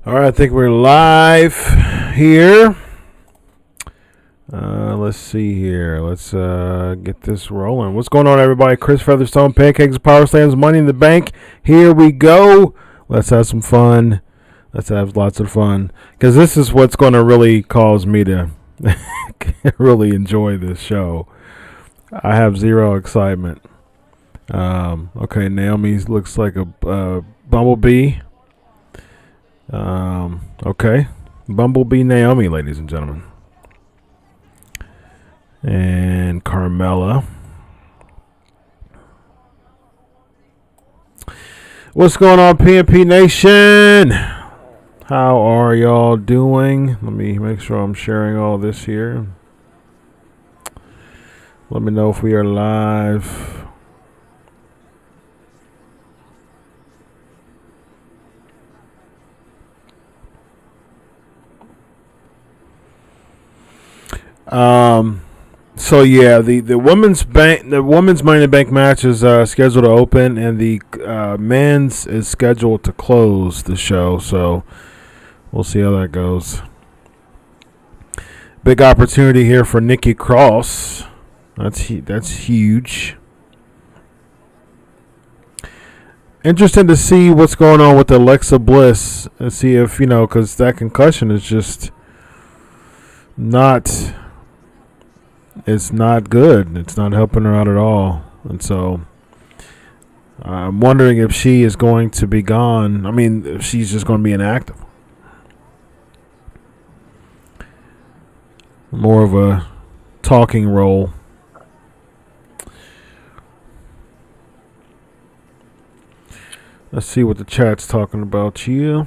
All right, I think we're live here. Let's see here. Let's get this rolling. What's going on, everybody? Chris Featherstone, Pancakes and Power Slams, Money in the Bank. Here we go. Let's have some fun. Let's have lots of fun. Because this is what's going to really cause me to really enjoy this show. I have zero excitement. Okay, Naomi looks like a bumblebee. Okay. Bumblebee Naomi, ladies and gentlemen. And Carmella. What's going on, PNP Nation? How are y'all doing? Let me make sure I'm sharing all this here. Let me know if we are live. So yeah, the women's Money in the Bank match is scheduled to open, and the men's is scheduled to close the show. So we'll see how that goes. Big opportunity here for Nikki Cross. That's huge. Interesting to see what's going on with Alexa Bliss and see if because that concussion is just not. It's not good. It's not helping her out at all. And so I'm wondering if she is going to be gone. I mean, if she's just going to be inactive. More of a talking role. Let's see what the chat's talking about here.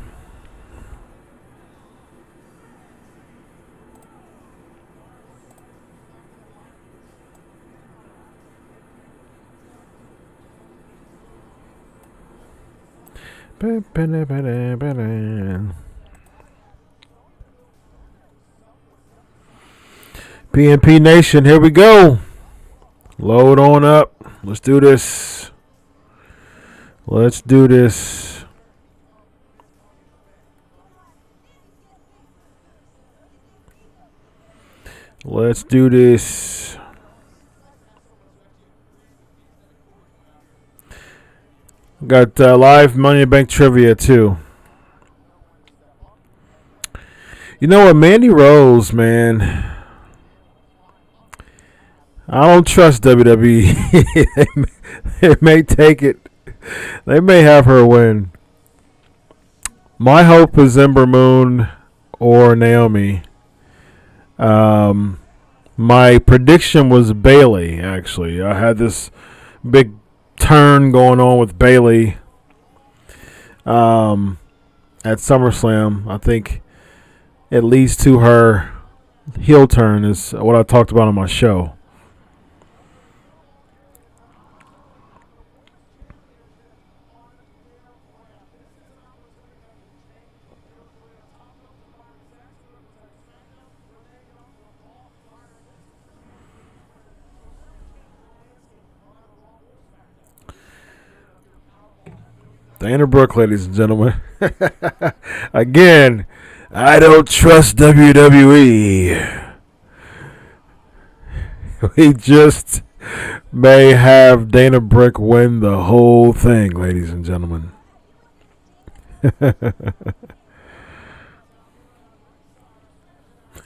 PNP Nation, here we go. Load on up. Let's do this. Let's do this. Let's do this. Got live Money in the Bank trivia too. You know what, Mandy Rose, man. I don't trust WWE. they may take it. They may have her win. My hope is Ember Moon or Naomi. My prediction was Bayley, actually. I had this big turn going on with Bayley at SummerSlam. I think it leads to her heel turn, is what I talked about on my show. Dana Brooke, ladies and gentlemen. Again, I don't trust WWE. We just may have Dana Brooke win the whole thing, ladies and gentlemen.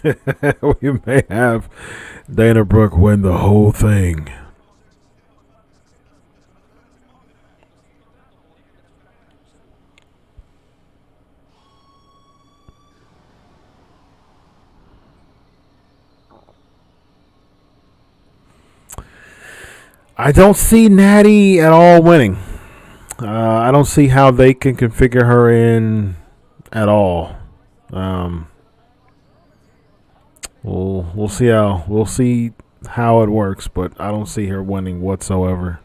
We may have Dana Brooke win the whole thing. I don't see Natty at all winning. I don't see how they can configure her in at all. We'll see how it works, but I don't see her winning whatsoever.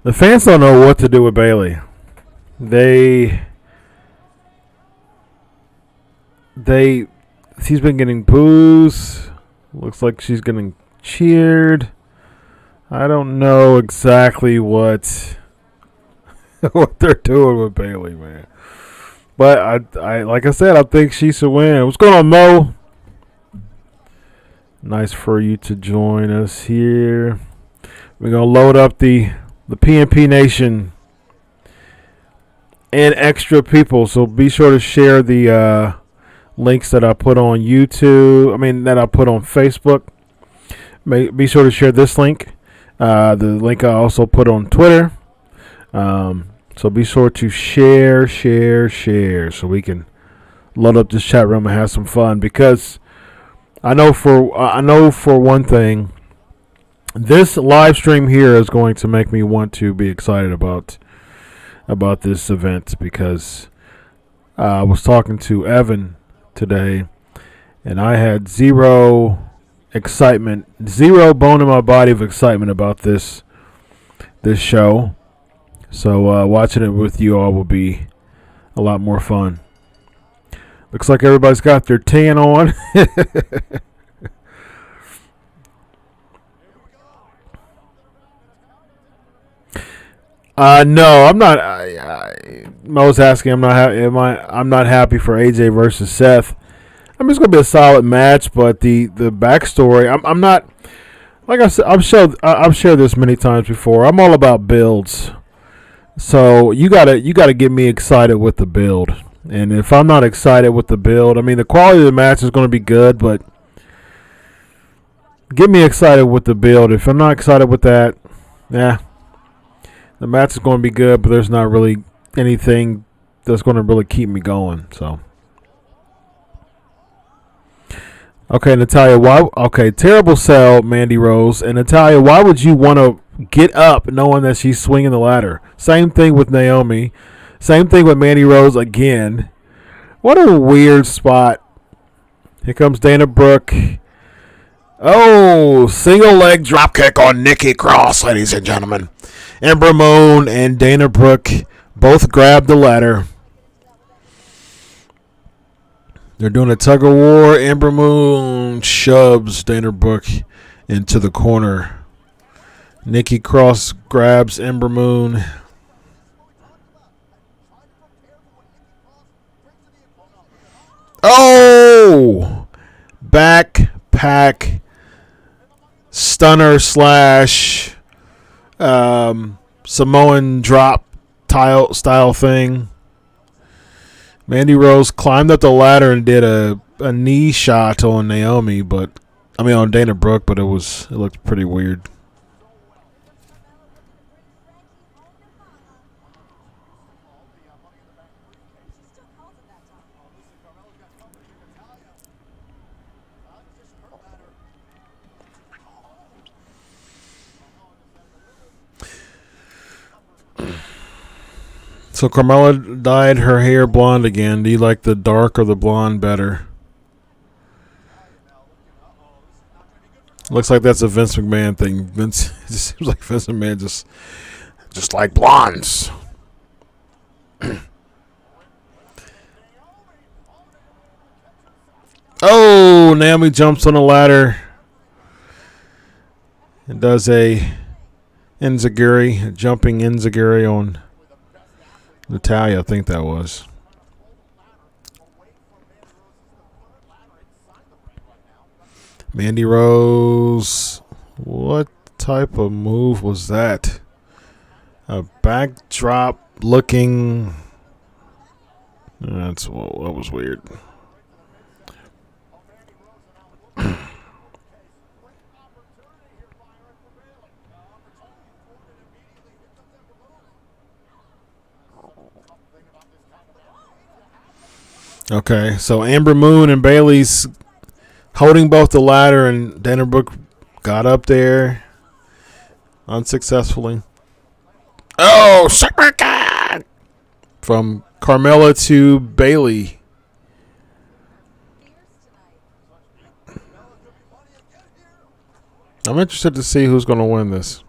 The fans don't know what to do with Bayley. They she's been getting boos. Looks like she's getting cheered. I don't know exactly what what they're doing with Bayley, man. But I like I said, I think she should win. What's going on, Mo? Nice for you to join us here. We're gonna load up the PNP Nation and extra people. So be sure to share the links that I put on YouTube. I mean that I put on Facebook. Be sure to share this link. The link I also put on Twitter. So be sure to share, so we can load up this chat room and have some fun. Because I know for one thing, this live stream here is going to make me want to be excited about this event. Because I was talking to Evan today, and I had zero excitement, zero bone in my body of excitement about this show. So watching it with you all will be a lot more fun. Looks like everybody's got their tan on. No, I'm not. Mo's asking. I'm not happy for AJ versus Seth. I mean, it's gonna be a solid match, but the backstory. I'm not. Like I said, I've shared this many times before. I'm all about builds. So you gotta get me excited with the build. And if I'm not excited with the build, I mean the quality of the match is gonna be good, but get me excited with the build. If I'm not excited with that, yeah. The match is gonna be good, but there's not really anything that's gonna really keep me going. So okay, Natalia, why terrible sell, Mandy Rose. And Natalia, why would you want to get up knowing that she's swinging the ladder? Same thing with Naomi. Same thing with Mandy Rose again. What a weird spot. Here comes Dana Brooke. Oh, single leg drop kick on Nikki Cross, ladies and gentlemen. Ember Moon and Dana Brooke both grab the ladder. They're doing a tug of war. Ember Moon shoves Dana Brooke into the corner. Nikki Cross grabs Ember Moon. Oh! Backpack stunner slash Samoan drop style thing. Mandy Rose climbed up the ladder and did a knee shot on Naomi, on Dana Brooke, but it looked pretty weird. So Carmella dyed her hair blonde again. Do you like the dark or the blonde better? Looks like that's a Vince McMahon thing. It just seems like Vince McMahon just like blondes. Oh, Naomi jumps on a ladder and does a jumping enziguri on Natalia, I think that was. Mandy Rose. What type of move was that? A backdrop looking. That was weird. Okay, so Ember Moon and Bayley's holding both the ladder, and Dana Brooke got up there unsuccessfully. Oh, Supercat! From Carmella to Bayley. I'm interested to see who's going to win this.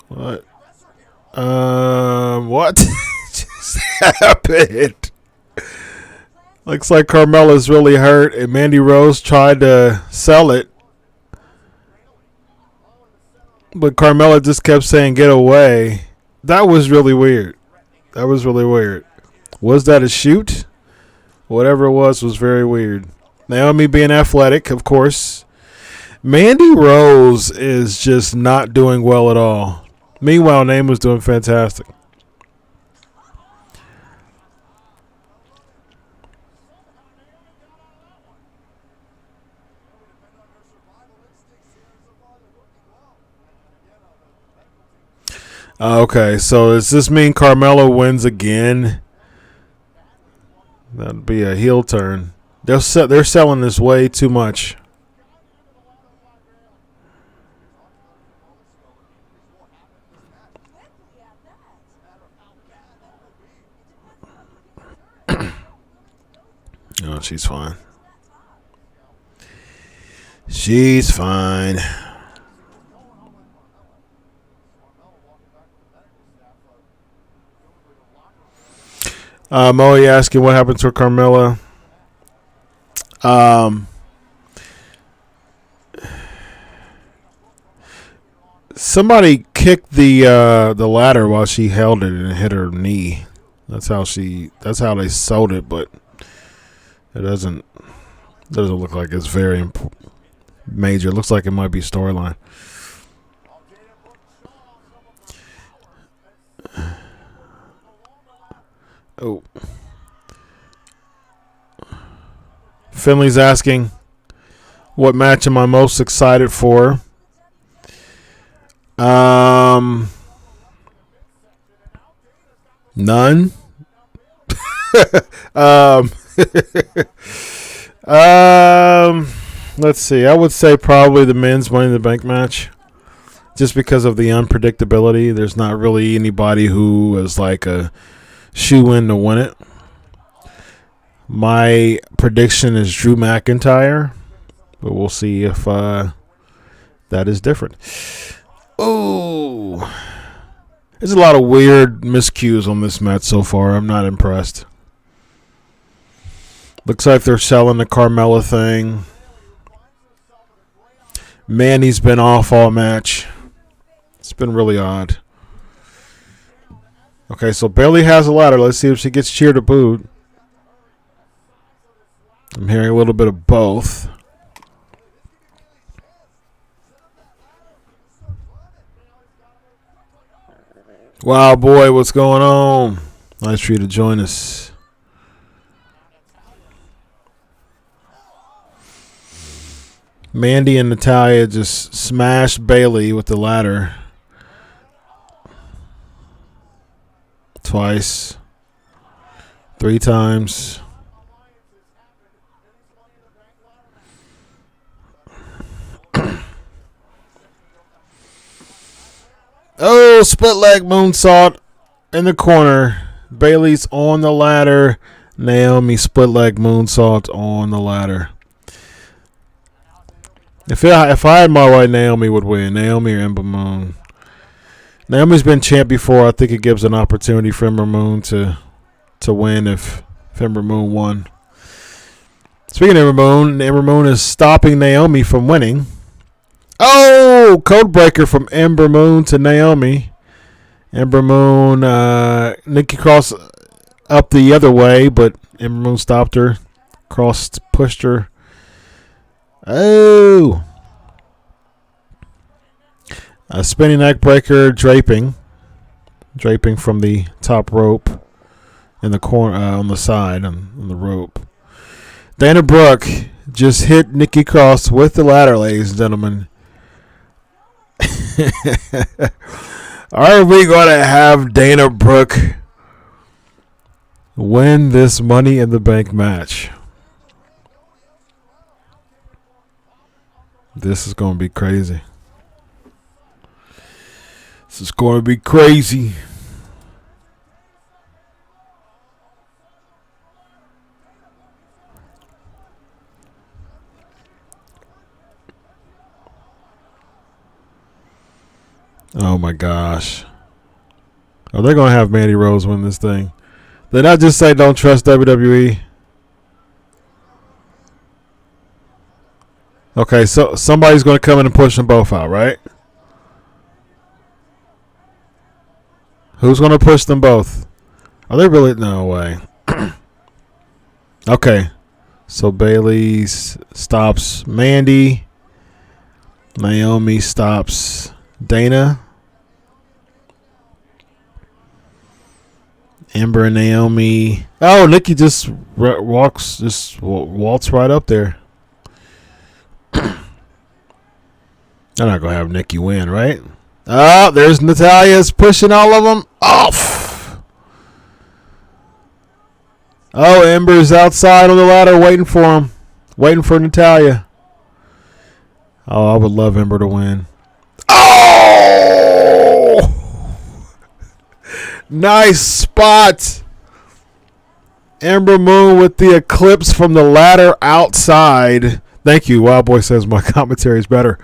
What? What just happened? Looks like Carmella's really hurt, and Mandy Rose tried to sell it, but Carmella just kept saying, "Get away." That was really weird. That was really weird. Was that a shoot? Whatever it was very weird. Naomi being athletic, of course. Mandy Rose is just not doing well at all. Meanwhile, Naomi was doing fantastic. Okay, so does this mean Carmella wins again? That'd be a heel turn. They're selling this way too much. Oh, she's fine. She's fine. Moe asking what happened to Carmella. Um, Somebody kicked the ladder while she held it and hit her knee. That's how she. That's how they sold it, but it doesn't look like it's very major. It looks like it might be storyline. Oh, Finley's asking, what match am I most excited for? None. um, um, let's see. I would say probably the men's Money in the Bank match, just because of the unpredictability. There's not really anybody who is like a shoe in to win it. My prediction is Drew McIntyre, but we'll see if that is different. Oh, there's a lot of weird miscues on this match so far. I'm not impressed. Looks like they're selling the Carmella thing. Mandy's been off all match. It's been really odd. Okay, so Bayley has a ladder. Let's see if she gets cheered or booed. I'm hearing a little bit of both. Wow, boy, what's going on? Nice for you to join us. Mandy and Natalya just smashed Bayley with the ladder. Twice. 3 times. Oh, split leg moonsault in the corner. Bayley's on the ladder. Naomi split leg moonsault on the ladder. If I had my way, Naomi would win. Naomi or Ember Moon. Naomi's been champ before. I think it gives an opportunity for Ember Moon to win if Ember Moon won. Speaking of Ember Moon is stopping Naomi from winning. Oh, code breaker from Ember Moon to Naomi. Ember Moon, Nikki Cross up the other way, but Ember Moon stopped her. Cross pushed her. Oh. A spinning neck breaker, draping from the top rope in the corner on the side on the rope. Dana Brooke just hit Nikki Cross with the ladder, ladies and gentlemen. Are we going to have Dana Brooke win this Money in the Bank match? This is going to be crazy. This is going to be crazy. Oh my gosh. Are they going to have Mandy Rose win this thing? Did I just say don't trust WWE? Okay, so somebody's going to come in and push them both out, right? Who's going to push them both? Are they really? No way. Okay. So Bayley stops Mandy. Naomi stops Dana. Ember and Naomi. Oh, Nikki just waltz right up there. They're not going to have Nikki win, right? Oh, there's Natalya's pushing all of them off. Oh, Ember's outside on the ladder waiting for him. Waiting for Natalya. Oh, I would love Ember to win. Oh! Nice spot. Ember Moon with the eclipse from the ladder outside. Thank you. Wild Boy says my commentary is better.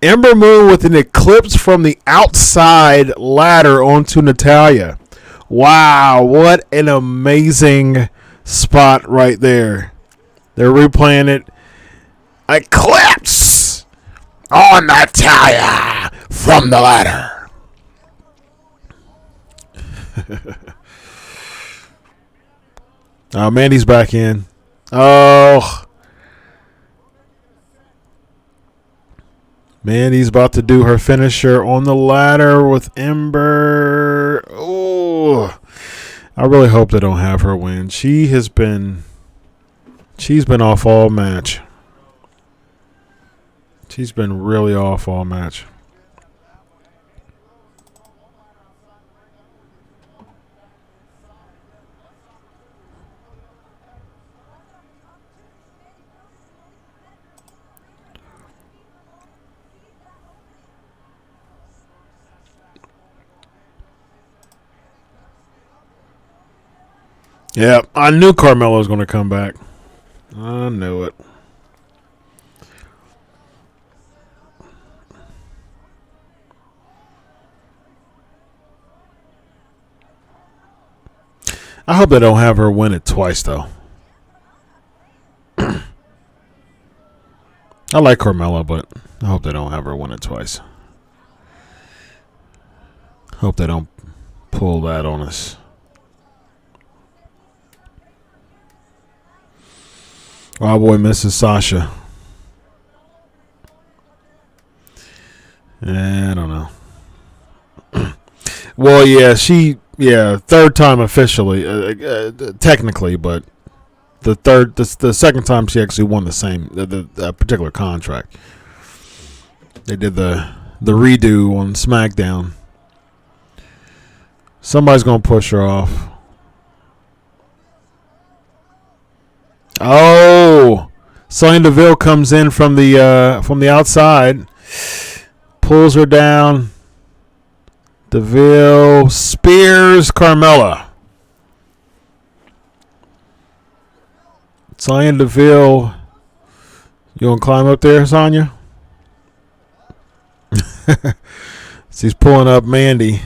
Ember Moon with an eclipse from the outside ladder onto Natalya. Wow, what an amazing spot right there. They're replaying it. Eclipse on Natalya from the ladder. Oh, Mandy's back in. Oh. Mandy's about to do her finisher on the ladder with Ember. Oh, I really hope they don't have her win. She's been off all match. She's been really off all match. Yeah, I knew Carmella was going to come back. I knew it. I hope they don't have her win it twice, though. I like Carmella, but I hope they don't have her win it twice. Hope they don't pull that on us. Oh boy, misses Sasha. I don't know. Well, yeah, third time officially, technically, but the second time she actually won the particular contract. They did the redo on SmackDown. Somebody's gonna push her off. Oh, Sonya Deville comes in from the outside, pulls her down. Deville spears Carmella. Sonya Deville, you gonna climb up there, Sonya? She's pulling up Mandy.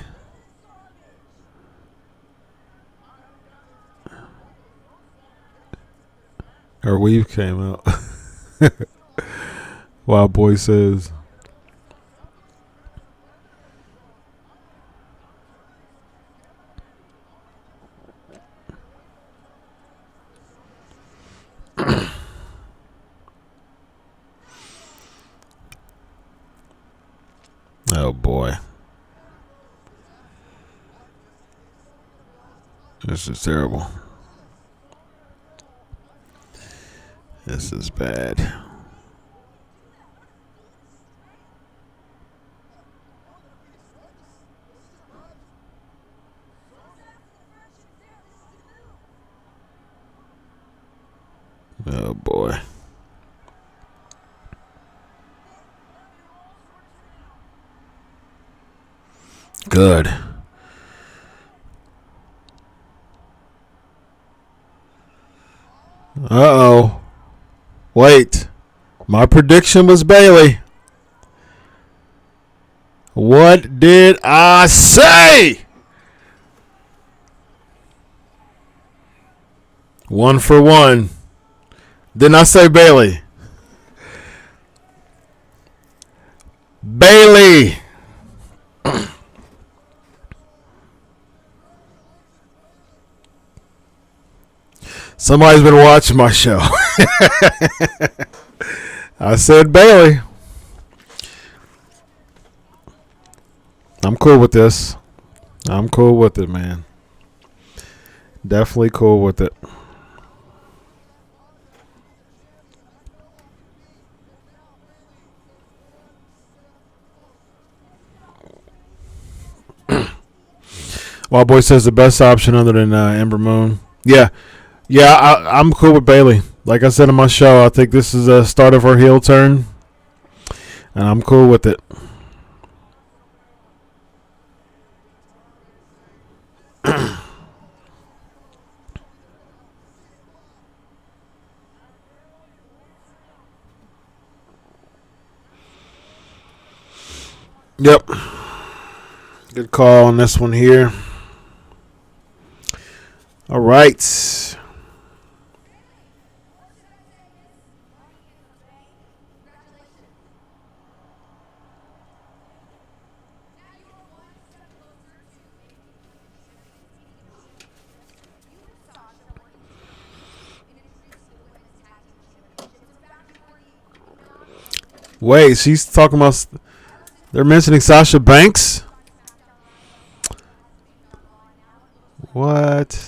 Her weave came out. Wild Boy says. Oh boy. This is terrible. This is bad. Oh boy. Good. Uh-oh. Wait. My prediction was Bayley. What did I say? 1 for 1. Didn't I say Bailey? Bailey. Somebody's been watching my show. I said Bailey. I'm cool with this. I'm cool with it, man. Definitely cool with it. Wild Boy says the best option other than Ember Moon. Yeah, yeah, I'm cool with Bailey. Like I said in my show, I think this is a start of her heel turn, and I'm cool with it. Yep. Good call on this one here. All right. Wait, she's talking about. They're mentioning Sasha Banks? What?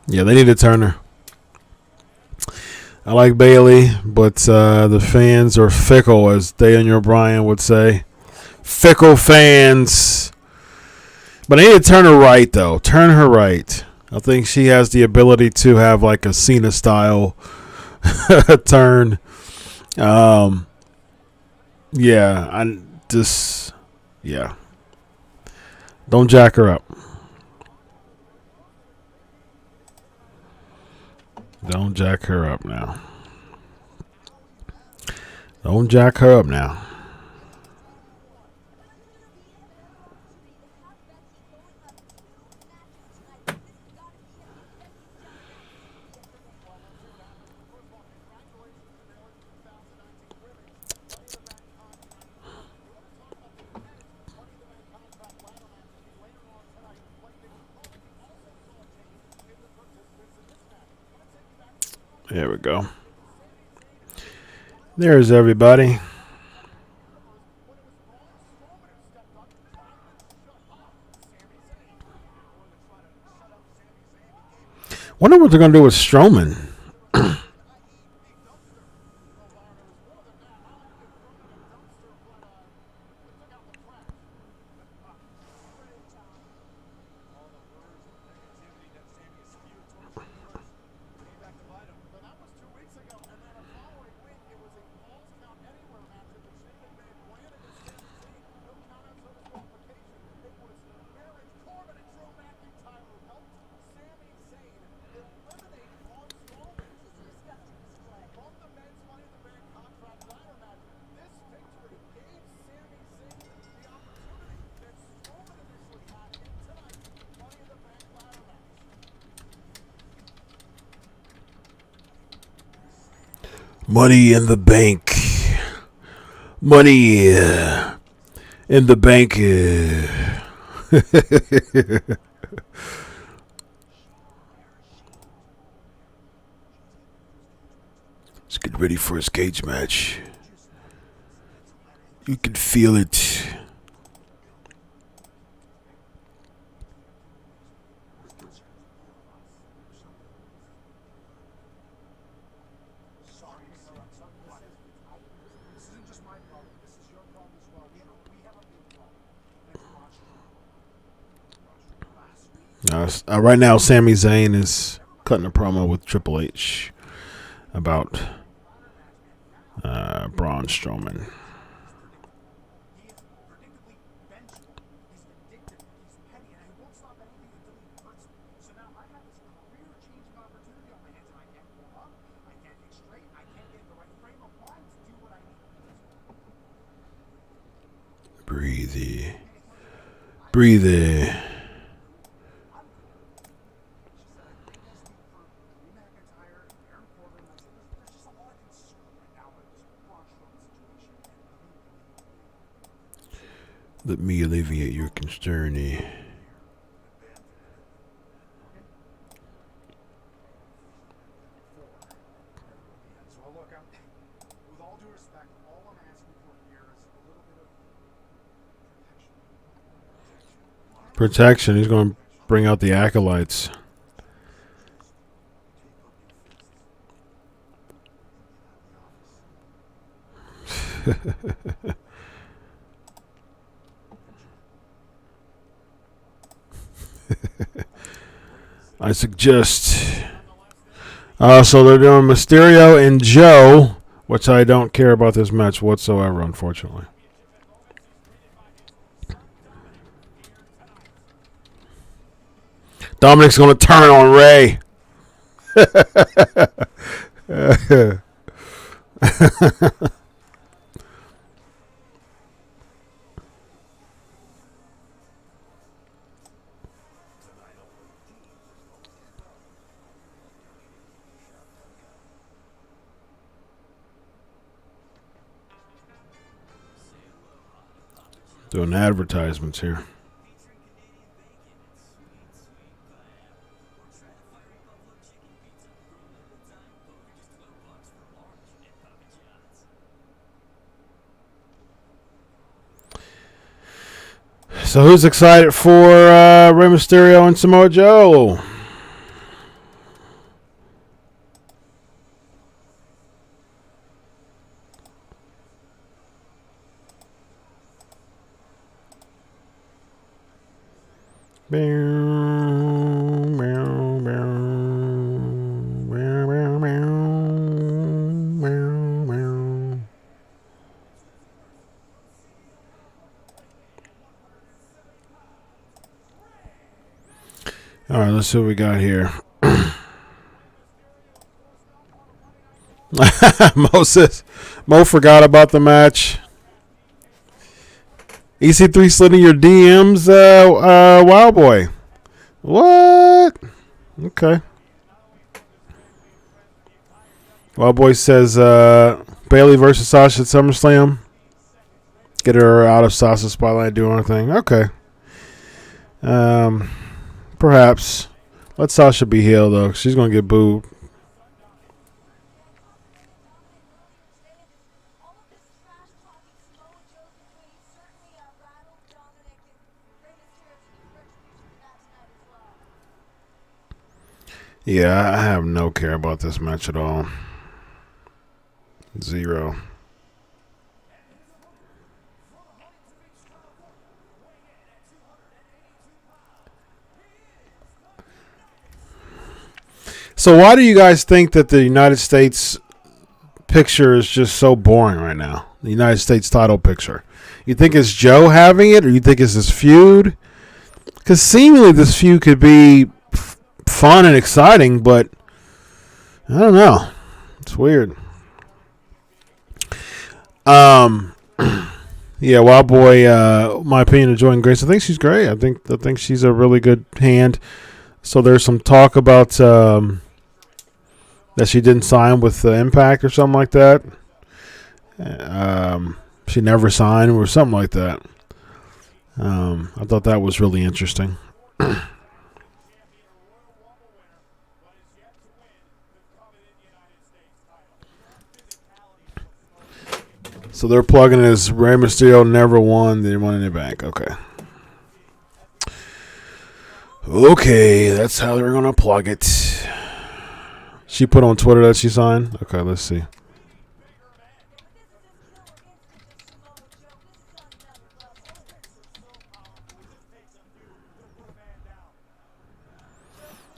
Yeah, they need to turn her. I like Bailey, but the fans are fickle, as Daniel Bryan would say. Fickle fans. But I need to turn her right, though. Turn her right. I think she has the ability to have like a Cena style turn. Yeah, I just yeah. Don't jack her up. Don't jack her up now. Don't jack her up now. There we go. There's everybody. Wonder what they're gonna do with Strowman. Money in the bank. Money in the bank. Let's get ready for his cage match. You can feel it. Right now, Sami Zayn is cutting a promo with Triple H about Braun Strowman. Breathe. Let me alleviate your concern. Protection. He's going to bring out the acolytes. I suggest. So they're doing Mysterio and Joe, which I don't care about this match whatsoever, unfortunately. Dominic's going to turn on Ray. Doing advertisements here. So who's excited for Rey Mysterio and Samoa Joe? All right, let's see what we got here. Mo forgot about the match. EC3 slid in your DMs, Wild Boy. What? Okay. Wild Boy says Bailey versus Sasha at SummerSlam. Get her out of Sasha's spotlight, do her thing. Okay. Perhaps. Let Sasha be healed, though. She's going to get booed. Yeah, I have no care about this match at all. Zero. So why do you guys think that the United States picture is just so boring right now? The United States title picture. You think it's Joe having it, or you think it's this feud? Because seemingly this feud could be fun and exciting, but I don't know. It's weird. Yeah, Wild Boy. My opinion of Jordan Grace. I think she's great. I think she's a really good hand. So there's some talk about that she didn't sign with Impact or something like that. She never signed or something like that. I thought that was really interesting. So they're plugging it as Rey Mysterio never won the Money in the Bank. Okay. Okay, that's how they're going to plug it. She put on Twitter that she signed? Okay, let's see.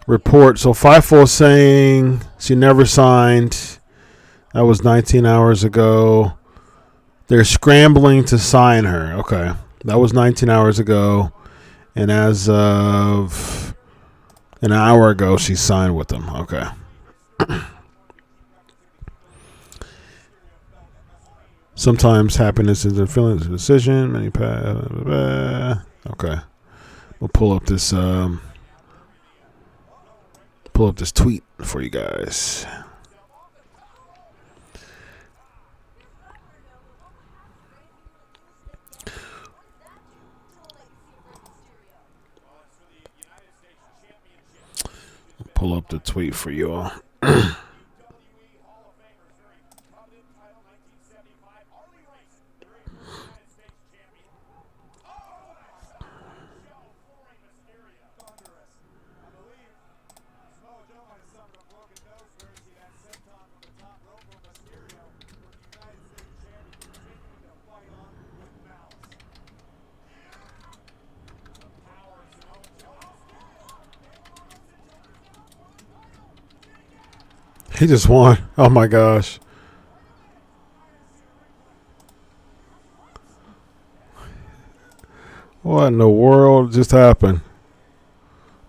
report. So Fightful is saying she never signed. That was 19 hours ago. They're scrambling to sign her. Okay. That was 19 hours ago. And as of an hour ago, she signed with them. Okay. Sometimes happiness is a feeling, is a decision. Many okay. We'll pull up this tweet for you guys. Pull up the tweet for you all. He just won. Oh my gosh. What in the world just happened?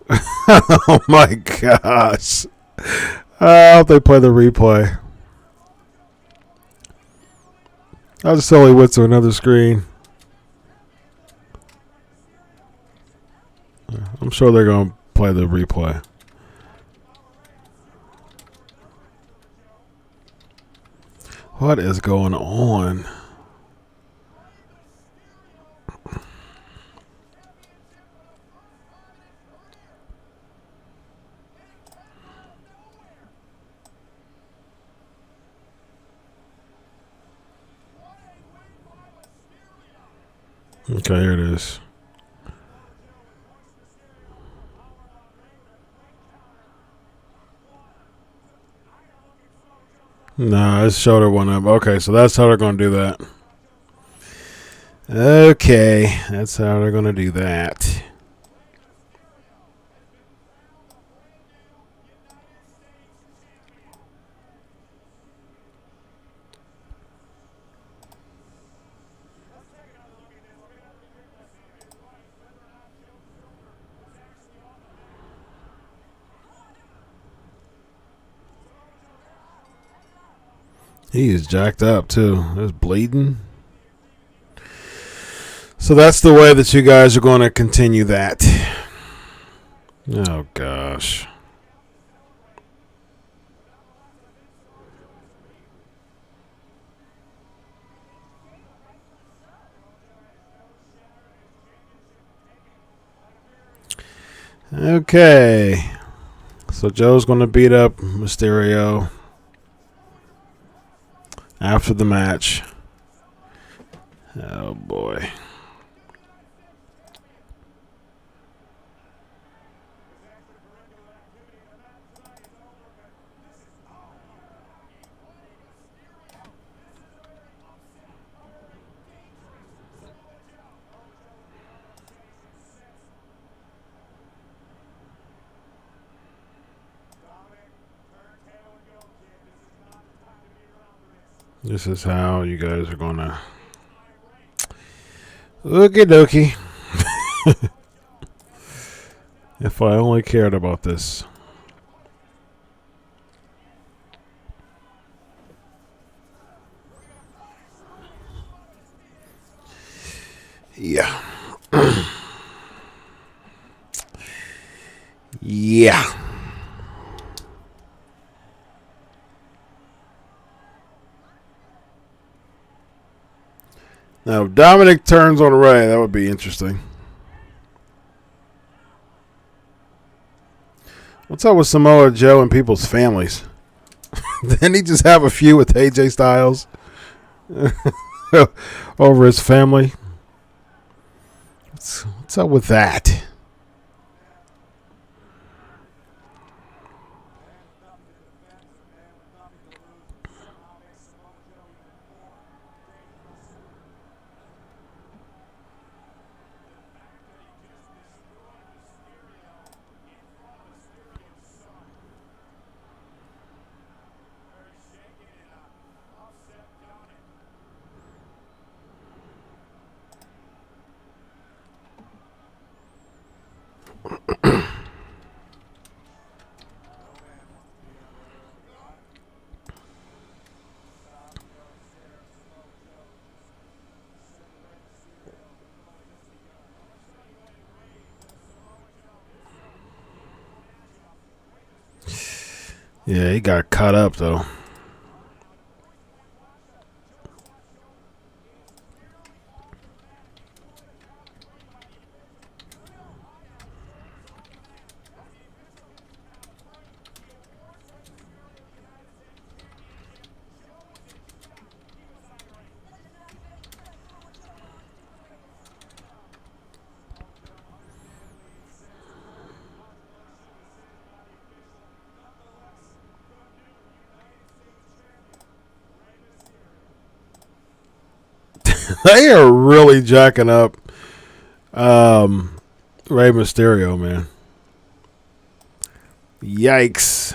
Oh my gosh. I hope they play the replay. I just totally went to another screen. I'm sure they're going to play the replay. What is going on? Okay, here it is. Nah, his shoulder went up. Okay, so that's how they're going to do that. Okay, that's how they're going to do that. He is jacked up, too. It's bleeding. So that's the way that you guys are going to continue that. Oh, gosh. Okay. So Joe's going to beat up Mysterio after the match. Oh, boy. This is how you guys are going to... Okie dokie. If I only cared about this. Yeah. Yeah. Now, if Dominic turns on Ray, that would be interesting. What's up with Samoa Joe and people's families? Didn't he just have a feud with AJ Styles over his family? What's up with that? Yeah, he got cut up, though. They are really jacking up Rey Mysterio, man. Yikes.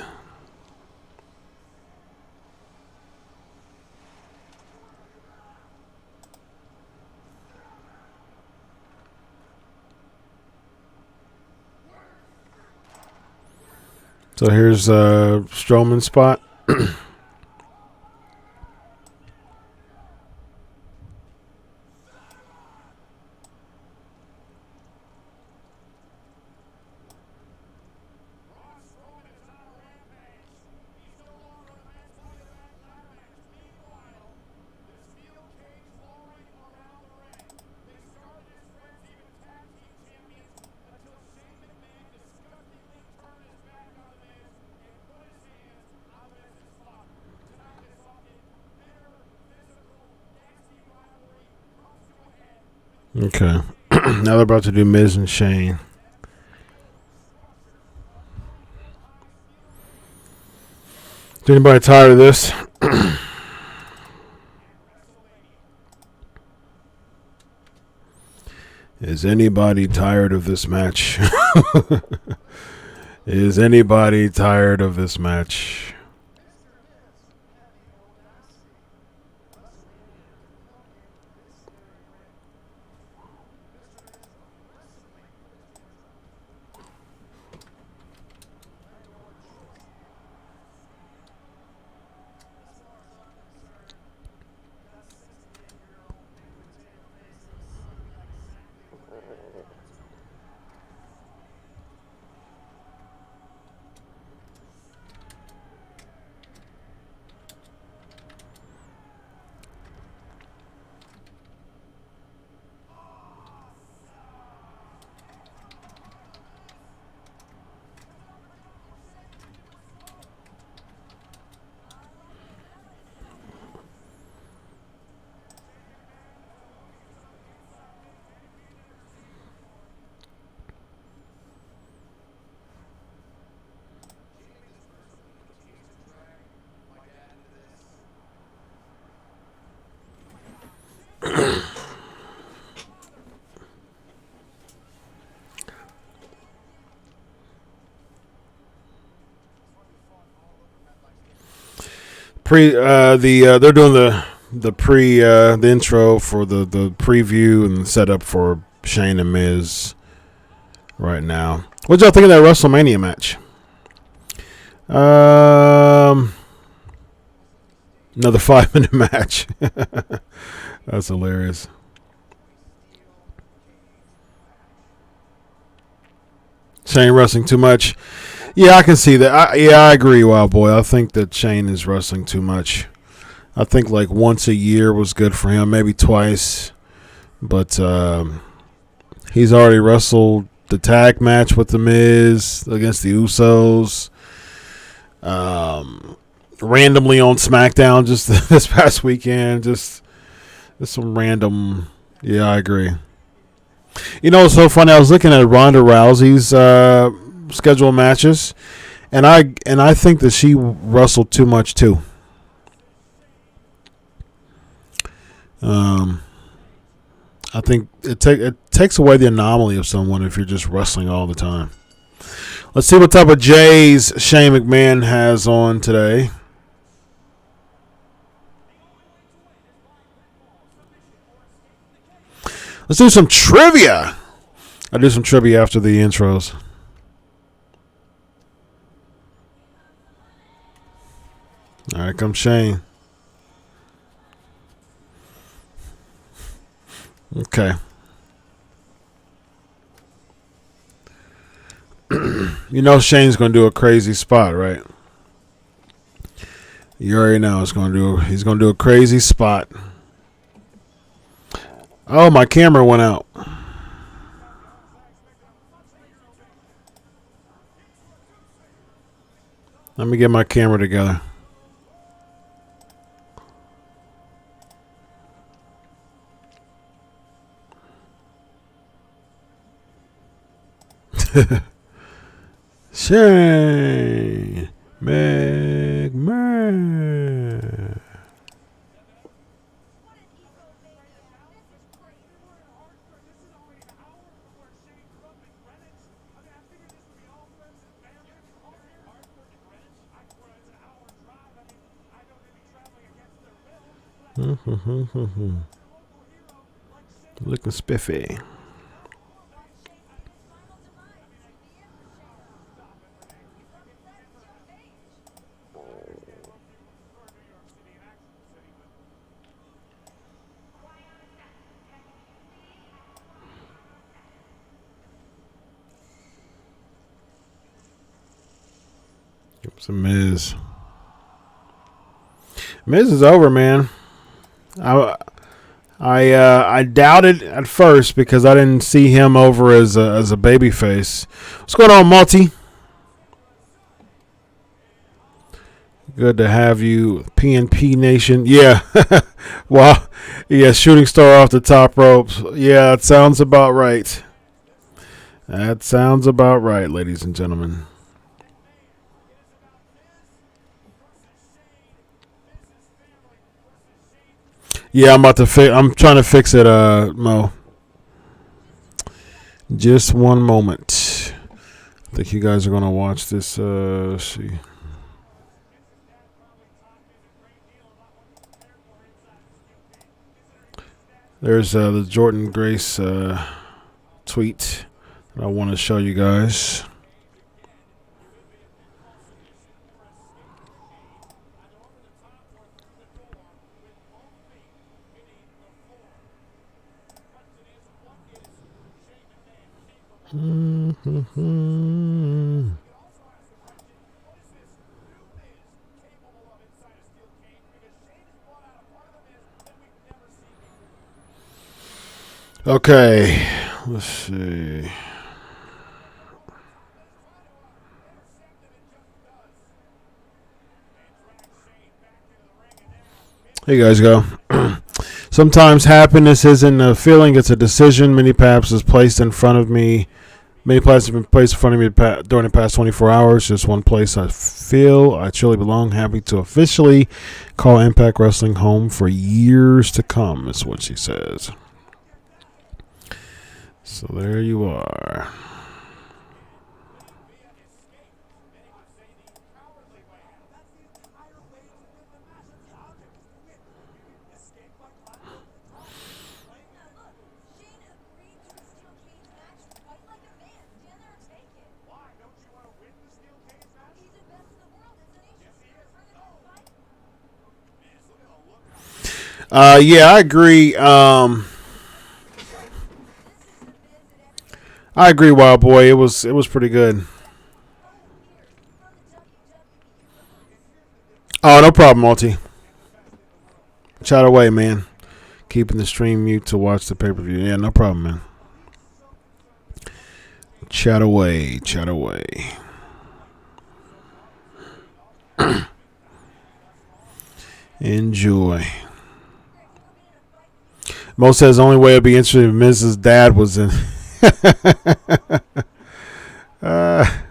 So here's Strowman's spot. Okay. Now they're about to do Miz and Shane. Is anybody tired of this? Is anybody tired of this match? Is anybody tired of this match? They're doing the intro for the preview and setup for Shane and Miz right now. What y'all think of that WrestleMania match? Another 5-minute match. That's hilarious. Shane wrestling too much. Yeah, I can see that. I agree, Wild Boy. I think that Shane is wrestling too much. I think like once a year was good for him, maybe twice. But he's already wrestled the tag match with The Miz against the Usos. Randomly on SmackDown just this past weekend. Just some random. Yeah, I agree. You know, it's so funny. I was looking at Ronda Rousey's scheduled matches, and I think that she wrestled too much too. I think it takes away the anomaly of someone if you're just wrestling all the time. Let's see what type of J's Shane McMahon has on today. Let's do some trivia. I'll do some trivia after the intros. All right, comes Shane. Okay. You know Shane's going to do a crazy spot, right? You already know he's gonna do a crazy spot. Oh, my camera went out. Let me get my camera together. Shane McMahon. Looking spiffy. It's a Miz. Miz is over, man. I doubted at first because I didn't see him over as a baby face. What's going on, Multi? Good to have you, PNP Nation. Yeah, well, yeah, shooting star off the top ropes. Yeah, that sounds about right. That sounds about right, ladies and gentlemen. Yeah, I'm trying to fix it, Mo. Just one moment. I think you guys are gonna watch this. Let's see. There's the Jordan Grace tweet that I want to show you guys. Okay, let's see. Here you guys go. Sometimes happiness isn't a feeling, it's a decision. Many paths is placed in front of me. Many places have been placed in front of me during the past 24 hours. Just one place I feel I truly belong. Happy to officially call Impact Wrestling home for years to come, is what she says. So there you are. Yeah, I agree. I agree, Wild Boy. It was pretty good. Oh, no problem, Multi. Chat away, man. Keeping the stream mute to watch the pay-per-view. Yeah, no problem, man. Chat away. Chat away. Enjoy. Mo says the only way I'd be interested if Mrs. Dad was in. I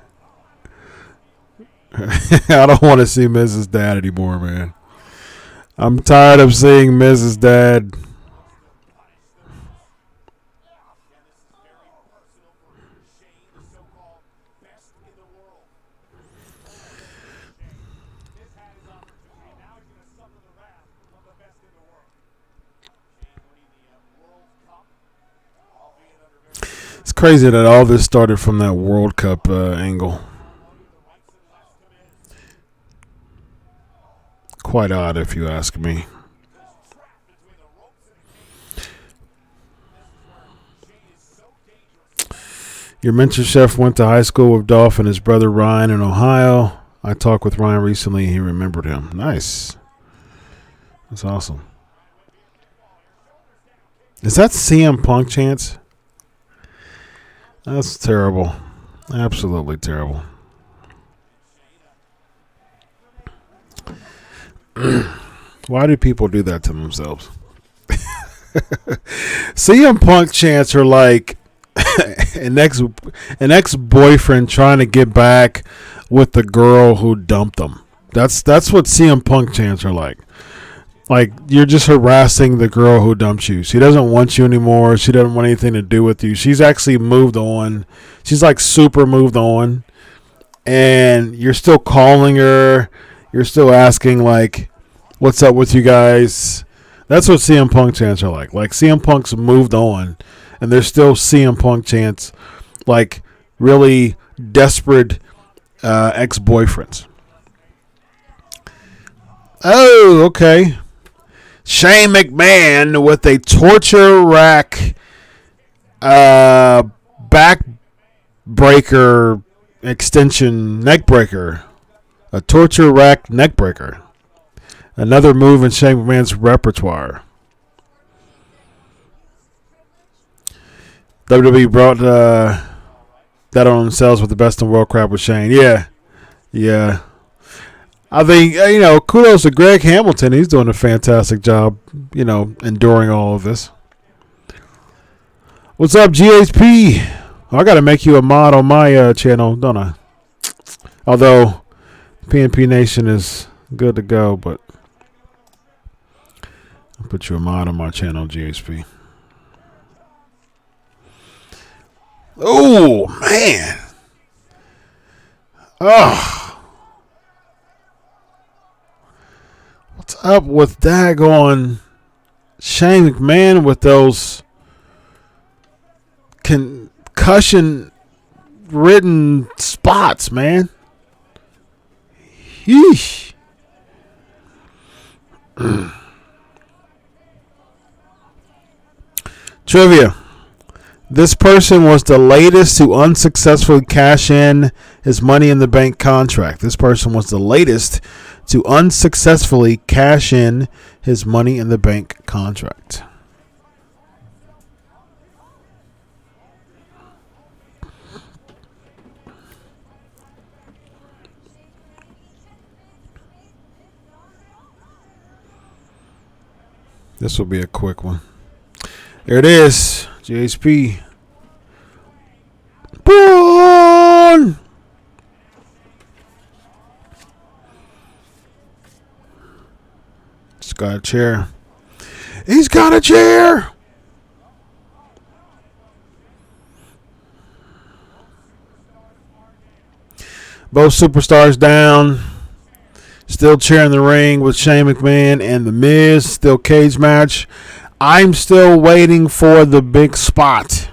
don't want to see Mrs. Dad anymore, man. I'm tired of seeing Mrs. Dad. It's crazy that all this started from that World Cup angle. Quite odd, if you ask me. Your mentor chef went to high school with Dolph and his brother Ryan in Ohio. I talked with Ryan recently. He remembered him. Nice. That's awesome. Is that CM Punk chance? That's terrible. Absolutely terrible. Why do people do that to themselves? CM Punk chants are like an ex-boyfriend trying to get back with the girl who dumped them. That's what CM Punk chants are like. Like, you're just harassing the girl who dumped you. She doesn't want you anymore. She doesn't want anything to do with you. She's actually moved on. She's like super moved on. And you're still calling her. You're still asking, like, what's up with you guys? That's what CM Punk chants are like. Like, CM Punk's moved on. And there's still CM Punk chants, like, really desperate ex-boyfriends. Oh, okay. Shane McMahon with a torture rack back breaker extension neck breaker. A torture rack neck breaker. Another move in Shane McMahon's repertoire. WWE brought that on themselves with the best in world crap with Shane. Yeah. I think, kudos to Greg Hamilton. He's doing a fantastic job, enduring all of this. What's up, GHP? I got to make you a mod on my channel, don't I? Although, PNP Nation is good to go, but I'll put you a mod on my channel, GHP. Oh, man. Oh. What's up with daggone Shane McMahon with those concussion-ridden spots, man? Yeesh. Trivia. This person was the latest to unsuccessfully cash in his Money in the Bank contract. This person was the latest to unsuccessfully cash in his Money in the Bank contract. This will be a quick one. There it is. JHP. Born! He's got a chair. He's got a chair! Both superstars down. Still chair in the ring with Shane McMahon and The Miz. Still cage match. I'm still waiting for the big spot.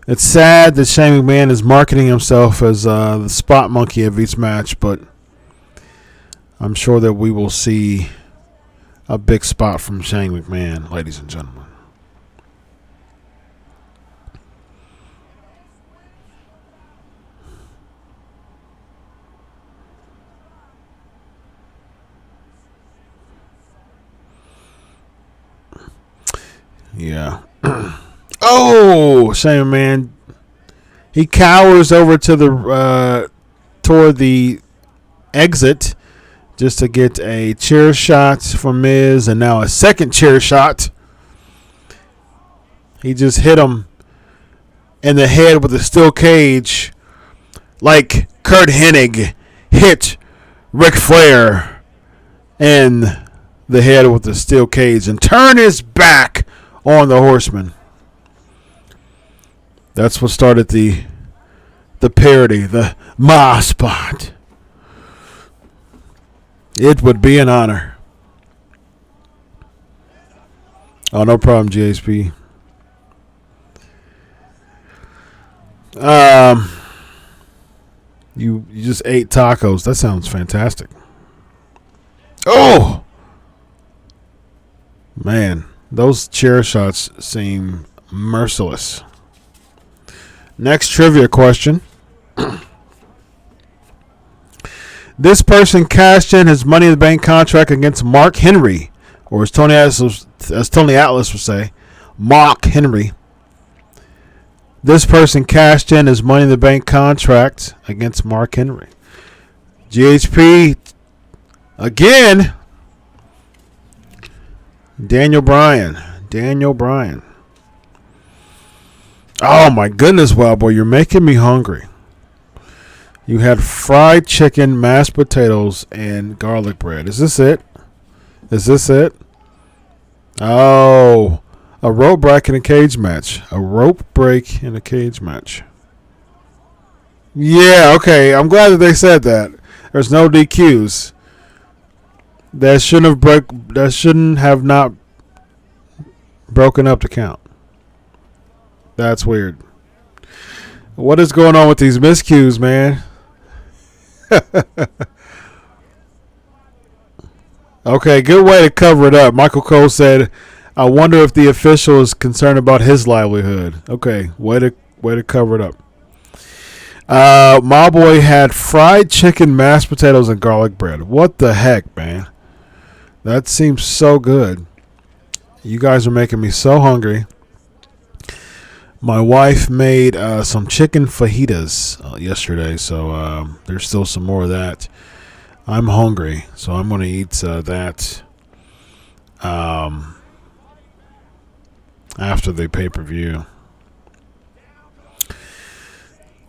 It's sad that Shane McMahon is marketing himself as the spot monkey of each match, but I'm sure that we will see a big spot from Shane McMahon, ladies and gentlemen. Yeah. Oh, Shane McMahon. He cowers over to the toward the exit just to get a chair shot from Miz, and now a second chair shot. He just hit him in the head with a steel cage, like Kurt Hennig hit Ric Flair in the head with a steel cage, and turn his back on the Horseman. That's what started the parody, the Ma spot. It would be an honor. Oh, no problem, GHP. You just ate tacos. That sounds fantastic. Oh! Man, those chair shots seem merciless. Next trivia question. This person cashed in his Money in the Bank contract against Mark Henry, or as Tony Atlas would say, Mark Henry. This person cashed in his Money in the Bank contract against Mark Henry. GHP again. Daniel Bryan. Oh my goodness, Wild Boy, you're making me hungry. You had fried chicken, mashed potatoes, and garlic bread. Is this it? Oh, a rope break in a cage match. Yeah, okay. I'm glad that they said that. There's no DQs. That shouldn't have not broken up the count. That's weird. What is going on with these miscues, man? Okay, good way to cover it up. Michael Cole said, I wonder if the official is concerned about his livelihood. Okay, way to cover it up. My boy had fried chicken, mashed potatoes, and garlic bread. What the heck, man? That seems so good. You guys are making me so hungry. My wife made some chicken fajitas yesterday, so there's still some more of that. I'm hungry, so I'm going to eat that after the pay-per-view.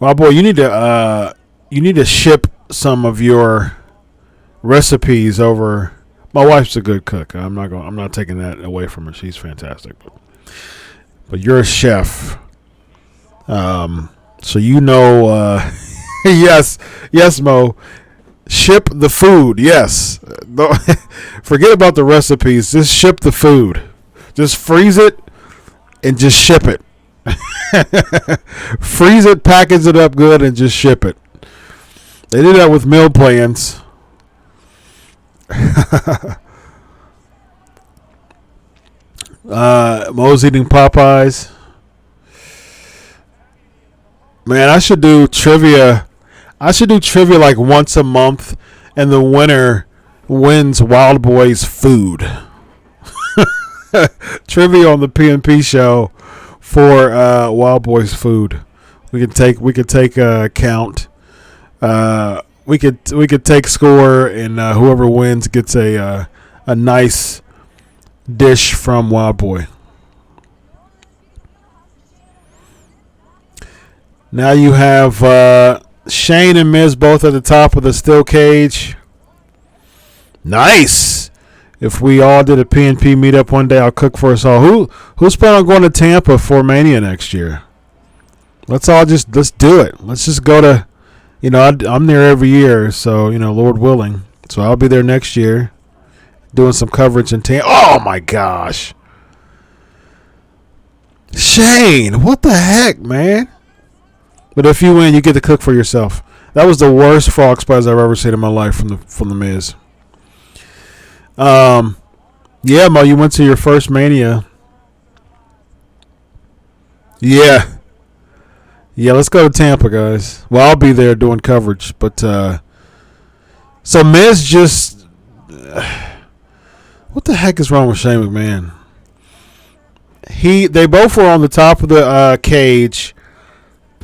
Well, boy, you need to ship some of your recipes over. My wife's a good cook. I'm not taking that away from her. She's fantastic. But you're a chef, so you know. Yes, Mo. Ship the food. Yes. Forget about the recipes. Just ship the food. Just freeze it and just ship it. Freeze it, package it up good, and just ship it. They do that with meal plans. Mo's eating Popeyes. Man, I should do trivia like once a month, and the winner wins Wild Boy's food. Trivia on the PNP show for Wild Boy's food. We could take a count. We could take score, and whoever wins gets a nice dish from Wild Boy. Now you have Shane and Miz both at the top of the steel cage. Nice. If we all did a PNP meetup one day, I'll cook for us all. Who's planning on going to Tampa for Mania next year? Let's do it. Let's just go to, I'm there every year, so, Lord willing. So I'll be there next year doing some coverage in Tampa. Oh, my gosh. Shane, what the heck, man? But if you win, you get to cook for yourself. That was the worst frog splash I've ever seen in my life from the Miz. Yeah, Mo, you went to your first Mania. Yeah, let's go to Tampa, guys. Well, I'll be there doing coverage, but so Miz just what the heck is wrong with Shane McMahon? They both were on the top of the cage.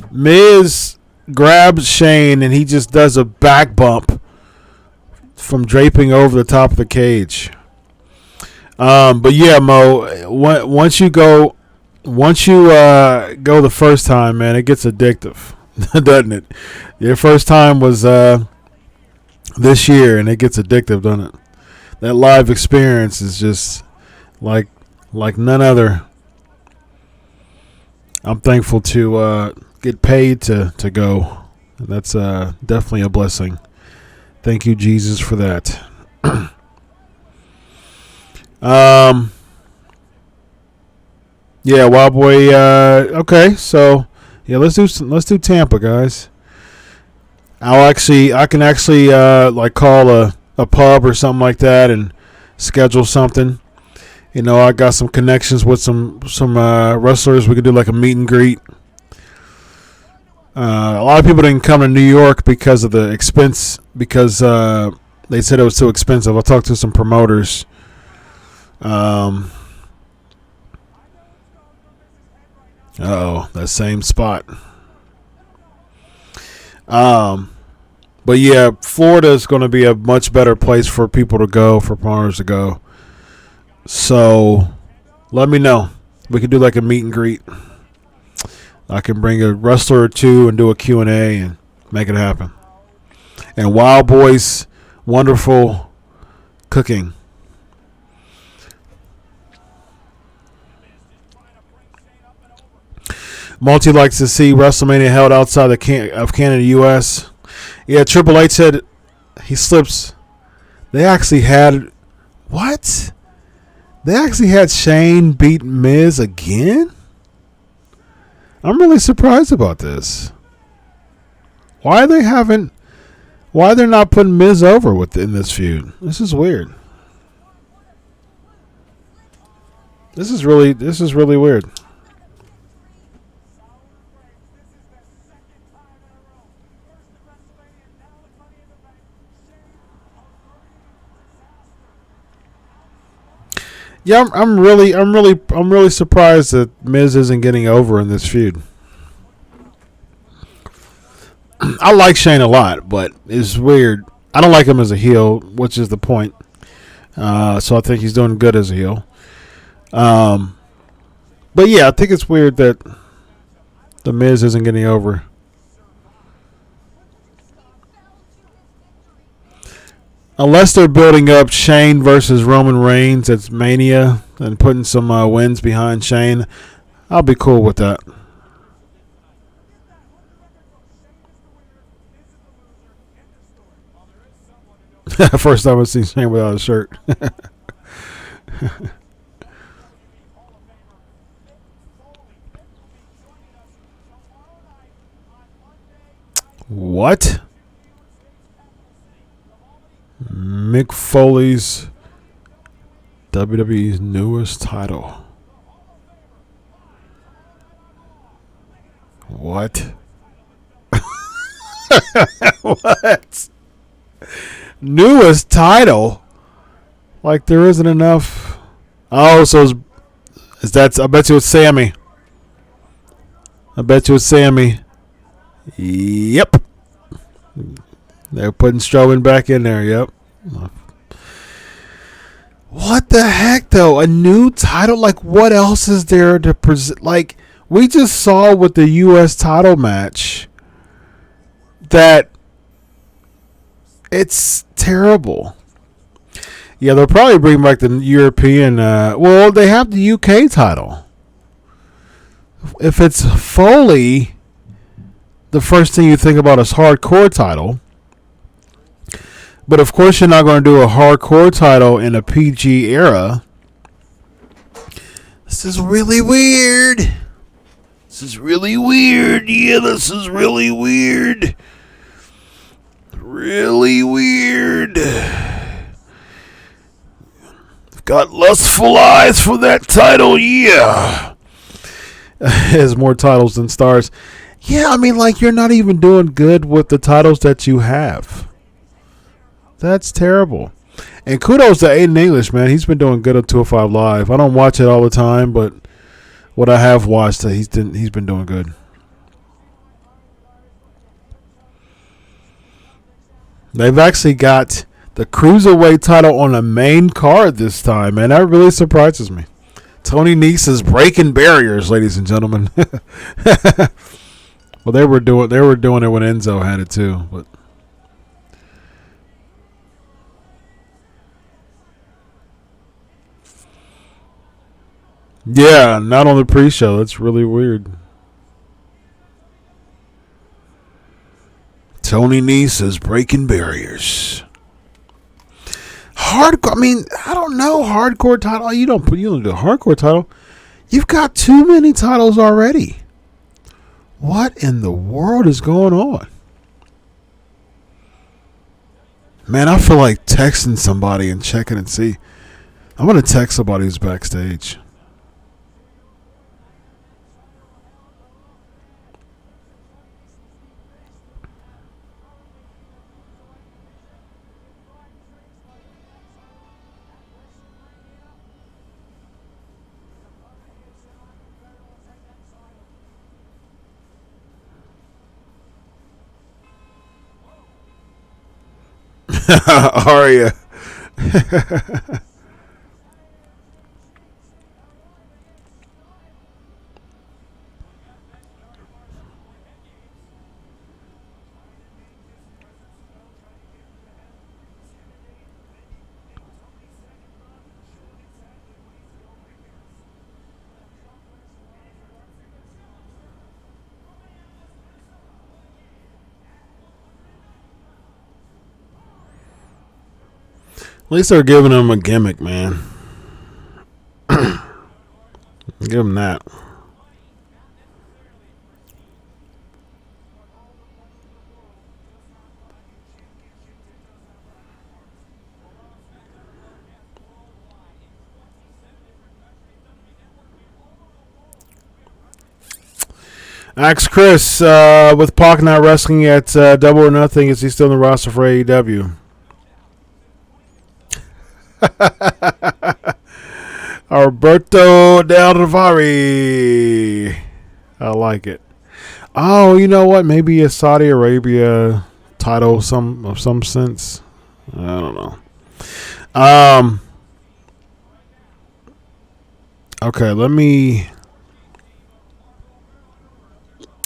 Miz grabs Shane and he just does a back bump from draping over the top of the cage. But yeah, Mo, once you go the first time, man, it gets addictive, doesn't it? Your first time was this year, and it gets addictive, doesn't it? That live experience is just like none other. I'm thankful to get paid to go. That's definitely a blessing. Thank you, Jesus, for that. Yeah, Wild Boy. Okay, so yeah, let's do Tampa, guys. I can actually like call a pub or something like that and schedule something. I got some connections with some wrestlers. We could do like a meet and greet. A lot of people didn't come to New York because of the expense because they said it was too expensive. I talked to some promoters. That same spot. But yeah, Florida is going to be a much better place for people to go, for promoters to go. So let me know. We could do like a meet and greet. I can bring a wrestler or two and do a Q&A and make it happen. And Wild Boy's wonderful cooking. Multi likes to see WrestleMania held outside of Canada, U.S. Yeah, Triple H said he slips. They actually had what? They actually had Shane beat Miz again? I'm really surprised about this. Why they're not putting Miz over in this feud? This is weird. This is really weird. Yeah, I'm really surprised that Miz isn't getting over in this feud. I like Shane a lot, but it's weird. I don't like him as a heel, which is the point. So I think he's doing good as a heel. But yeah, I think it's weird that the Miz isn't getting over. Unless they're building up Shane versus Roman Reigns at Mania and putting some wins behind Shane, I'll be cool with that. First time I've seen Shane without a shirt. What? Mick Foley's WWE's newest title. What? What? Newest title? Like there isn't enough. Oh, so is that? I bet you it's Sammy. Yep. They're putting Strowman back in there. Yep. What the heck, though? A new title? Like, what else is there to present? Like, we just saw with the U.S. title match that it's terrible. Yeah, they'll probably bring back the European. Well, they have the UK title. If it's Foley, the first thing you think about is hardcore title. But of course, you're not going to do a hardcore title in a PG era. This is really weird. Yeah, this is really weird. Really weird. Got lustful eyes for that title, yeah. Has more titles than stars. Yeah, I mean, like, you're not even doing good with the titles that you have. That's terrible. And kudos to Aiden English, man. He's been doing good on 205 Live. I don't watch it all the time, but what I have watched, he's been doing good. They've actually got the Cruiserweight title on the main card this time, man. That really surprises me. Tony Nese is breaking barriers, ladies and gentlemen. Well, they were doing it when Enzo had it too, but yeah, not on the pre-show. That's really weird. Tony Nese is breaking barriers. Hardcore. I mean, I don't know. Hardcore title. You don't do a hardcore title. You've got too many titles already. What in the world is going on? Man, I feel like texting somebody and checking and see. I'm going to text somebody who's backstage. Aria. At least they're giving him a gimmick, man. Give him that. Ask Chris with Pac not wrestling at Double or Nothing. Is he still in the roster for AEW? Alberto Del Rivari. I like it. Oh, you know what? Maybe a Saudi Arabia title of some sense. I don't know. Um. Okay, let me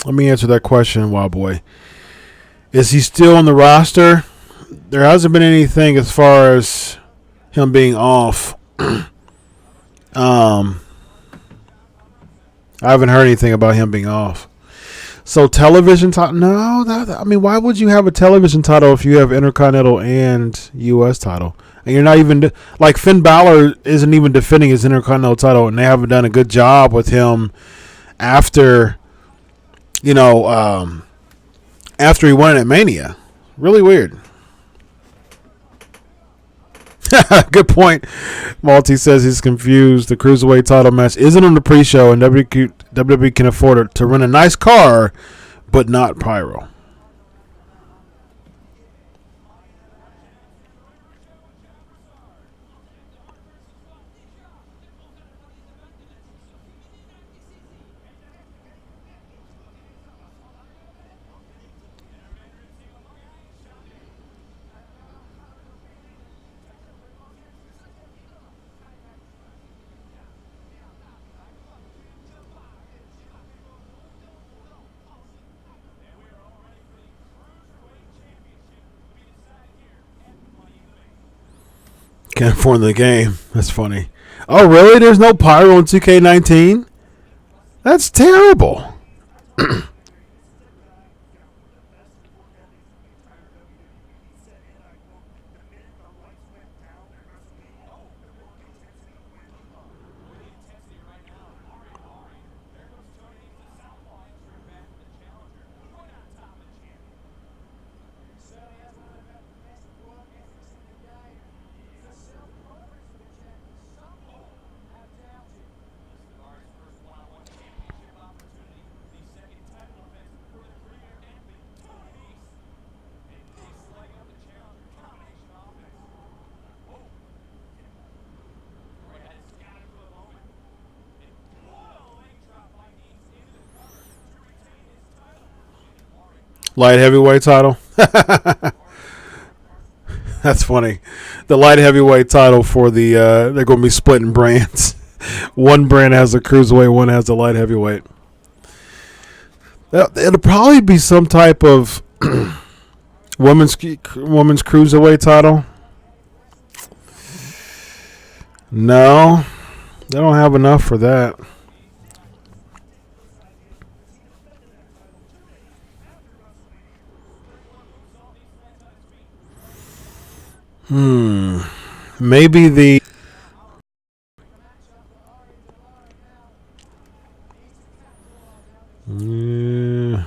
answer that question, Wild Boy. Is he still on the roster? There hasn't been anything as far as him being off. I haven't heard anything about him being off. So television title? No, I mean, why would you have a television title if you have Intercontinental and U.S. title? And you're not even like Finn Balor isn't even defending his Intercontinental title, and they haven't done a good job with him after, you know, after he won at Mania. Really weird. Good point. Malty says he's confused. The Cruiserweight title match isn't on the pre-show, and WWE can afford it to rent a nice car, but not pyro. Can't afford the game. That's funny. Oh, really? There's no pyro in 2K19? That's terrible. Light heavyweight title. That's funny. The light heavyweight title for the they're going to be splitting brands. One brand has the cruiserweight, one has the light heavyweight. It'll probably be some type of women's cruiserweight title. No, they don't have enough for that. Maybe the yeah.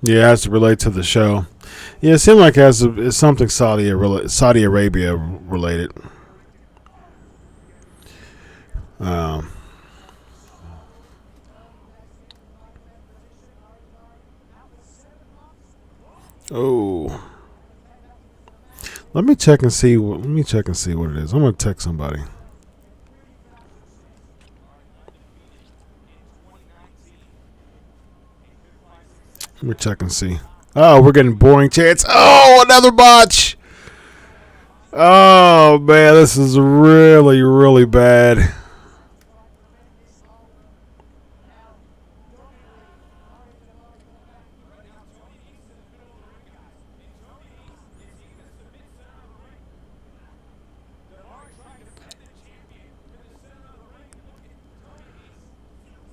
Yeah, it has to relate to the show. Yeah, it seemed like it's something Saudi Arabia related. Um, oh, let me check and see. Let me check and see what it is. I'm gonna text somebody. Let me check and see. Oh, we're getting boring chats. Oh, another botch. Oh man, this is really, really bad.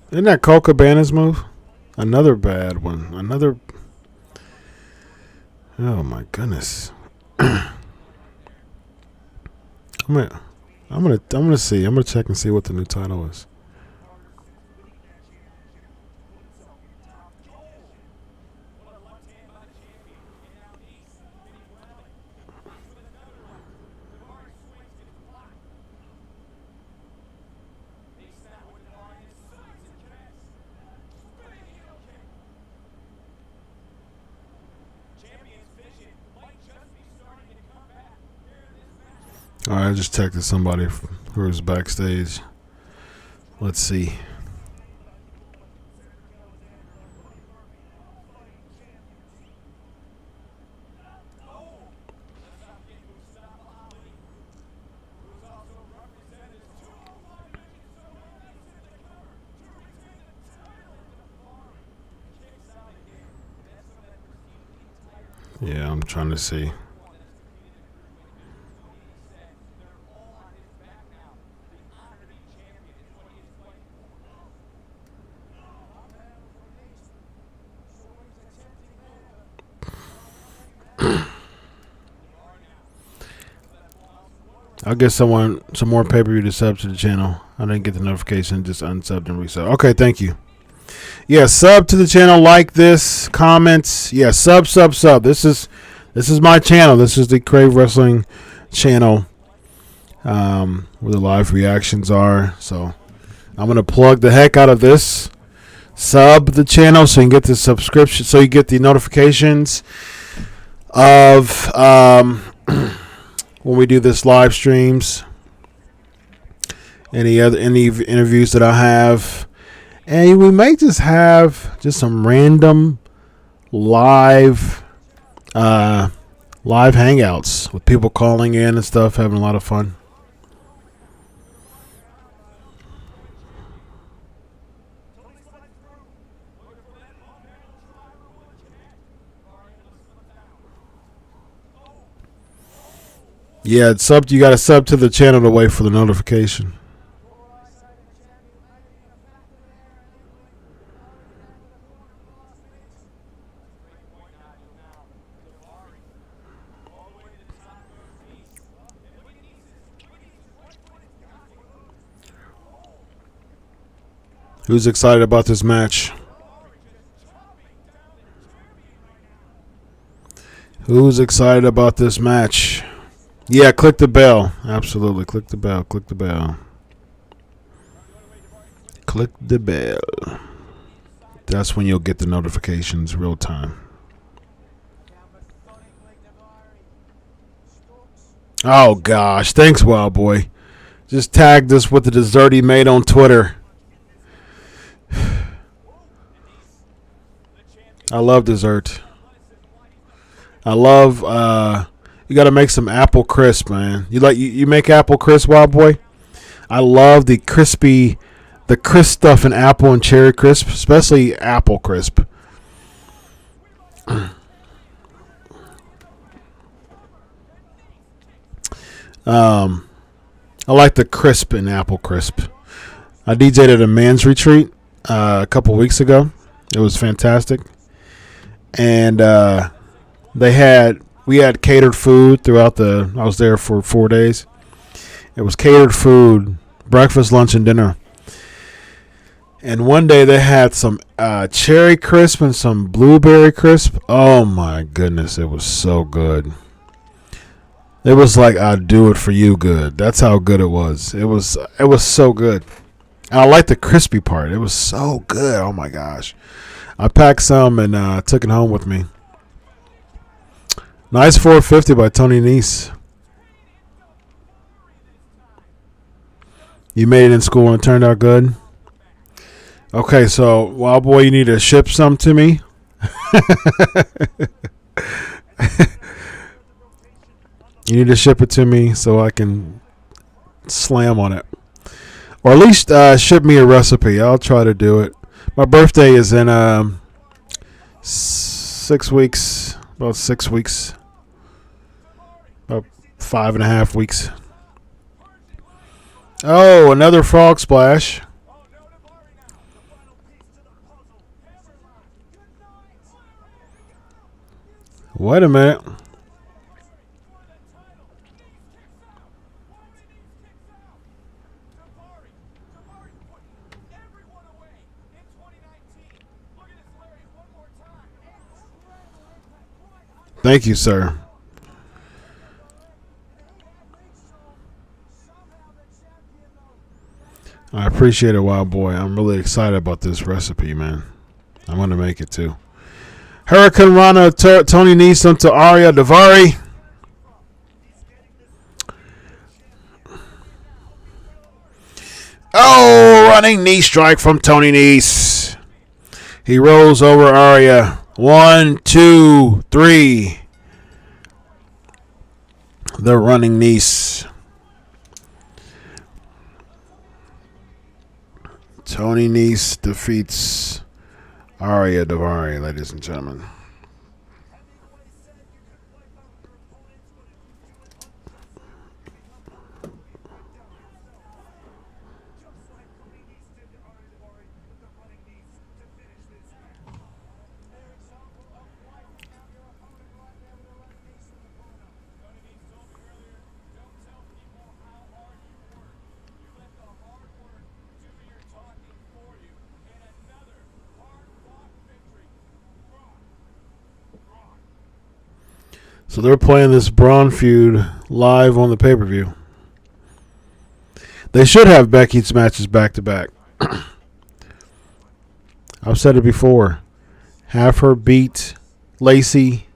Isn't that Cole Cabana's move? Another bad one. Another. Oh my goodness. I'm gonna, I'm gonna see. I'm gonna check and see what the new title is. All right, I just texted somebody who was backstage. Let's see. Yeah, I'm trying to see. I'll get some more pay per view to sub to the channel. I didn't get the notification, just unsubbed and resub. Okay, thank you. Yeah, sub to the channel, like this, comments. Yeah, sub. This is my channel. This is the Crave Wrestling channel, where the live reactions are. So I'm gonna plug the heck out of this. Sub the channel so you can get the subscription, so you get the notifications of when we do this live streams, any interviews that I have, and we may just have just some random live hangouts with people calling in and stuff, having a lot of fun. Yeah, you got to sub to the channel to wait for the notification. Who's excited about this match? Who's excited about this match? Yeah, click the bell. Absolutely. Click the bell. Click the bell. Click the bell. That's when you'll get the notifications real time. Oh, gosh. Thanks, Wild Boy. Just tagged us with the dessert he made on Twitter. I love dessert. I love... you got to make some apple crisp, man. You make apple crisp, Wild Boy? I love the crisp stuff in apple and cherry crisp, especially apple crisp. I like the crisp in apple crisp. I DJ'd at a men's retreat a couple weeks ago. It was fantastic, and we had catered food throughout I was there for 4 days. It was catered food, breakfast, lunch, and dinner. And one day they had some cherry crisp and some blueberry crisp. Oh my goodness, it was so good. It was like I'd do it for you good. That's how good it was. It was so good. And I like the crispy part. It was so good. Oh my gosh. I packed some and took it home with me. Nice 450 by Tony Nese. You made it in school and it turned out good? Okay, so, Wild Boy, you need to ship some to me. You need to ship it to me so I can slam on it. Or at least ship me a recipe. I'll try to do it. My birthday is in 6 weeks. About 6 weeks. About 5.5 weeks. Oh, another frog splash. Wait a minute. Thank you, sir. I appreciate it, Wild Boy. I'm really excited about this recipe, man. I'm going to make it too. Hurricane Rana, Tony Nese to Arya Davari. Oh, running knee strike from Tony Nese. He rolls over Arya. 1, 2, 3. The running Nese. Tony Nese defeats Arya Davari, ladies and gentlemen. So they're playing this Braun feud live on the pay-per-view. They should have Becky's matches back to back. I've said it before. Have her beat Lacey.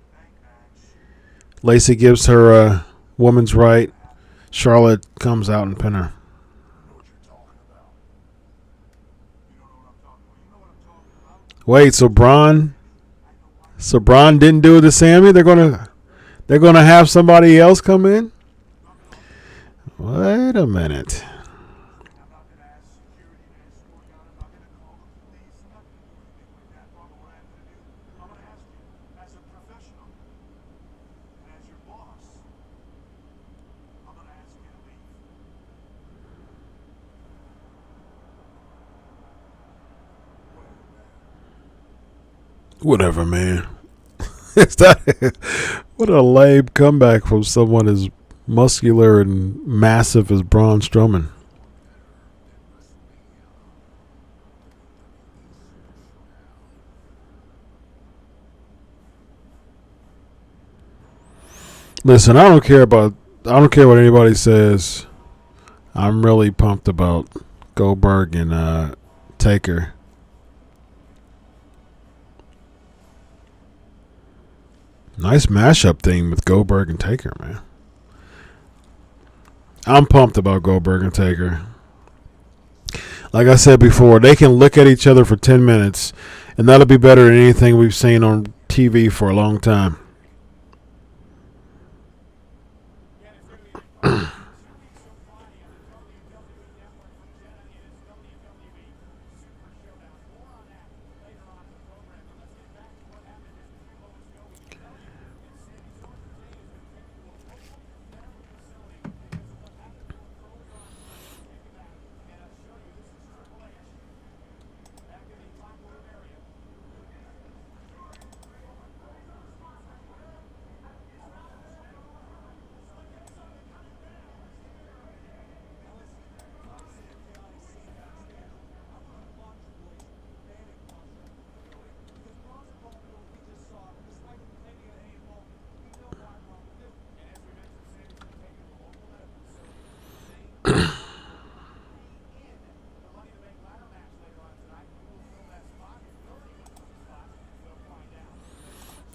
Lacey gives her a woman's right. Charlotte comes out and pin her. Wait, so Braun didn't do it to Sammy? They're gonna have somebody else come in? Wait a minute. Whatever, man. What a lame comeback from someone as muscular and massive as Braun Strowman. Listen, I don't care what anybody says. I'm really pumped about Goldberg and Taker. Nice mashup thing with Goldberg and Taker, man. I'm pumped about Goldberg and Taker. Like I said before, they can look at each other for 10 minutes, and that'll be better than anything we've seen on TV for a long time.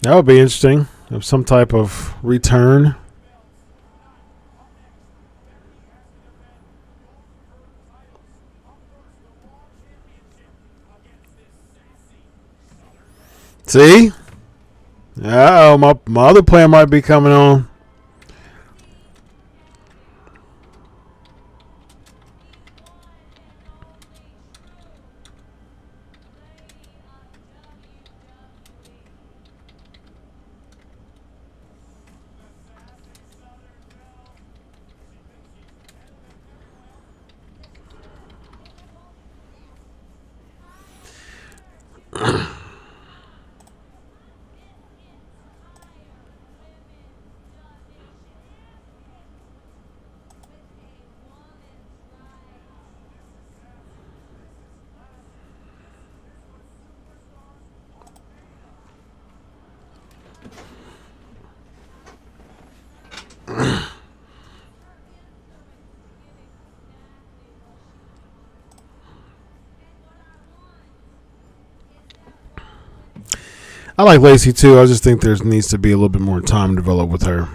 That would be interesting. Of some type of return. See? Oh, my other player might be coming on. I like Lacey too. I just think there needs to be a little bit more time developed with her.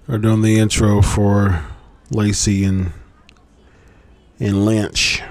They're doing the intro for Lacey and Lynch.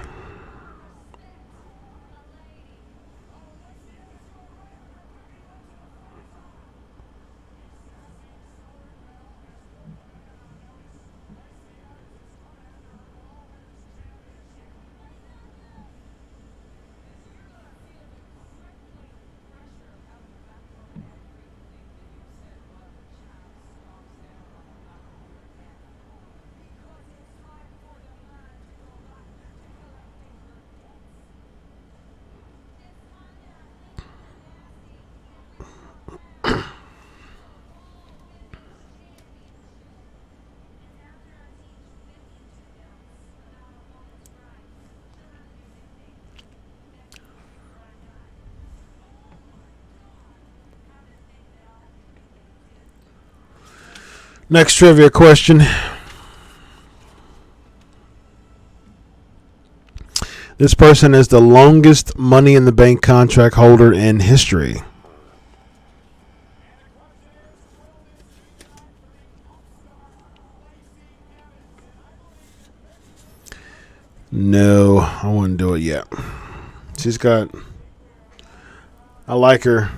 Next trivia question. This person is the longest Money in the Bank contract holder in history. No, I wouldn't do it yet. I like her,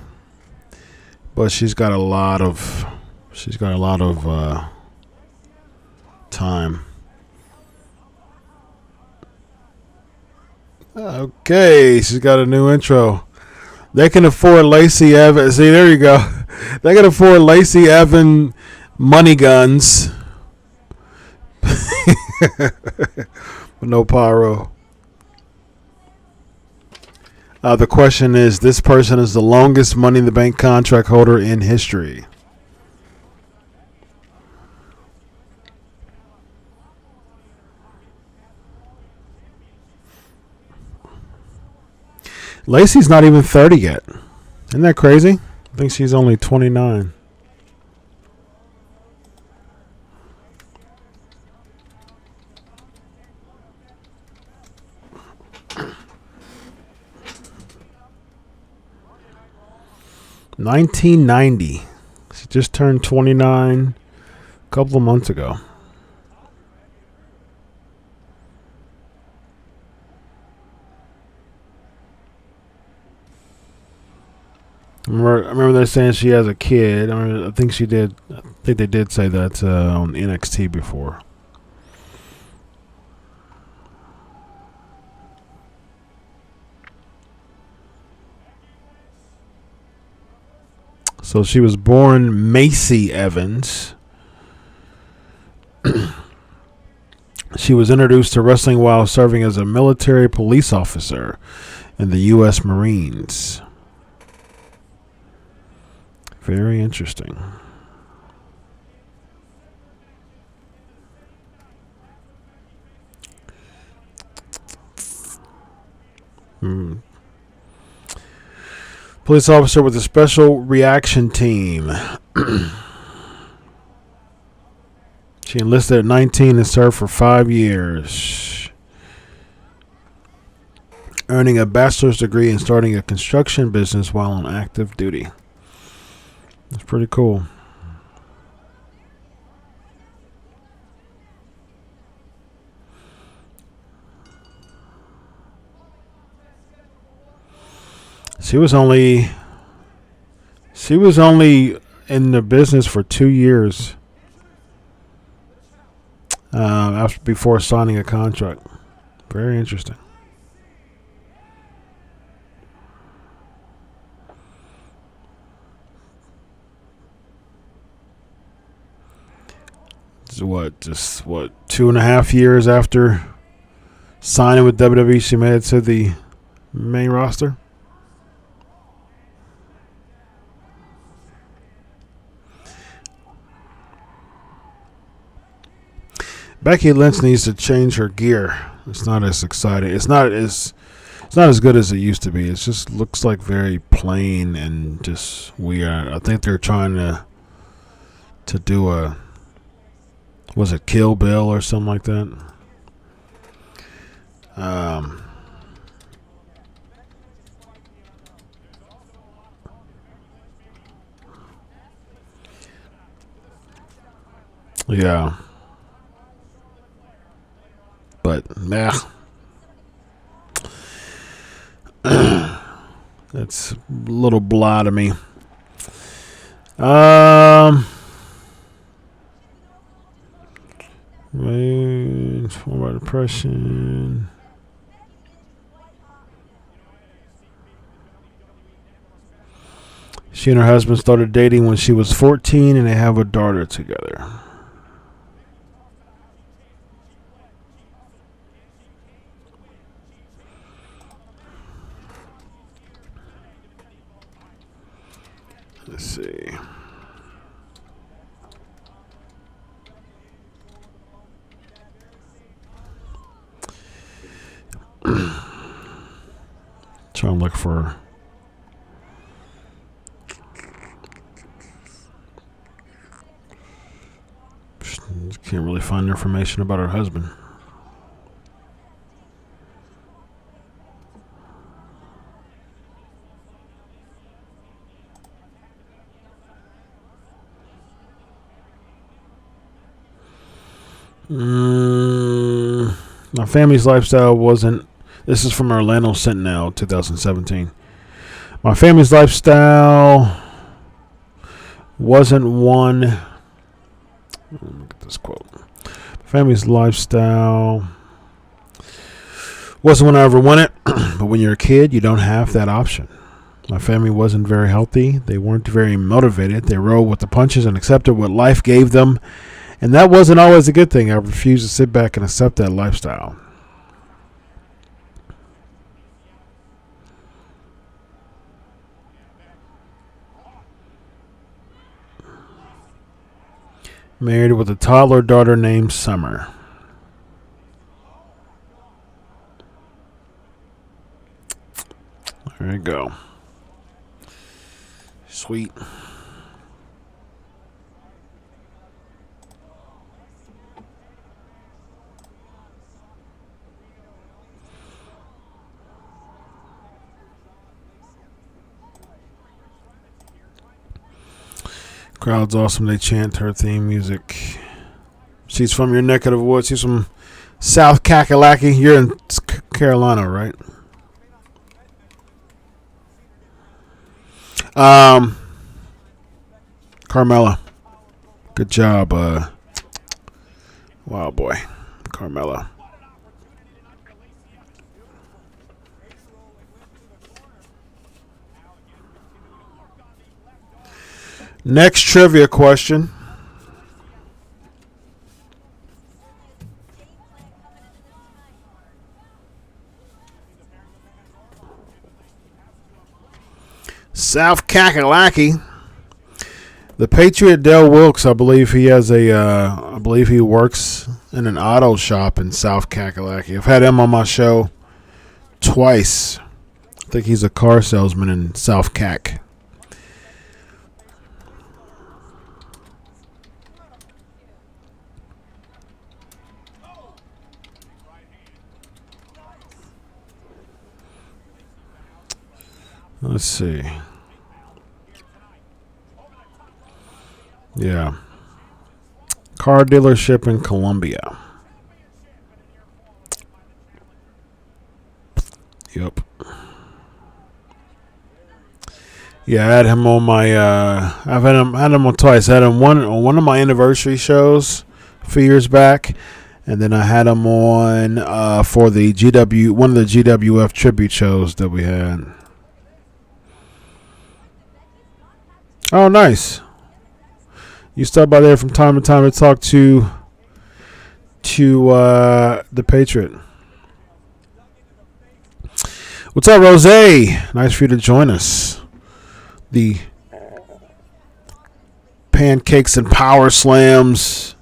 but she's got a lot of time. Okay, she's got a new intro. They can afford Lacey Evans. See, there you go. They can afford Lacey Evans money guns. But no pyro. The question is, this person is the longest Money in the Bank contract holder in history. Lacey's not even 30 yet. Isn't that crazy? I think she's only 29. $19.90. She just turned 29 a couple of months ago. I remember they're saying she has a kid. I think she did. I think they did say that on NXT before. So she was born Macy Evans. She was introduced to wrestling while serving as a military police officer in the U.S. Marines. Very interesting. Police officer with a special reaction team. She enlisted at 19 and served for 5 years, earning a bachelor's degree and starting a construction business while on active duty. That's pretty cool. She was only in the business for 2 years before signing a contract. Very interesting. Just 2.5 years after signing with WWE, she made it to the main roster. Becky Lynch needs to change her gear. It's not as exciting. It's not as good as it used to be. It just looks like very plain and just weird. I think they're trying to do a, was it Kill Bill or something like that? Yeah. But nah. That's a little blah to me. Former depression. She and her husband started dating when she was 14 and they have a daughter together. Let's see. Trying to look for. Can't really find information about her husband. My family's lifestyle wasn't. This is from Orlando Sentinel, 2017. My family's lifestyle wasn't one. Let me get this quote. My family's lifestyle wasn't one I ever wanted, but when you're a kid, you don't have that option. My family wasn't very healthy. They weren't very motivated. They rolled with the punches and accepted what life gave them. And that wasn't always a good thing. I refused to sit back and accept that lifestyle. Married with a toddler daughter named Summer. There you go. Sweet. Crowd's awesome. They chant her theme music. She's from your neck of the woods. She's from South Kakalaki. You're in Carolina, right? Carmella. Good job. Wow, boy. Carmella. Next trivia question. South Kakalaki. The Patriot Dell Wilkes, I believe he has I believe he works in an auto shop in South Kakalaki. I've had him on my show twice. I think he's a car salesman in South Cac. Let's see. Yeah. Car dealership in Columbia. Yep. Yeah, I had him on my. I've had him on twice. I had him on one of my anniversary shows a few years back, and then I had him on for the one of the GWF tribute shows that we had. Oh, nice. You stop by there from time to time to talk to the Patriot. What's up, Rose? Nice for you to join us. The Pancakes and Power Slams.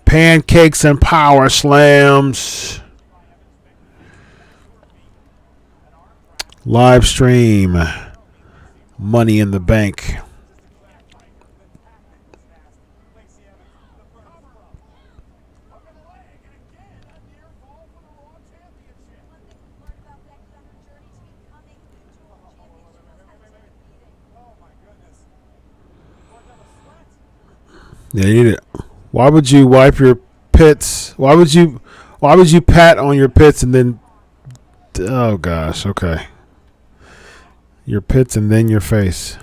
Pancakes and Power Slams. Live stream. Money in the Bank. Yeah, you need it. Why would you wipe your pits? Why would you pat on your pits and then? Oh gosh. Okay. Your pits and then your face.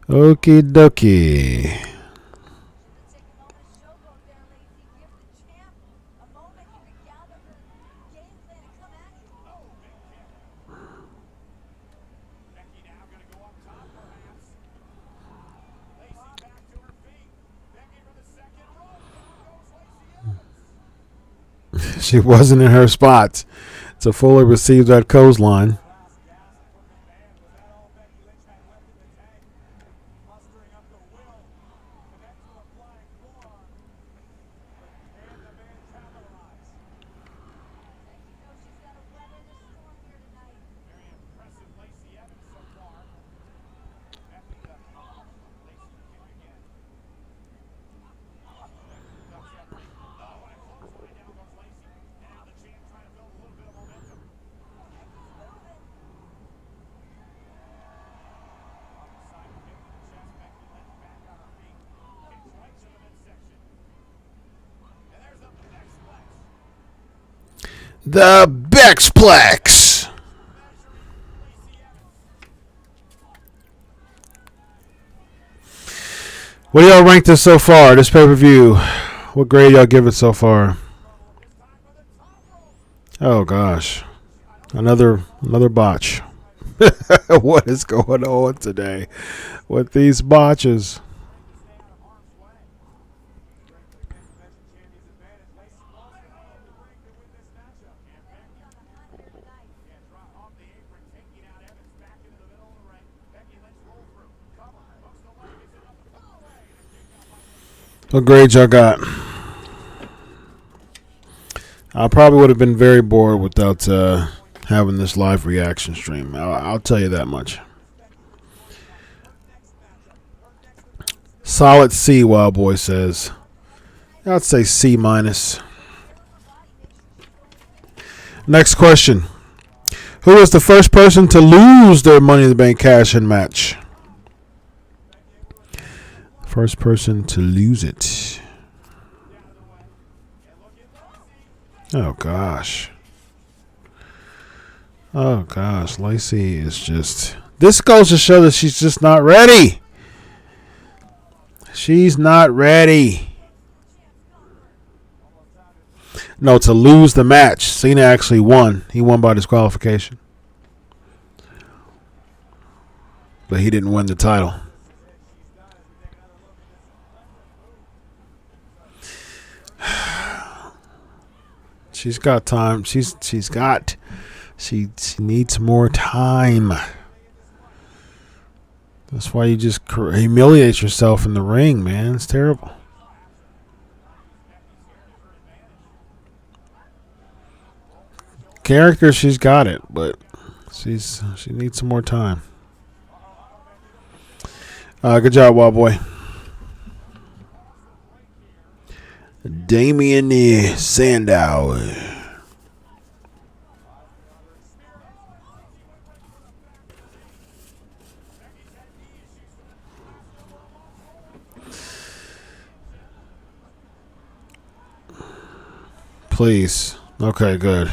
Okie dokie. She wasn't in her spots to fully receive that clothesline. The Bexplex. What do y'all rank this so far? This pay-per-view. What grade y'all give it so far? Oh gosh, another botch. What is going on today with these botches? What grade y'all got? I probably would have been very bored without having this live reaction stream. I'll tell you that much. Solid C, Wild Boy says. I'd say C minus. Next question. Who was the first person to lose their Money in the Bank cash-in match? First person to lose it. Oh, gosh. Oh, gosh. Lacey is just... This goes to show that she's just not ready. She's not ready. No, to lose the match. Cena actually won. He won by disqualification. But he didn't win the title. She's got time. She's got She needs more time. That's why you just humiliate yourself in the ring, man. It's terrible. Character, she's got it, but she needs some more time. Good job, Wild Boy. Damien Sandow. Please. Okay, good.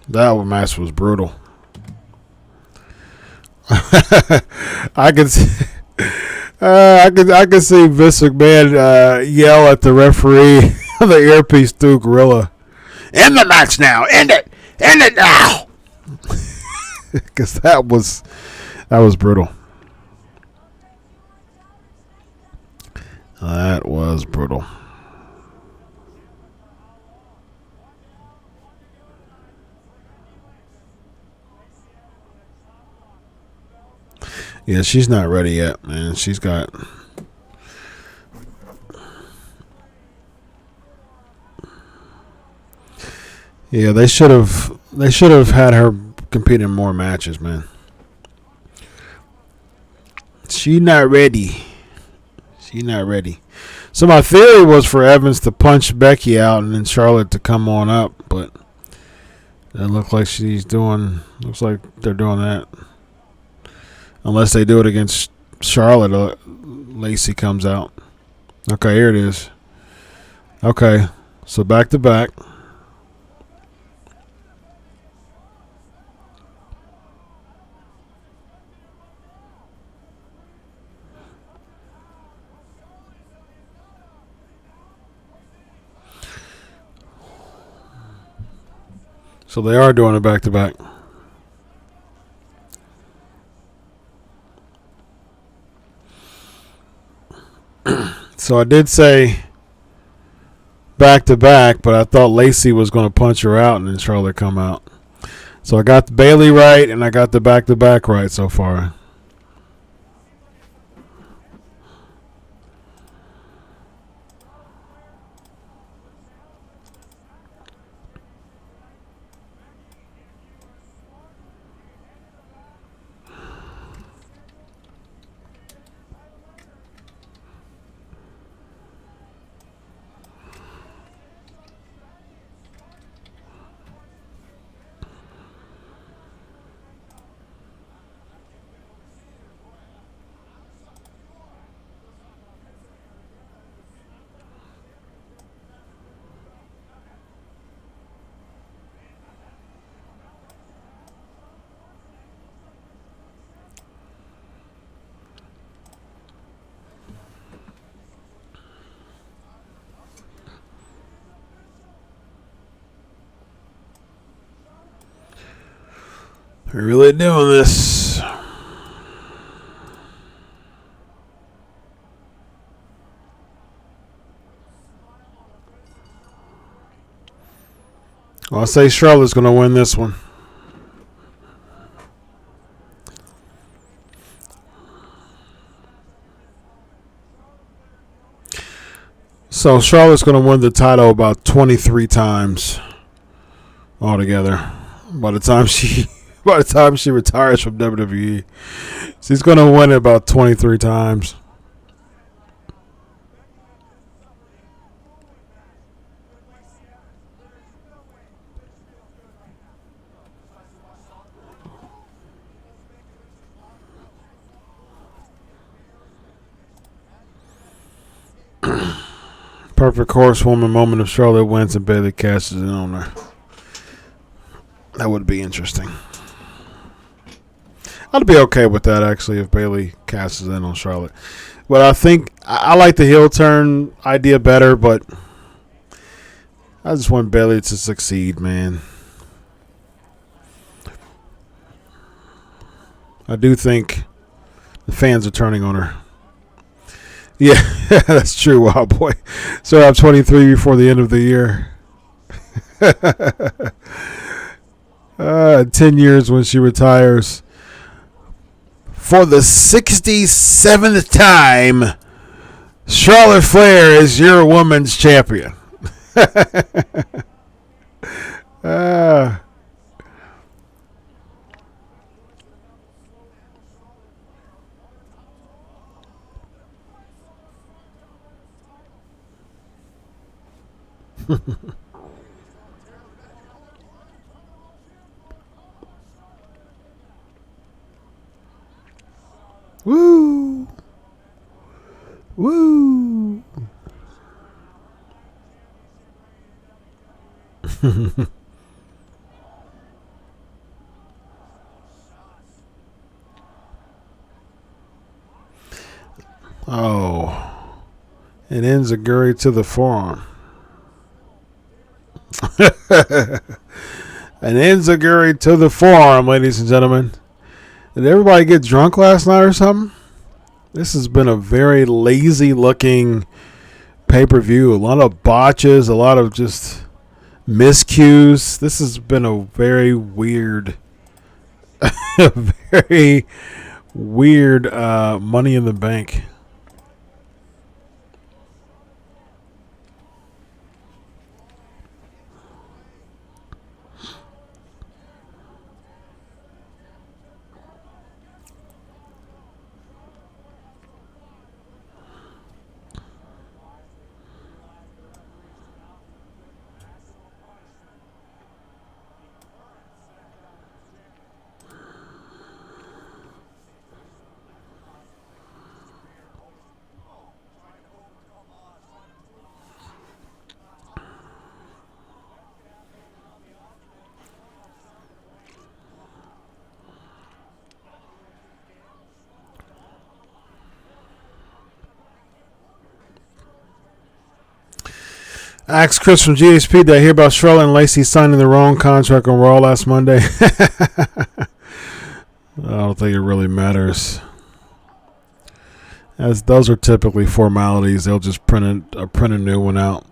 That match was brutal. I could see, I could see Vince McMahon yell at the referee, the earpiece through Gorilla. End the match now. End it now. Because that was brutal. That was brutal. Yeah, she's not ready yet, man. She's got. Yeah, they should have had her compete in more matches, man. She not ready. She not ready. So my theory was for Evans to punch Becky out and then Charlotte to come on up, but it looks like they're doing that. Unless they do it against Charlotte, Lacey comes out. Okay, here it is. Okay, so back to back. So they are doing it back to back. So I did say back to back, but I thought Lacey was going to punch her out and then Charlotte come out. So I got the Bayley right and I got the back to back right so far. We're really doing this. Well, I'll say Charlotte's going to win this one. So Charlotte's going to win the title about 23 times altogether. By the time she retires from WWE, she's going to win it about 23 times. Perfect horsewoman moment if Charlotte wins and Bayley cashes in on her. That would be interesting. I'd be okay with that, actually, if Bayley cashes in on Charlotte. But I think I like the heel turn idea better, but I just want Bayley to succeed, man. I do think the fans are turning on her. Yeah, that's true, wow boy. So I'm 23 before the end of the year. 10 years when she retires. For the 67th time, Charlotte Flair is your women's champion. Woo! Woo! Oh. It ends Enziguri to the forearm. An Enziguri to the forearm, ladies and gentlemen. Did everybody get drunk last night or something? This has been a very lazy looking pay-per-view. A lot of botches, a lot of just miscues. This has been a very weird, very weird Money in the Bank. Ask Chris from GHP, did I hear about Charlotte and Lacey signing the wrong contract on Raw last Monday? I don't think it really matters. As those are typically formalities, they'll just print a new one out.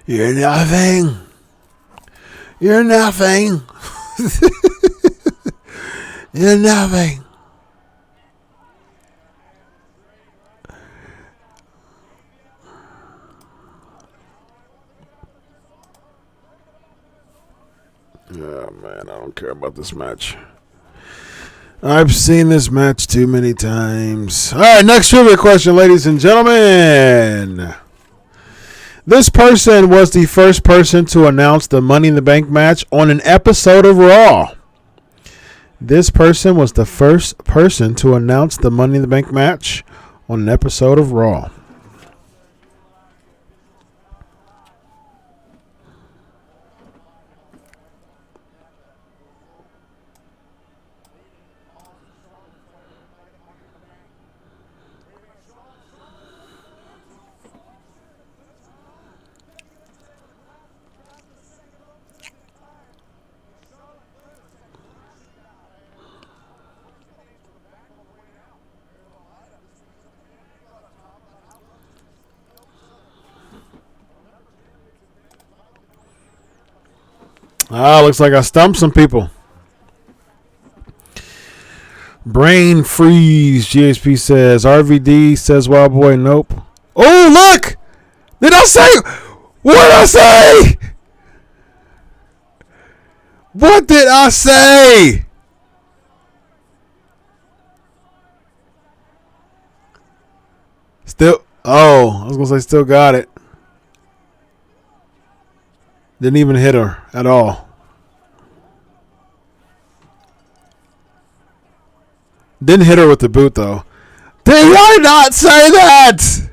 You're nothing. You're nothing. You're nothing. Oh, man, I don't care about this match. I've seen this match too many times. All right, next trivia question, ladies and gentlemen. This person was the first person to announce the Money in the Bank match on an episode of Raw. This person was the first person to announce the Money in the Bank match on an episode of Raw. Looks like I stumped some people. Brain freeze, GHP says. RVD says, Wild Boy, nope. Oh, look! Did I say? What did I say? What did I say? Still, I was going to say still got it. Didn't even hit her at all. Didn't hit her with the boot, though. Did I not say that?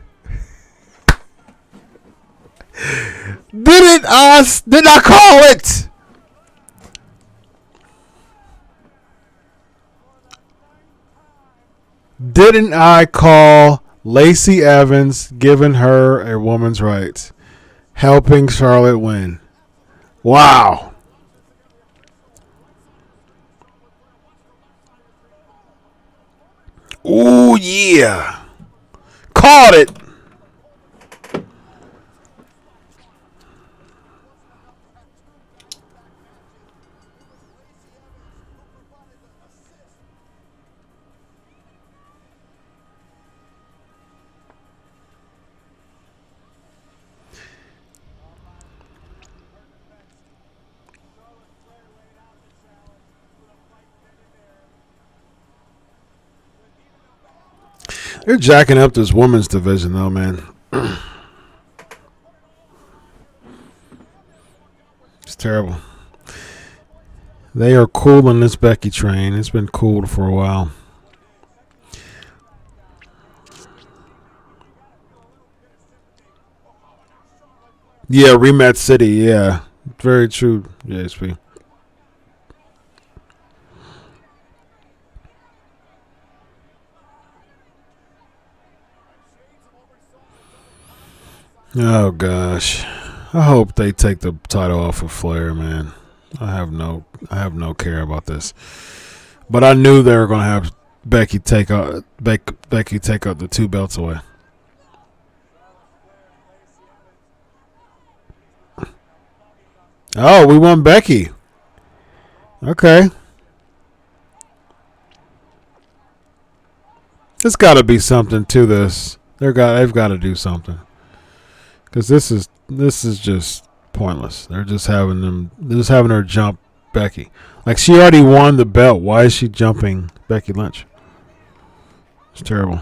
Did I call it? Didn't I call Lacey Evans giving her a woman's rights, helping Charlotte win? Wow. Ooh, yeah. Called it. They're jacking up this women's division, though, man. It's terrible. They are cooling this Becky train. It's been cooled for a while. Yeah, Rematch City. Yeah, very true, JSP. Oh gosh, I hope they take the title off of Flair, man. I have no care about this. But I knew they were gonna have Becky take out the two belts away. Oh, we won Becky. Okay, there's got to be something to this. They've got to do something because this is just pointless. They're just having her jump Becky. Like she already won the belt. Why is she jumping Becky Lynch? It's terrible.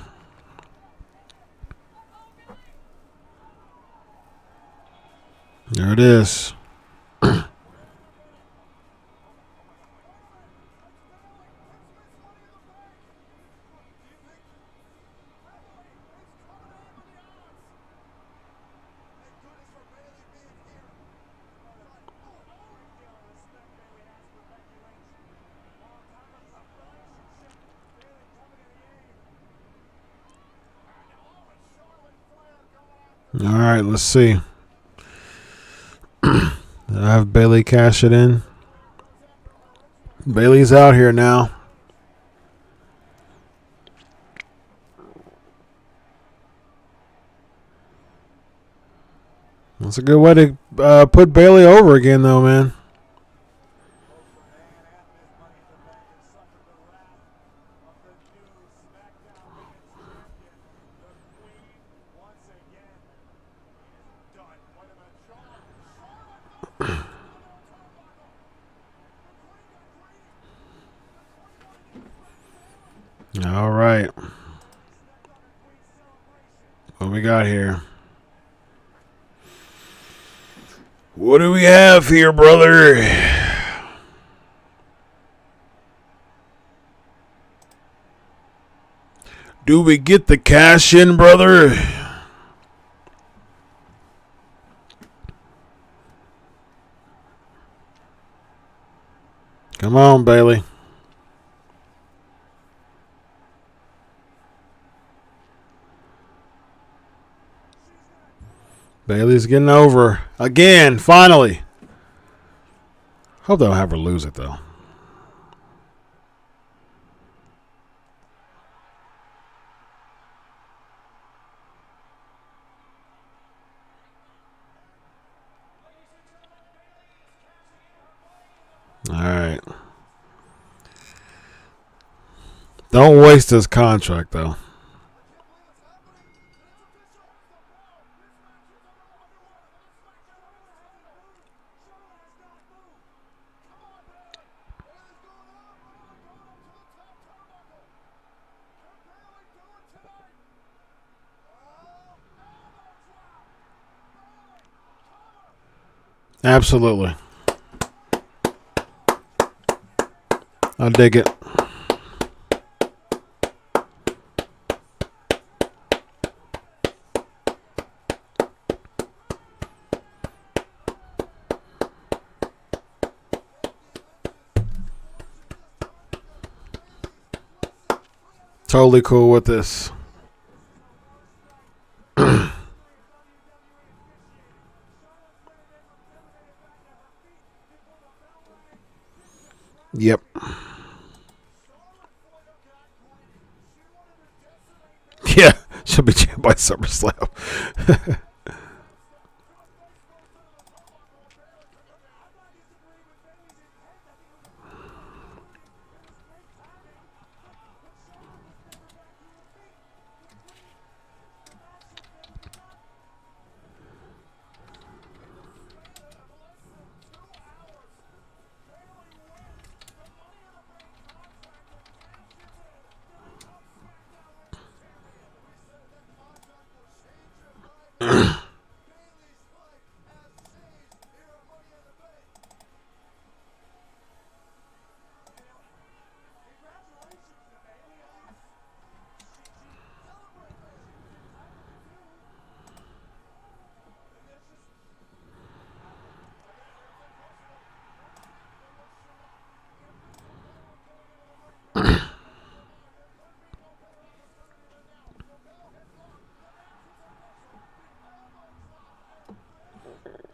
There it is. All right, let's see. I have Bailey cash it in. Bailey's out here now. That's a good way to put Bailey over again, though, man. All right. What we got here? What do we have here, brother? Do we get the cash in, brother? Come on, Bailey. Bailey's getting over again, finally. Hope they don't have her lose it, though. All right. Don't waste this contract, though. Absolutely. I dig it. Totally cool with this. Yep. Yeah, she'll be champ by SummerSlam.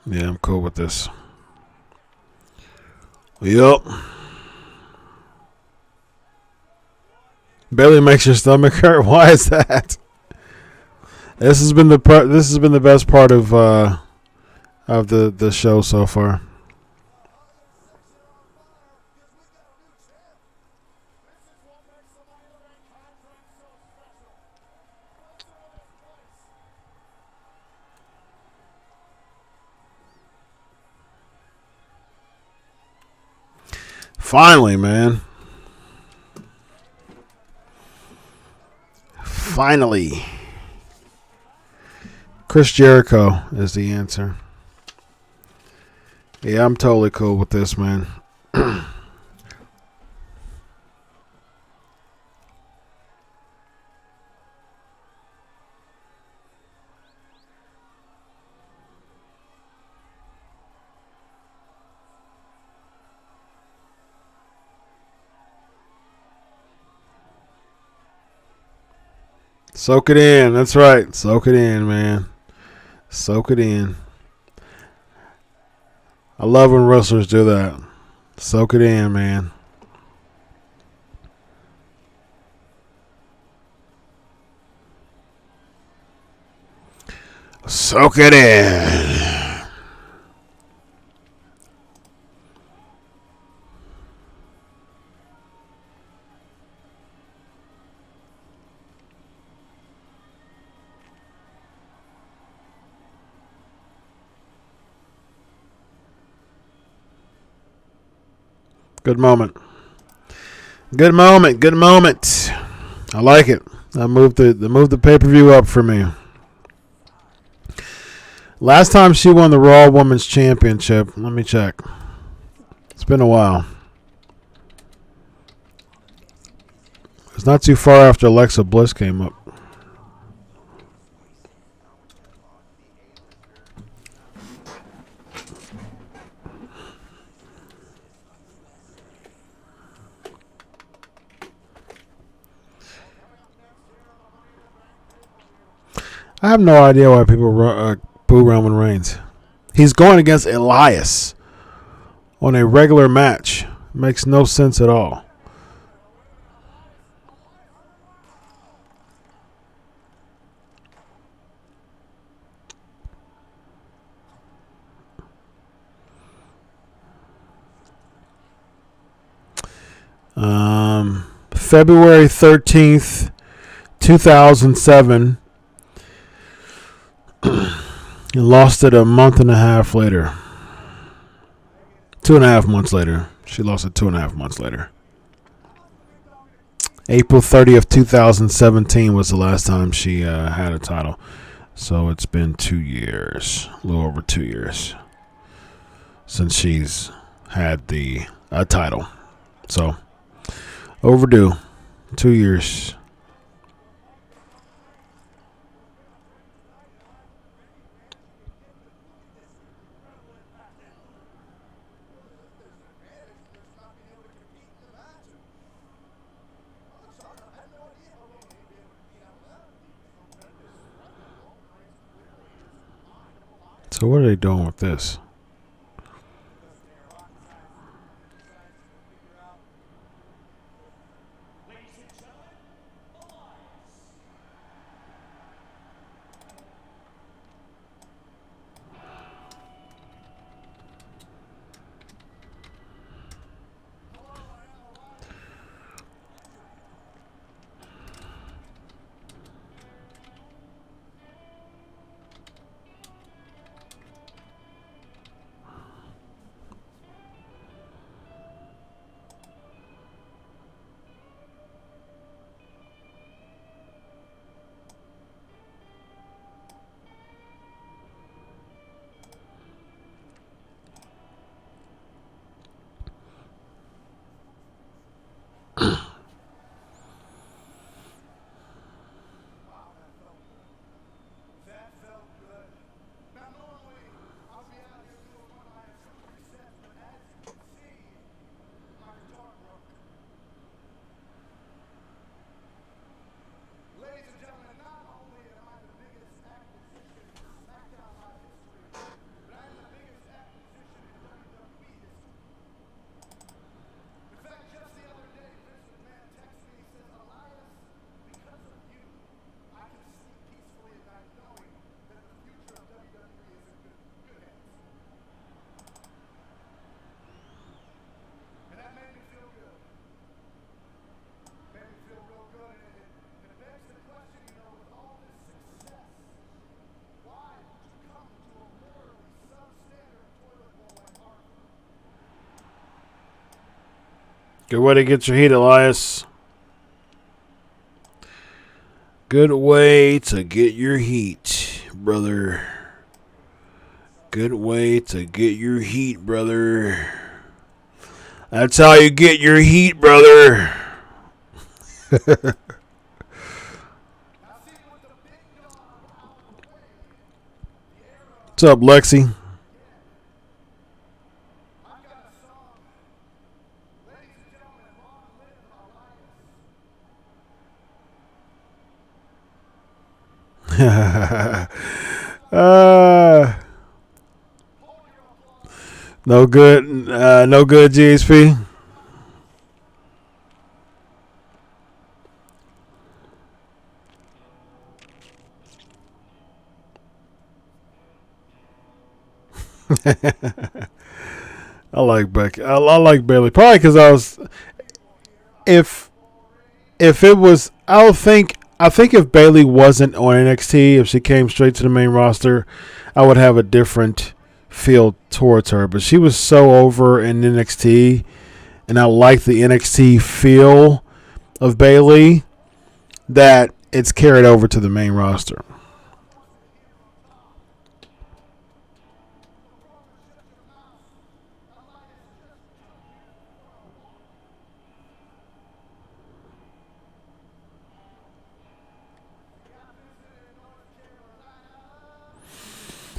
Yeah, I'm cool with this. Yep. Barely makes your stomach hurt. Why is that? This has been the best part of the show so far. Finally, man. Finally. Chris Jericho is the answer. Yeah, I'm totally cool with this, man. Soak it in. That's right. Soak it in, man. Soak it in. I love when wrestlers do that. Soak it in, man. Soak it in. Good moment. Good moment. Good moment. I like it. I moved the pay-per-view up for me. Last time she won the Raw Women's Championship, let me check. It's been a while. It's not too far after Alexa Bliss came up. I have no idea why people boo Roman Reigns. He's going against Elias on a regular match. Makes no sense at all. February 13th, 2007. He lost it a month and a half later. 2.5 months later. She lost it 2.5 months later. April 30th, 2017 was the last time she had a title. So it's been 2 years, a little over 2 years, since she's had the title. So overdue. 2 years. So what are they doing with this? Good way to get your heat, Elias. Good way to get your heat, brother. Good way to get your heat, brother. That's how you get your heat, brother. What's up, Lexi? No good. No good, GSP. I like Becky. I like Bailey. Probably because I was. If it was, I think if Bailey wasn't on NXT, if she came straight to the main roster, I would have a different feel towards her. But she was so over in NXT, and I like the NXT feel of Bailey that it's carried over to the main roster.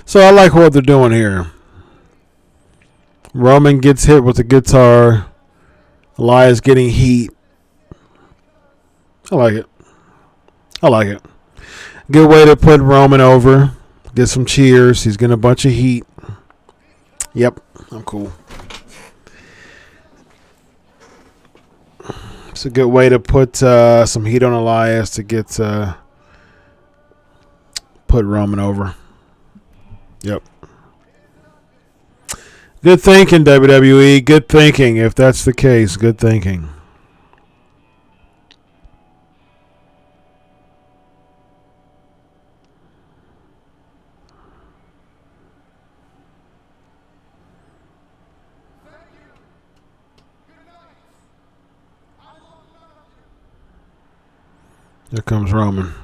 So I like what they're doing here. Roman gets hit with the guitar. Elias getting heat. I like it. I like it. Good way to put Roman over. Get some cheers. He's getting a bunch of heat. Yep, I'm cool. It's a good way to put some heat on Elias to get put Roman over. Yep. Good thinking, WWE. Good thinking. If that's the case, good thinking. There comes Roman.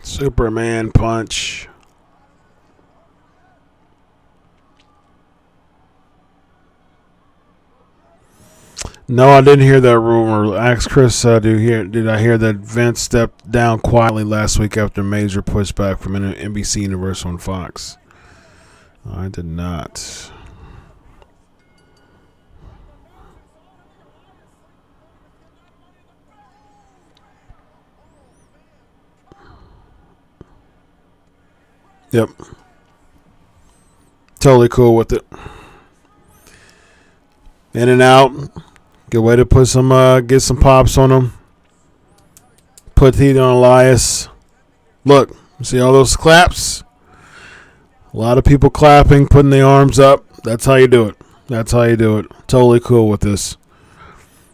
Superman punch. No, I didn't hear that rumor. Ask Chris, did I hear that Vince stepped down quietly last week after major pushback from NBC, Universal, and Fox? I did not. Yep. Totally cool with it. In and out. Good way to put some, get some pops on them. Put heat on Elias. Look, see all those claps? A lot of people clapping, putting their arms up. That's how you do it. That's how you do it. Totally cool with this.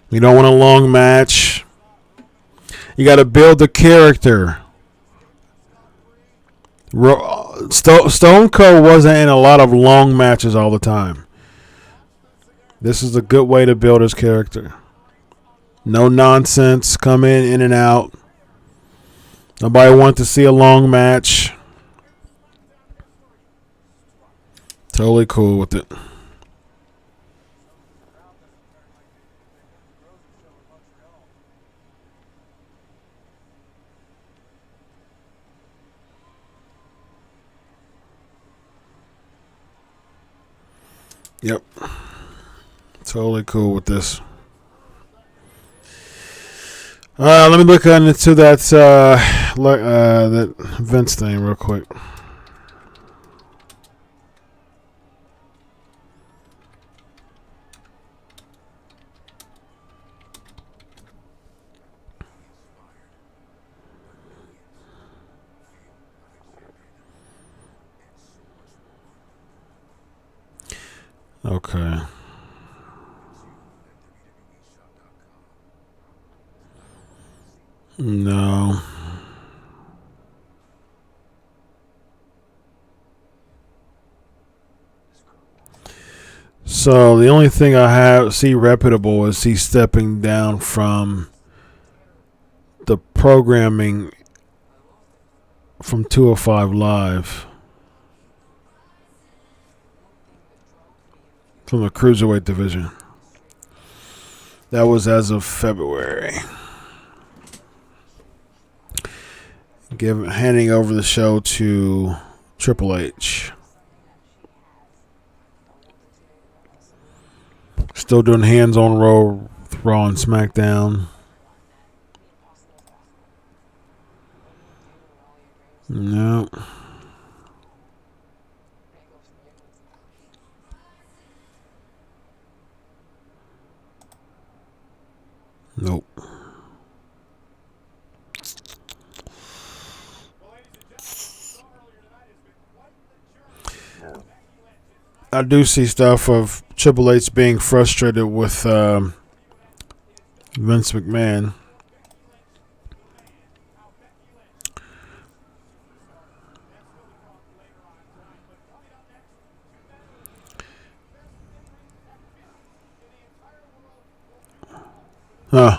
You don't want a long match. You got to build the character. Stone Cold wasn't in a lot of long matches all the time. This is a good way to build his character. No nonsense. Come in and out. Nobody wants to see a long match. Totally cool with it. Yep. Totally cool with this. Let me look into that that Vince thing real quick. Okay. No. So the only thing I see reputable is he stepping down from the programming from 205 Live. From the Cruiserweight division. That was as of February. Handing over the show to Triple H. Still doing hands on Raw and SmackDown. No. Nope. I do see stuff of Triple H being frustrated with Vince McMahon. Huh.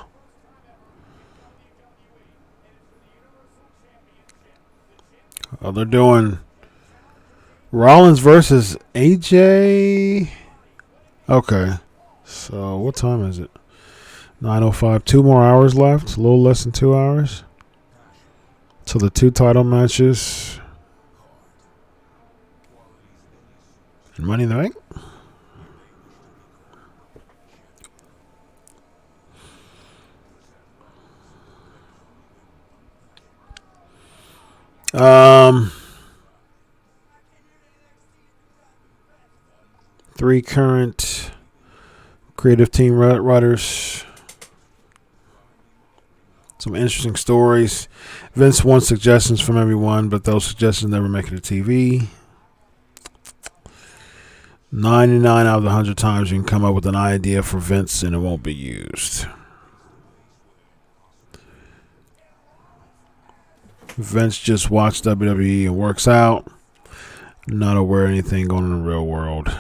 Oh, they're doing Rollins versus AJ. Okay. So what time is it? 9:05. 2 more hours left. A little less than 2 hours. So the 2 title matches. And Money in the Bank. Three current creative team writers. Some interesting stories. Vince wants suggestions from everyone, but those suggestions never make it to TV. 99 out of the 100 times you can come up with an idea for Vince and it won't be used. Vince just watched WWE and works out. Not aware of anything going on in the real world.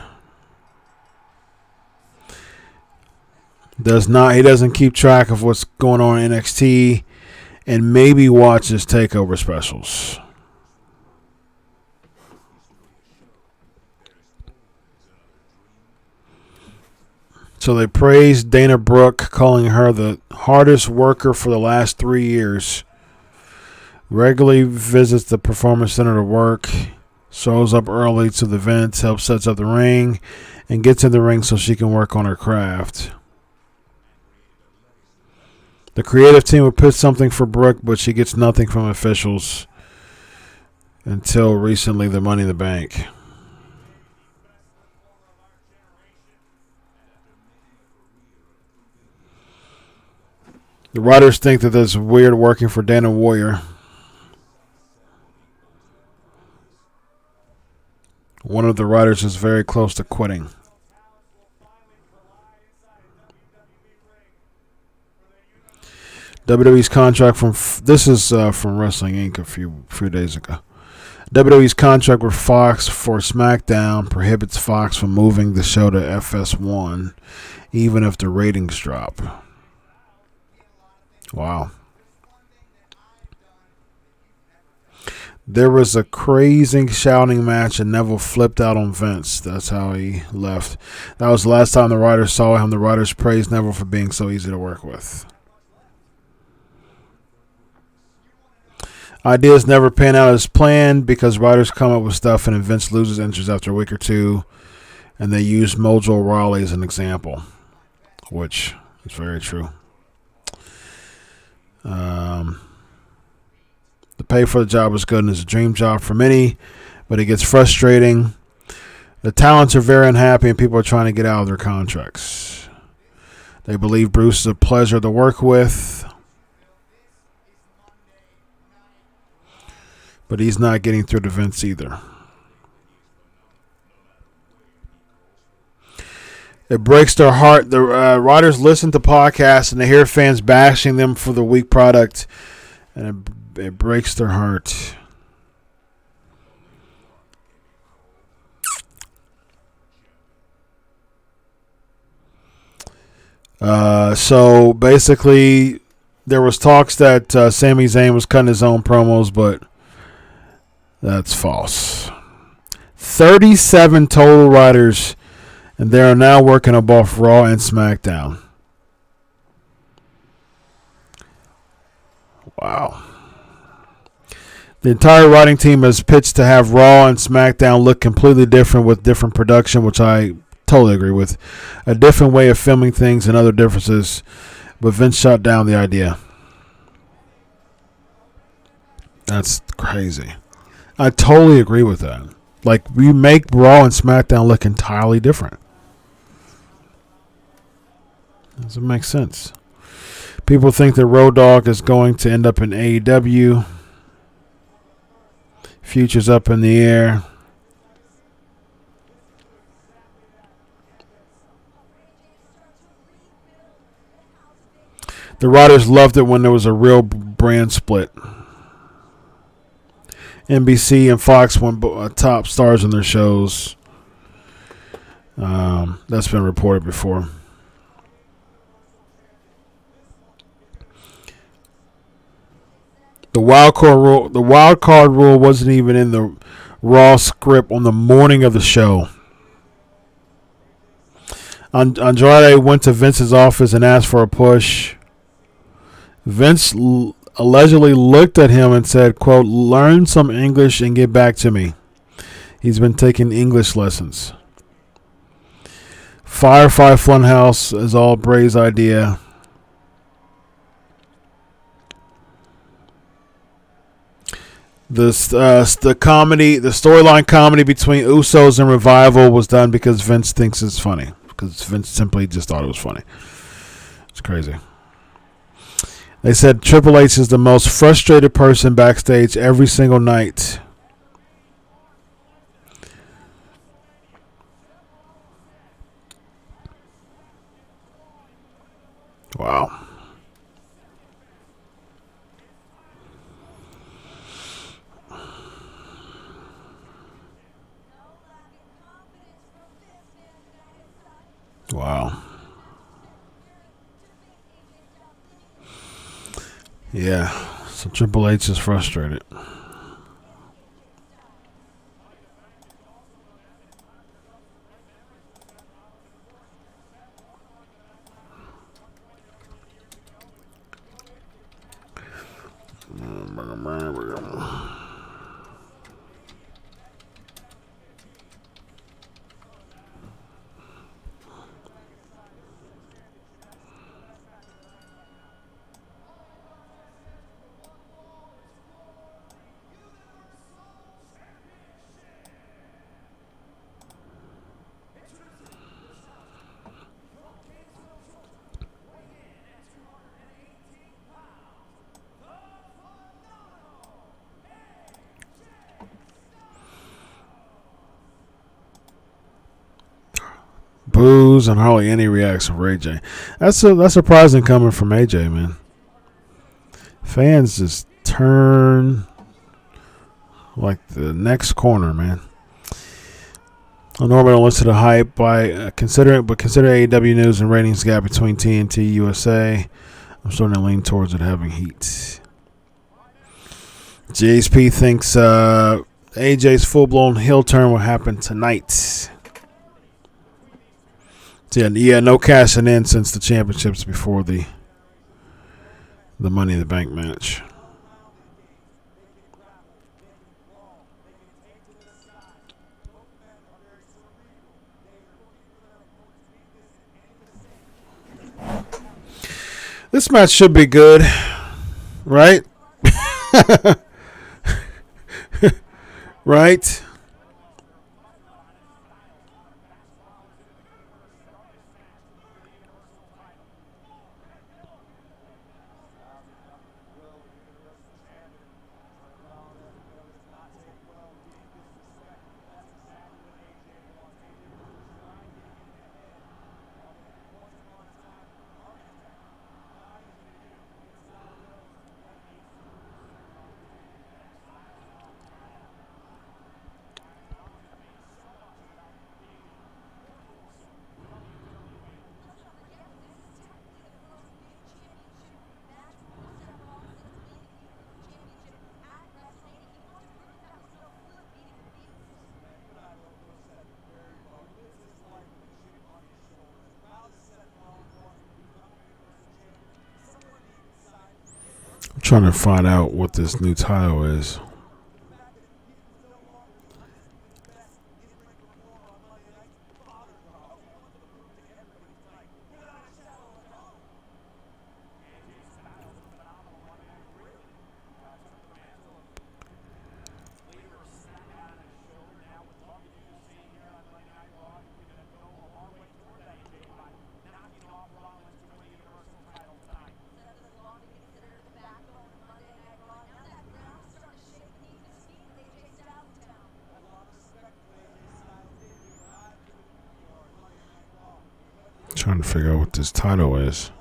He doesn't keep track of what's going on in NXT and maybe watches takeover specials. So they praised Dana Brooke, calling her the hardest worker for the last 3 years. Regularly visits the Performance Center to work, shows up early to the events, helps sets up the ring, and gets in the ring so she can work on her craft. The creative team would pitch something for Brooke, but she gets nothing from officials until recently the Money in the Bank. The writers think that it's weird working for Dana Warrior. One of the writers is very close to quitting. WWE's contract this is from Wrestling Inc. a few days ago. WWE's contract with Fox for SmackDown prohibits Fox from moving the show to FS1, even if the ratings drop. Wow. There was a crazy shouting match and Neville flipped out on Vince. That's how he left. That was the last time the writers saw him. The writers praised Neville for being so easy to work with. Ideas never pan out as planned because writers come up with stuff and then Vince loses interest after a week or two. And they use Mojo Rawley as an example, which is very true. The pay for the job is good and it's a dream job for many, but it gets frustrating. The talents are very unhappy and people are trying to get out of their contracts. They believe Bruce is a pleasure to work with, but he's not getting through to Vince either. It breaks their heart. The writers listen to podcasts and they hear fans bashing them for the weak product, and it breaks their heart. So basically, there was talks that Sami Zayn was cutting his own promos, but that's false. 37 total writers, and they are now working on both Raw and SmackDown. Wow. The entire writing team has pitched to have Raw and SmackDown look completely different with different production, which I totally agree with. A different way of filming things and other differences, but Vince shot down the idea. That's crazy. I totally agree with that. Like, we make Raw and SmackDown look entirely different. Doesn't make sense. People think that Road Dogg is going to end up in AEW. Future's up in the air. The writers loved it when there was a real brand split. NBC and Fox went top stars in their shows. That's been reported before. The wild card rule wasn't even in the Raw script on the morning of the show. Andrade went to Vince's office and asked for a push. Vince allegedly looked at him and said, quote, "Learn some English and get back to me." He's been taking English lessons. Firefly Funhouse is all Bray's idea. The storyline comedy between Usos and Revival was done because Vince thinks it's funny. Because Vince simply just thought it was funny. It's crazy. They said Triple H is the most frustrated person backstage every single night. Wow. Wow. Yeah. So Triple H is frustrated. Boos and hardly any reaction from AJ. That's surprising coming from AJ, man. Fans just turn like the next corner, man. I normally don't listen to hype by considering AEW news and ratings gap between TNT USA. I'm starting to lean towards it having heat. JSP thinks AJ's full-blown heel turn will happen tonight. So yeah, no cashing in since the championships before the Money in the Bank match. This match should be good, right? Right? I'm trying to find out what this new title is. Trying to figure out what this title is.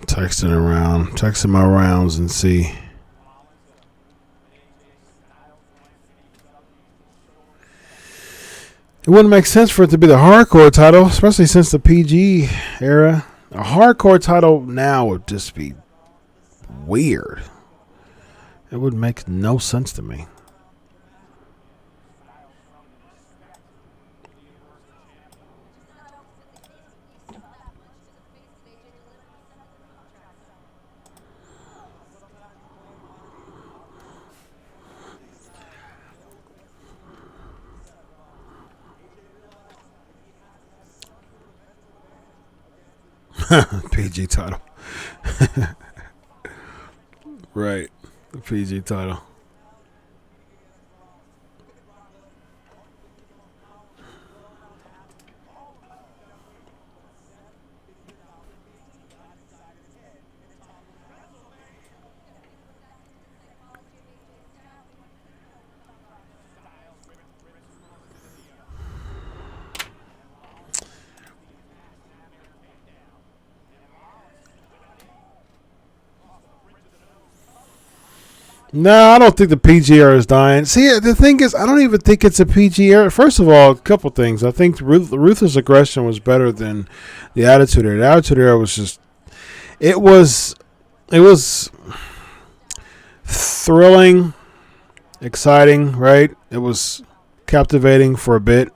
Texting my rounds and see. It wouldn't make sense for it to be the hardcore title, especially since the PG era. A hardcore title now would just be weird. It would make no sense to me. PG title. Right. The PG title. No, I don't think the PG era is dying. See, the thing is, I don't even think it's a PG era. First of all, a couple things. I think Ruthless Aggression was better than the Attitude Era. The Attitude Era was just, it was, it was thrilling, exciting, right? It was captivating for a bit,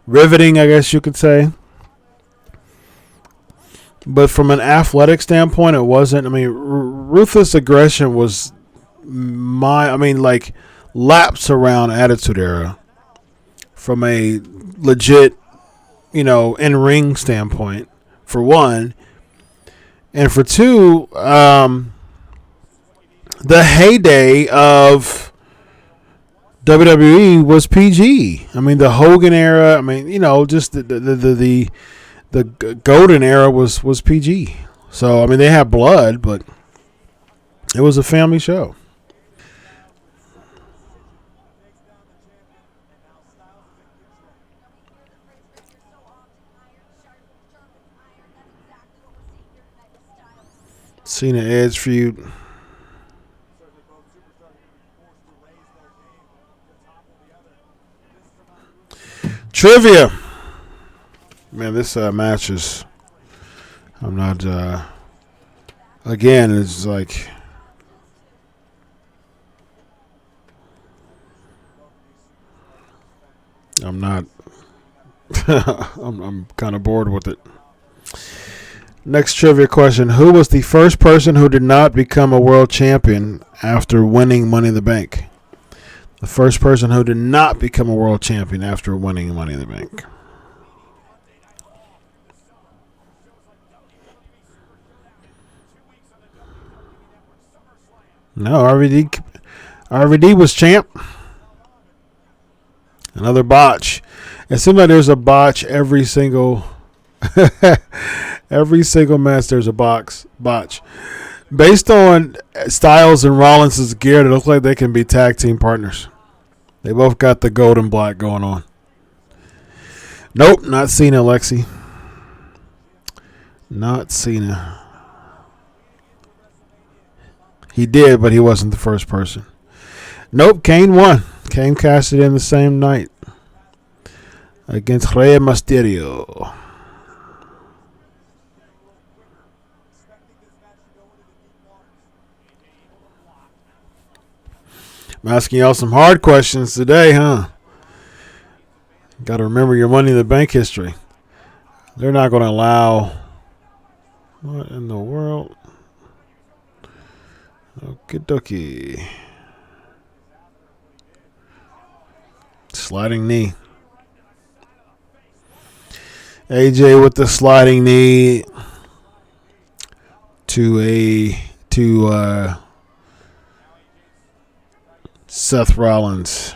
riveting, I guess you could say. But from an athletic standpoint, it wasn't. I mean, Ruthless Aggression was like laps around Attitude Era from a legit, in ring standpoint, for one. And for two, the heyday of WWE was PG. I mean, the Hogan era. I mean, just the golden era was PG. So I mean, they had blood, but it was a family show. Cena Edge feud. Trivia. Man, this match is. I'm not. Again, it's like. I'm not. I'm kind of bored with it. Next trivia question. Who was the first person who did not become a world champion after winning Money in the Bank? The first person who did not become a world champion after winning Money in the Bank. No, RVD was champ. Another botch. It seems like there's a botch every single every single match. There's a botch. Based on Styles and Rollins' gear, it looks like they can be tag team partners. They both got the gold and black going on. Nope, not Cena, Lexi. Not Cena. He did, but he wasn't the first person. Nope, Kane won. Kane cashed it in the same night against Rey Mysterio. I'm asking y'all some hard questions today, huh? Got to remember your Money in the Bank history. They're not going to allow. What in the world? Okie dokie. Sliding knee. AJ with the sliding knee to Seth Rollins.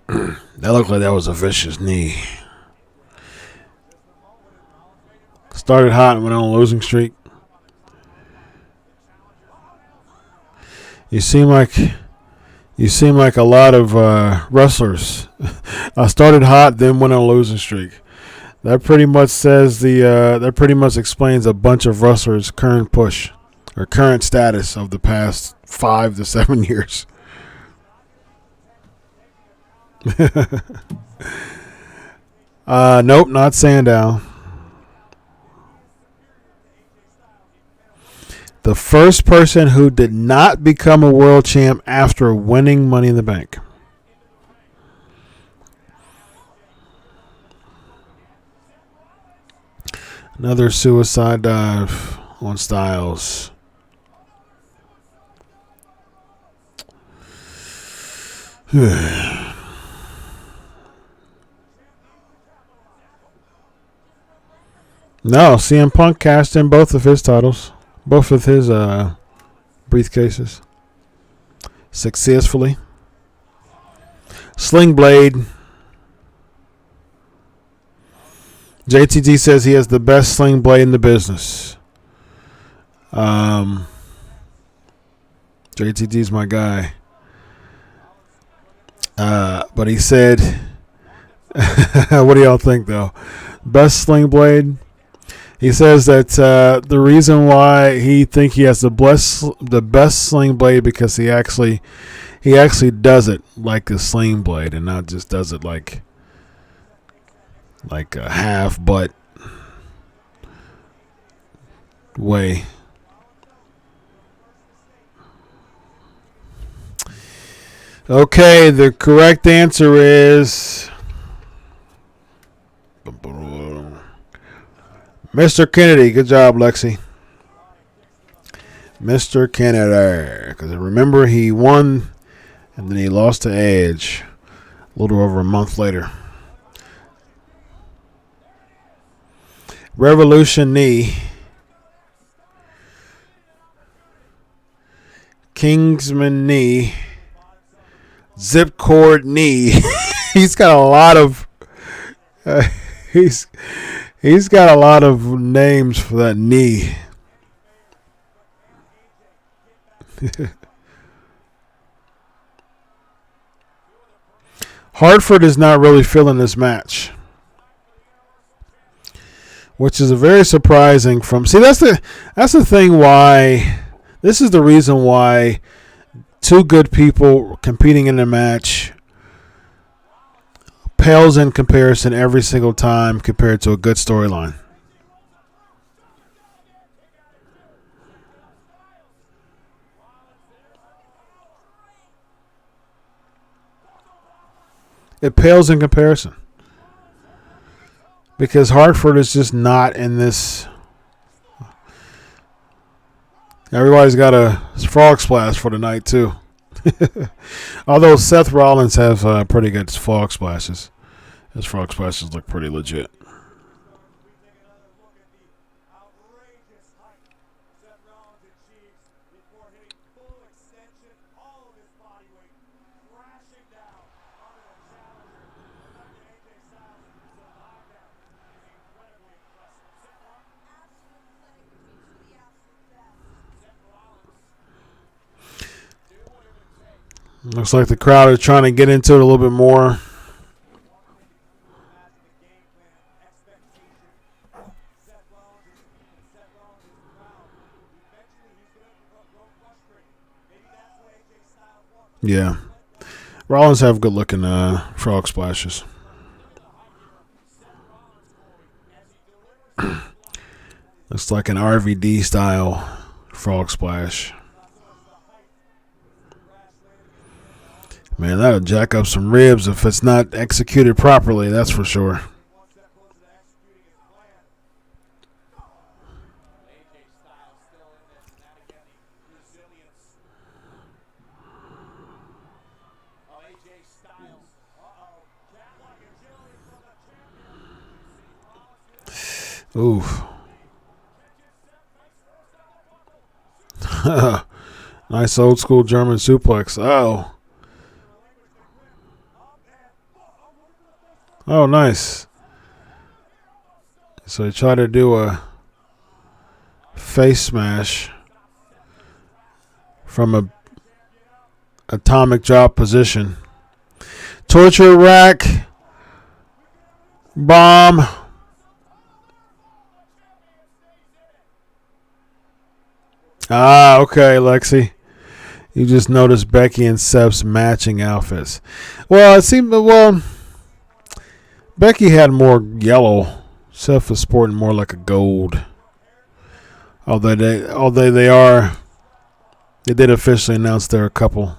That looked like that was a vicious knee. Started hot and went on a losing streak. You seem like a lot of wrestlers. I started hot, then went on a losing streak. That pretty much says that pretty much explains a bunch of wrestlers' current push or current status of the past 5 to 7 years. Nope, not Sandow. The first person who did not become a world champ after winning Money in the Bank. Another suicide dive on Styles. No, CM Punk cashed in both of his titles. Both of his briefcases. Successfully. Sling Blade. JTT says he has the best sling blade in the business. JTT's my guy. But he said, what do y'all think though? Best sling blade? He says that the reason why he think he has the best sling blade because he actually does it like a sling blade and not just does it like a half butt way. Okay, the correct answer is Mr. Kennedy. Good job, Lexi. Mr. Kennedy. Because remember, he won and then he lost to Edge a little over a month later. Revolution knee. Kingsman knee. Zip cord knee. He's got a lot of he's got a lot of names for that knee. Hartford is not really feeling this match, which is a very surprising from. See, that's the thing why this is the reason why two good people competing in a match pales in comparison every single time compared to a good storyline. It pales in comparison because Hartford is just not in this. Everybody's got a frog splash for the night too. Although Seth Rollins has pretty good frog splashes. His frog splashes look pretty legit. Looks like the crowd is trying to get into it a little bit more. Yeah. Rollins have good looking frog splashes. Looks like an RVD style frog splash. Man, that'll jack up some ribs if it's not executed properly, that's for sure. Oof. Nice old school German suplex. Oh. Oh, nice. So he tried to do a face smash from a atomic drop position. Torture rack. Bomb. Ah, okay, Lexi. You just noticed Becky and Seth's matching outfits. Well, it seemed Becky had more yellow. Seth was sporting more like a gold. Although they did officially announce they're a couple.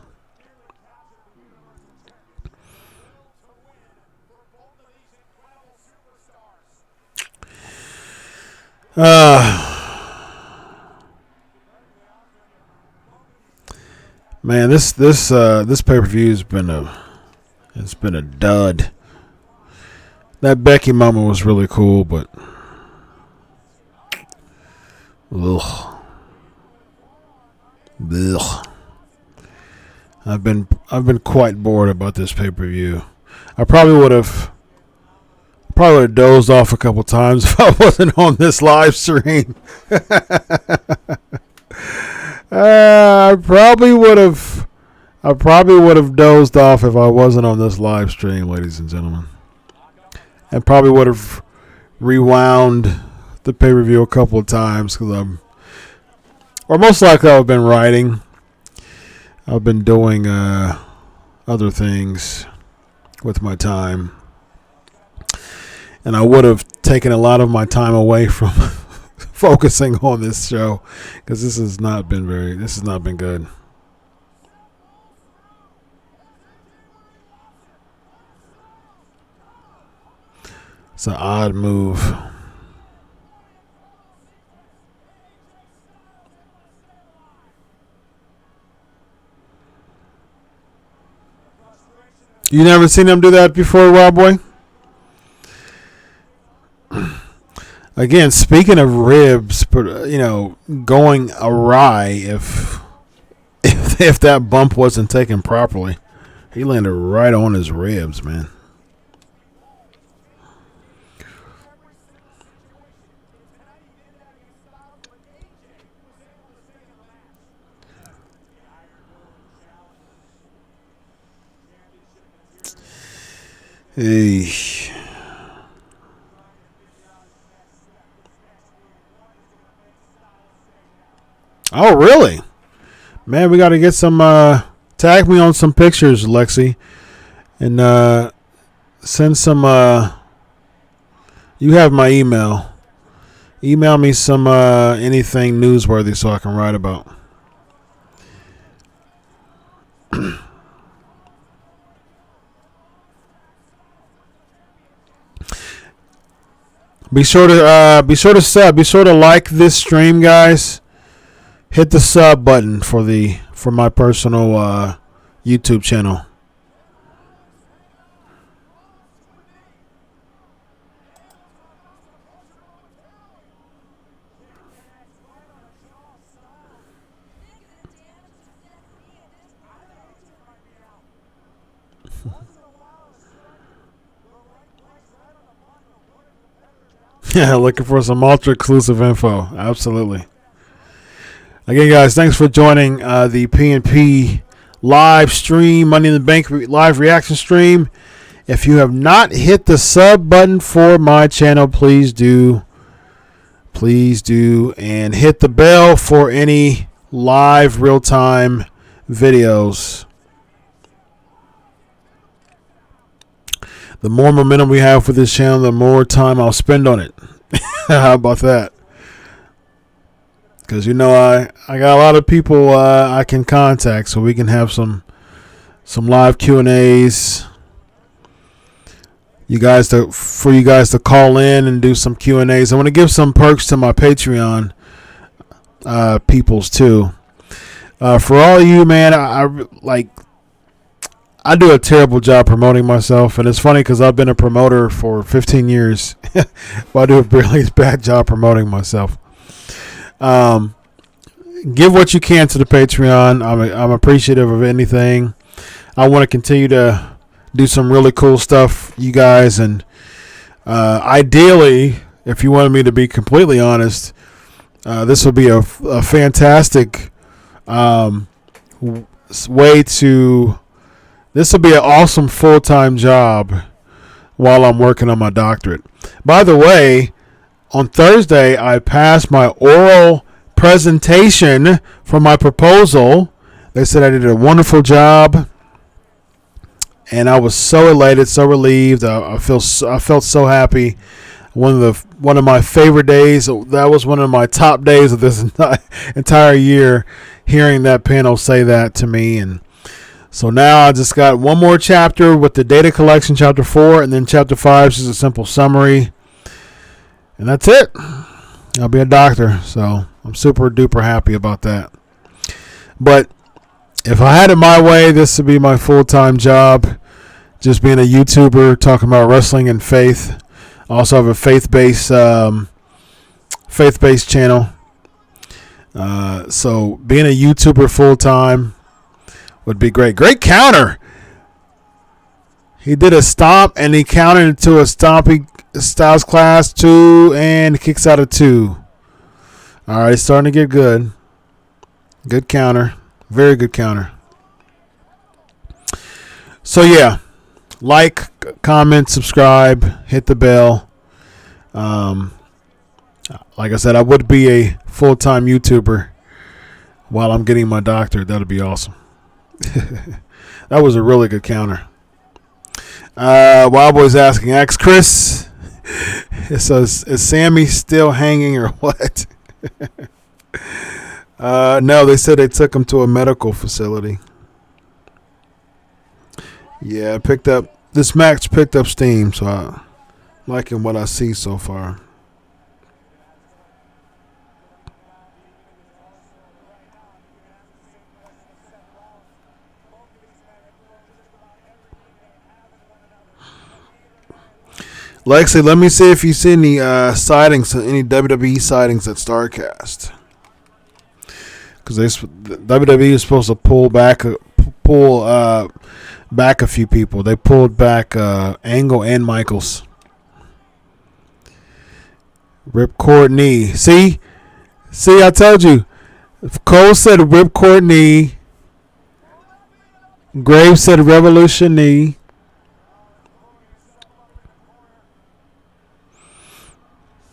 Man, this pay-per-view has been a dud. That Becky moment was really cool, but ugh. I've been quite bored about this pay-per-view. I probably would have dozed off a couple times if I wasn't on this live stream. I probably would have dozed off if I wasn't on this live stream, ladies and gentlemen. And probably would have rewound the pay-per-view a couple of times or most likely I've been writing. I've been doing other things with my time, and I would have taken a lot of my time away from focusing on this show because this has not been good. It's an odd move. You never seen him do that before, Rob Boy? Again, speaking of ribs, going awry if that bump wasn't taken properly, he landed right on his ribs, man. Hey. Oh, really? Man, we got to get some. Tag me on some pictures, Lexi, and send some. You have my email. Email me some anything newsworthy so I can write about. Be sure to sub. Be sure to like this stream, guys. Hit the sub button for my personal YouTube channel. Yeah, looking for some ultra exclusive info. Absolutely. Again, guys, thanks for joining the PNP live stream, Money in the Bank live reaction stream. If you have not hit the sub button for my channel, please do. Please do. And hit the bell for any live real-time videos. The more momentum we have for this channel, the more time I'll spend on it. How about that? Because, I got a lot of people I can contact so we can have some live Q&As. For you guys to call in and do some Q&As. I want to give some perks to my Patreon peoples too. For all of you, man, I do a terrible job promoting myself, and it's funny because I've been a promoter for 15 years. But I do a really bad job promoting myself. Give what you can to the Patreon. I'm appreciative of anything. I want to continue to do some really cool stuff, you guys, and ideally, if you wanted me to be completely honest, this would be a fantastic way to. This will be an awesome full-time job while I'm working on my doctorate. By the way, on Thursday, I passed my oral presentation for my proposal. They said I did a wonderful job, and I was so elated, so relieved. I felt so happy. One of my favorite days. That was one of my top days of this entire year, hearing that panel say that to me. And so now I just got one more chapter with the data collection, chapter 4, and then chapter 5 is just a simple summary. And that's it. I'll be a doctor, so I'm super duper happy about that. But if I had it my way, this would be my full-time job, just being a YouTuber, talking about wrestling and faith. I also have a faith-based channel. So being a YouTuber full-time would be great. Great counter. He did a stomp, and he counted into a stomping Styles Class 2, and kicks out of 2. All right, it's starting to get good. Good counter. Very good counter. So, yeah. Like, comment, subscribe, hit the bell. Like I said, I would be a full-time YouTuber while I'm getting my doctorate. That'd be awesome. That was a really good counter. Wild Boy's asking, ask Chris. It says, is Sammy still hanging or what? No, they said they took him to a medical facility. Yeah, this match picked up steam, so I'm liking what I see so far. Lexi, let me see if you see any sightings, any WWE sightings at StarCast. Because WWE is supposed to pull back a few people. They pulled back Angle and Michaels. Ripcord knee. See, I told you. Cole said ripcord knee. Graves said revolution knee.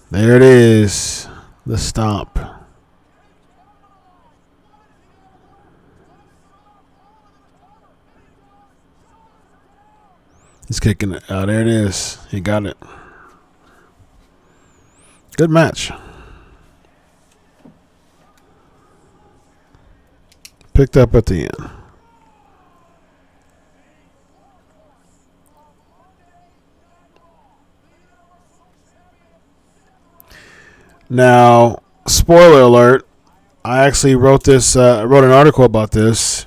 There it is. The stomp. He's kicking it. Oh, there it is. He got it. Good match. Picked up at the end. Now, spoiler alert. I actually wrote an article about this.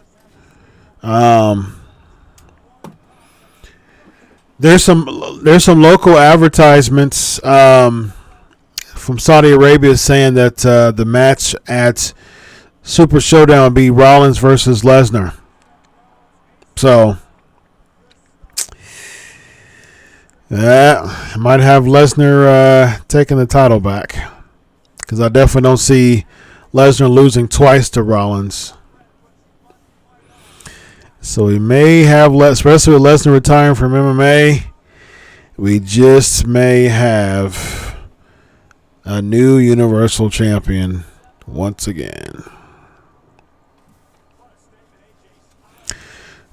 There's some local advertisements from Saudi Arabia saying that the match at Super Showdown would be Rollins versus Lesnar. So I might have Lesnar taking the title back, because I definitely don't see Lesnar losing twice to Rollins. So we may have, especially with Lesnar retiring from MMA, we just may have a new Universal Champion once again.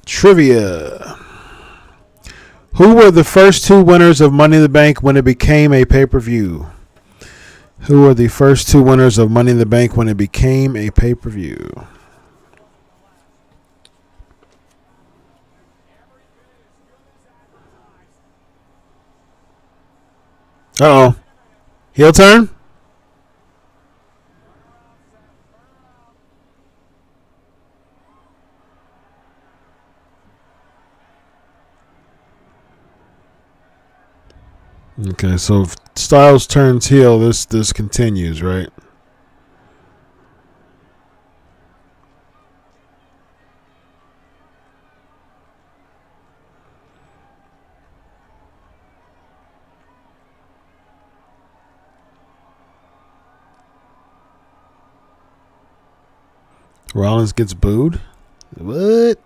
Trivia. Who were the first two winners of Money in the Bank when it became a pay-per-view? Who were the first two winners of Money in the Bank when it became a pay-per-view? Uh-oh. Heel turn? Okay, so if Styles turns heel, this continues, right? Rollins gets booed? What?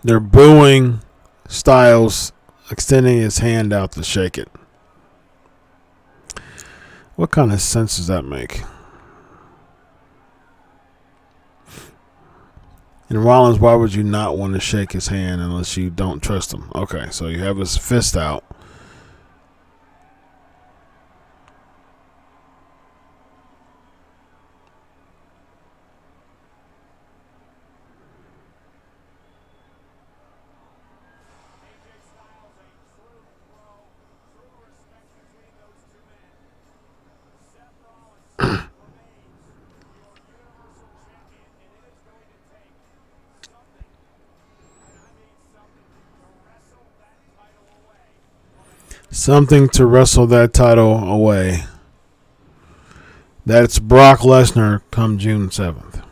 They're booing Styles, extending his hand out to shake it. What kind of sense does that make? And Rollins, why would you not want to shake his hand unless you don't trust him? Okay, so you have his fist out. Something to wrestle that title away. That's Brock Lesnar come June 7th.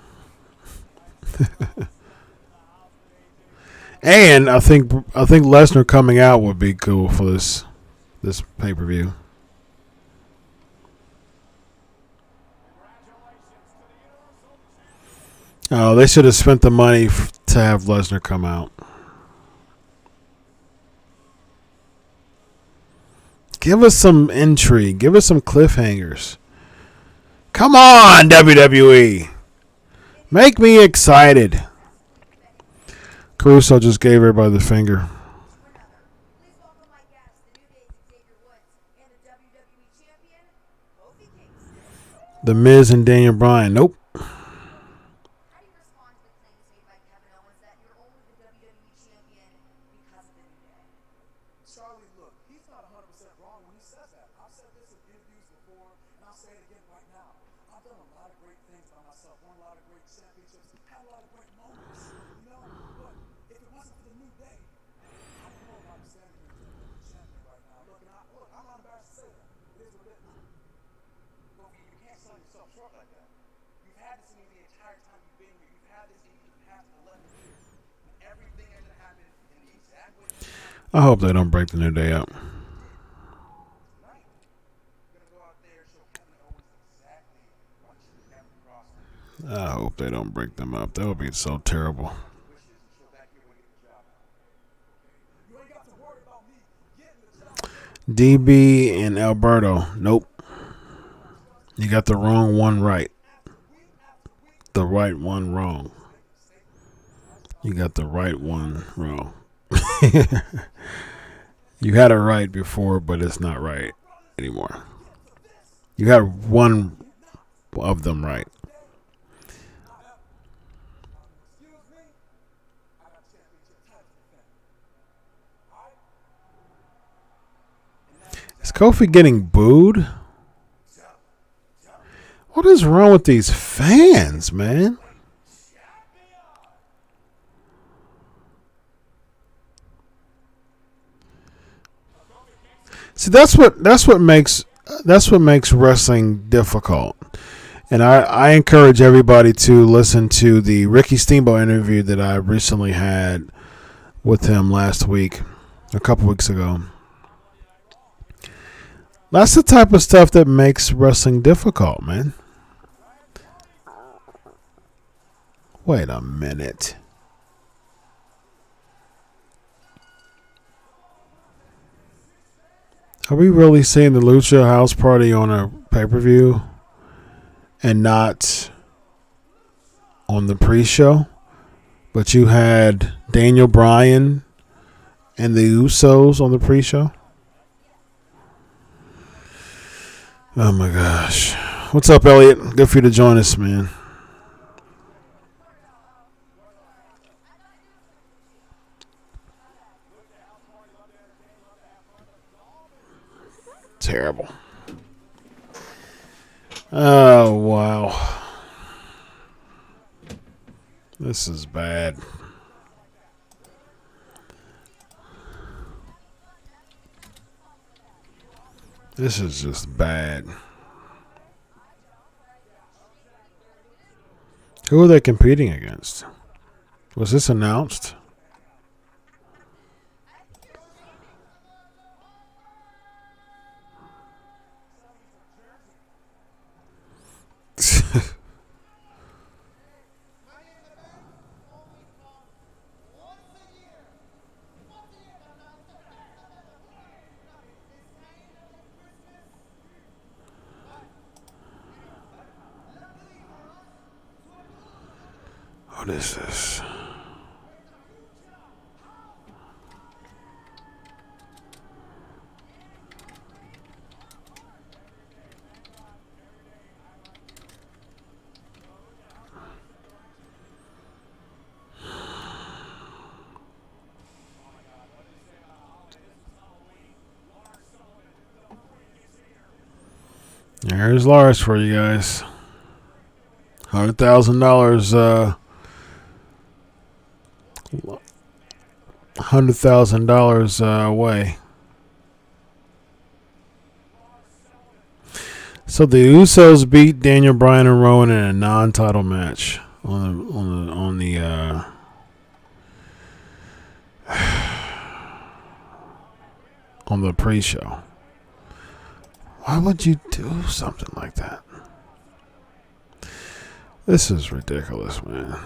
And I think Lesnar coming out would be cool for this pay-per-view. Oh, they should have spent the money to have Lesnar come out. Give us some intrigue. Give us some cliffhangers. Come on, WWE. Make me excited. Caruso just gave everybody the finger. The Miz and Daniel Bryan. Nope. I hope they don't break the New Day up. I hope they don't break them up. That would be so terrible. DB and Alberto. Nope. You got the wrong one right. The right one wrong. You got the right one wrong. You had it right before, but it's not right anymore. You had one of them right. Is Kofi getting booed? What is wrong with these fans, man? See, that's what makes wrestling difficult. And I encourage everybody to listen to the Ricky Steamboat interview that I recently had with him a couple weeks ago. That's the type of stuff that makes wrestling difficult, man. Wait a minute. Are we really seeing the Lucha House Party on a pay-per-view and not on the pre-show? But you had Daniel Bryan and the Usos on the pre-show? Oh my gosh. What's up, Elliot? Good for you to join us, man. Terrible. Oh, wow. This is bad. This is just bad. Who are they competing against? Was this announced? What is this? There's Lars for you guys. $100,000. $100,000 away. So the Usos beat Daniel Bryan and Rowan in a non-title match on the pre-show. Why would you do something like that? This is ridiculous, man.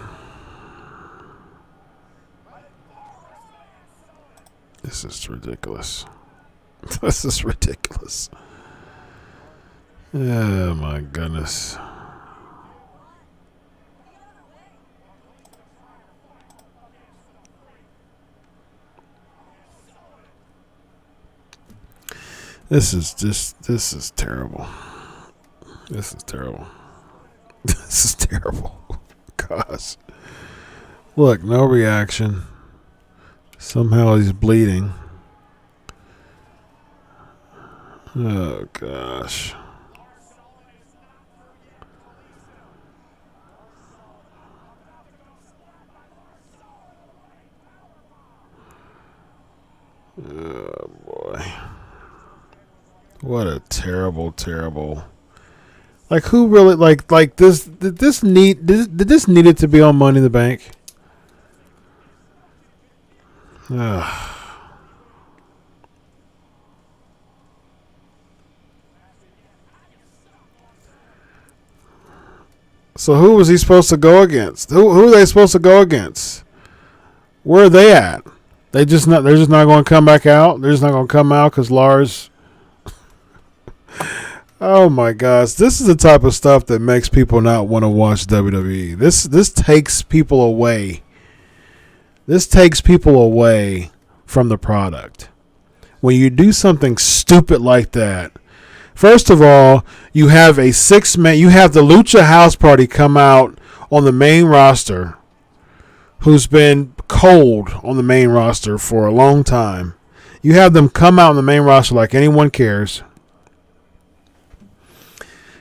This is ridiculous. This is ridiculous. Oh, my goodness. This is terrible. This is terrible. This is terrible. Gosh. Look, no reaction. Somehow he's bleeding. Oh, gosh. Oh, boy. What a terrible, terrible. Like, who really, like this, did this need it to be on Money in the Bank? Ugh. So who was he supposed to go against? Who are they supposed to go against? Where are they at? They're just not going to come back out. They're just not going to come out because Lars. Oh my gosh, this is the type of stuff that makes people not want to watch WWE. This takes people away. This takes people away from the product. When you do something stupid like that, first of all, you have a 6-man. You have the Lucha House Party come out on the main roster, who's been cold on the main roster for a long time. You have them come out on the main roster like anyone cares.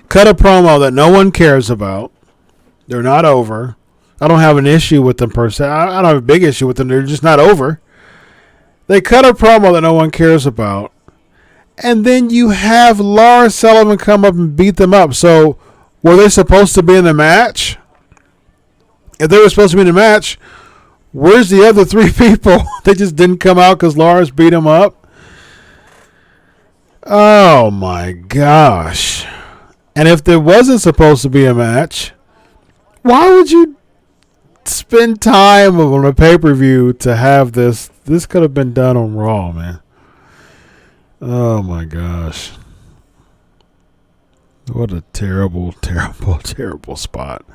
Cut a promo that no one cares about. They're not over. I don't have an issue with them per se. I don't have a big issue with them. They're just not over. They cut a promo that no one cares about. And then you have Lars Sullivan come up and beat them up. So, were they supposed to be in the match? If they were supposed to be in the match, where's the other 3 people? They just didn't come out because Lars beat them up? Oh, my gosh. And if there wasn't supposed to be a match, why would you spend time on a pay-per-view to have this? This could have been done on Raw, man. Oh, my gosh. What a terrible, terrible, terrible spot.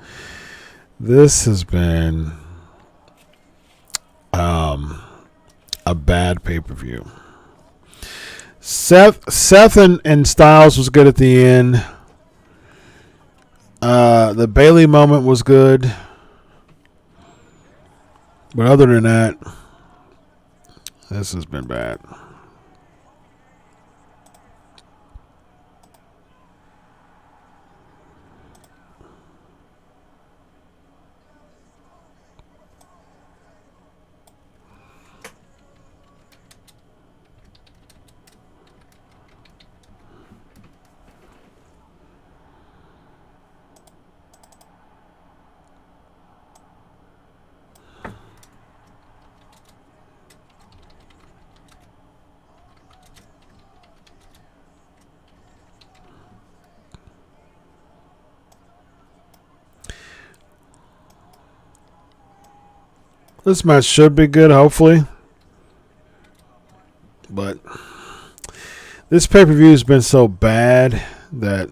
This has been a bad pay-per-view. Seth and Styles was good at the end. The Bailey moment was good. But other than that, this has been bad. This match should be good, hopefully. But this pay-per-view has been so bad that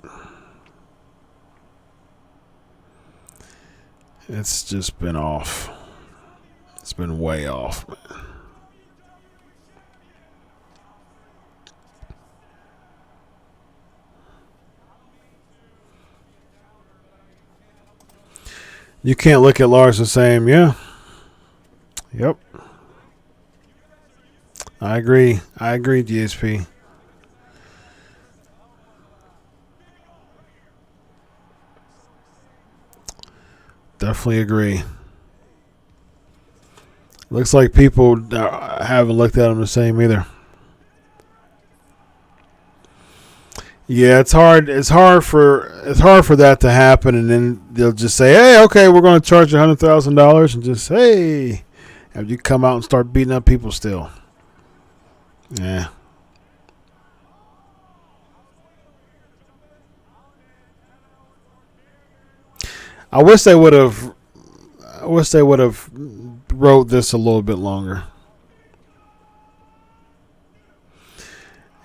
it's just been off. It's been way off, man. You can't look at Lars the same, yeah. Yep. I agree, GSP. Definitely agree. Looks like people haven't looked at him the same either. Yeah, it's hard. It's hard for that to happen, and then they'll just say, "Hey, okay, we're going to charge you $100,000," and just hey, have you come out and start beating up people still? Yeah. I wish they would have. I wish they would have wrote this a little bit longer.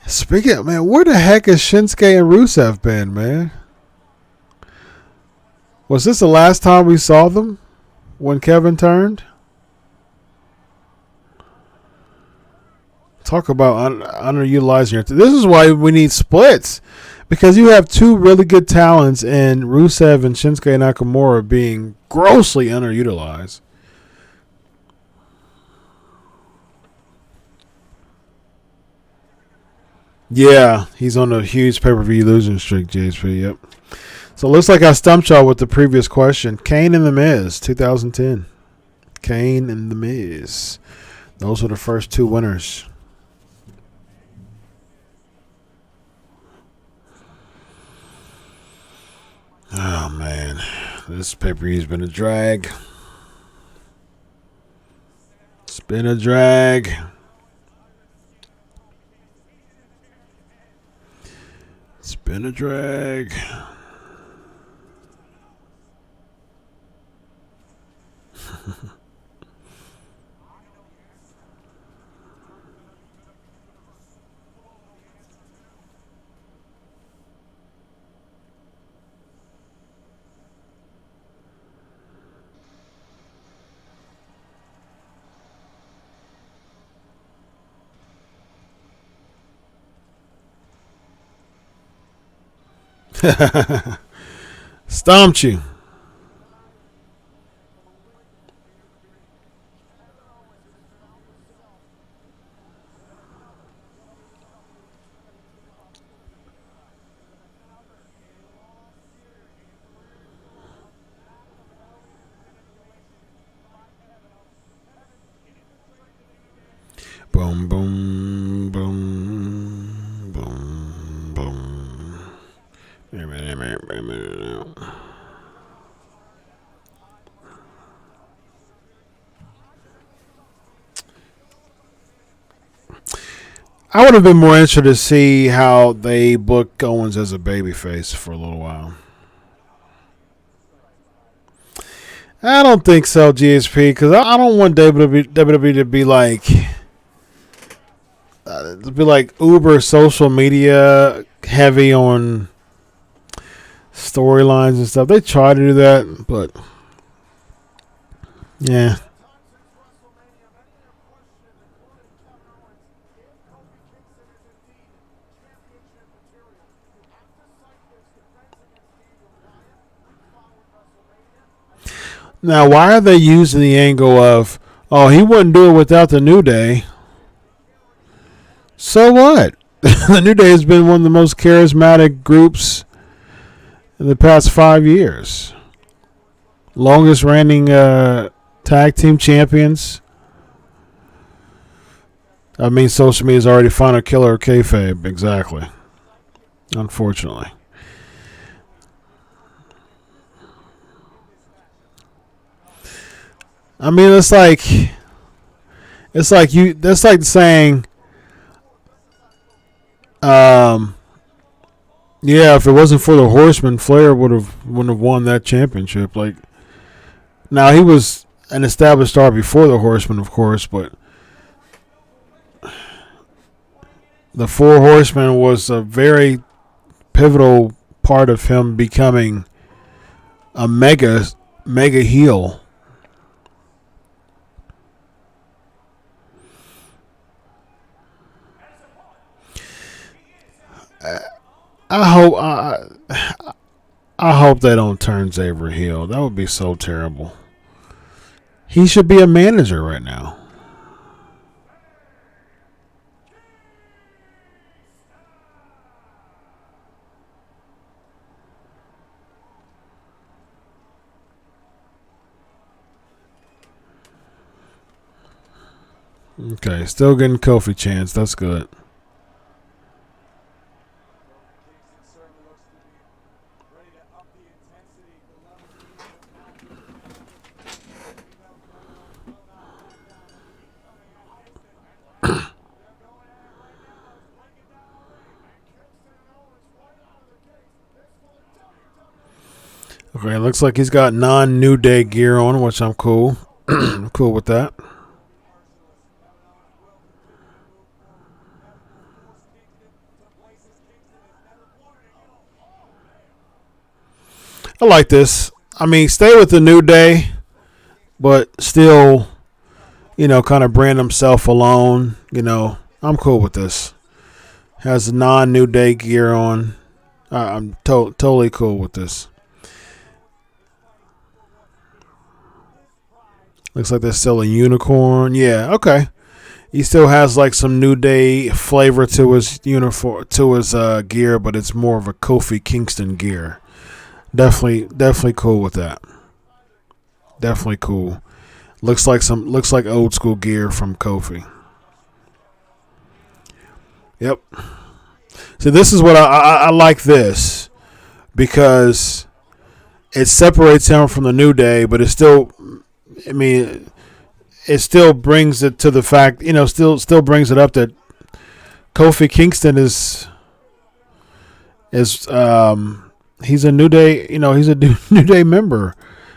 Speaking of, man, where the heck has Shinsuke and Rusev been, man? Was this the last time we saw them when Kevin turned? Talk about underutilizing your. This is why we need splits. Because you have two really good talents in Rusev and Shinsuke Nakamura being grossly underutilized. Yeah, he's on a huge pay-per-view losing streak, JSP. Yep. So it looks like I stumped y'all with the previous question. Kane and The Miz, 2010. Kane and The Miz. Those were the first two winners. Oh, man. This pay-per-view's been a drag. It's been a drag. It's been a drag. Stomped you. Boom, boom, boom, boom, boom. Wait a minute, wait a minute. I would have been more interested to see how they book Owens as a babyface for a little while. I don't think so, GSP, because I don't want WWE to be like uber social media heavy on storylines and stuff. They try to do that, but yeah. Now, why are they using the angle of, oh, he wouldn't do it without the New Day? So what? The New Day has been one of the most charismatic groups in the past 5 years. Longest reigning tag team champions. I mean, social media is already found a killer kayfabe. Exactly. Unfortunately. I mean, it's like you. That's like saying, yeah, if it wasn't for the Horseman, Flair wouldn't have won that championship. Like, now he was an established star before the Horseman, of course, but the Four Horsemen was a very pivotal part of him becoming a mega heel. I hope they don't turn Xavier heel. That would be so terrible. He should be a manager right now. Okay, still getting Kofi chance. That's good. Okay, looks like he's got non-New Day gear on, which I'm cool. I'm cool with that. I like this. I mean, stay with the New Day, but still, kind of brand himself alone. I'm cool with this. Has non-New Day gear on. I'm totally cool with this. Looks like there's still a unicorn. Yeah, okay. He still has like some New Day flavor to his uniform, to his gear, but it's more of a Kofi Kingston gear. Definitely cool with that. Definitely cool. Looks like old school gear from Kofi. Yep. So this is what I like this because it separates him from the New Day, but it still, I mean, it still brings it to the fact, still brings it up that Kofi Kingston is he's a New Day, he's a New Day member.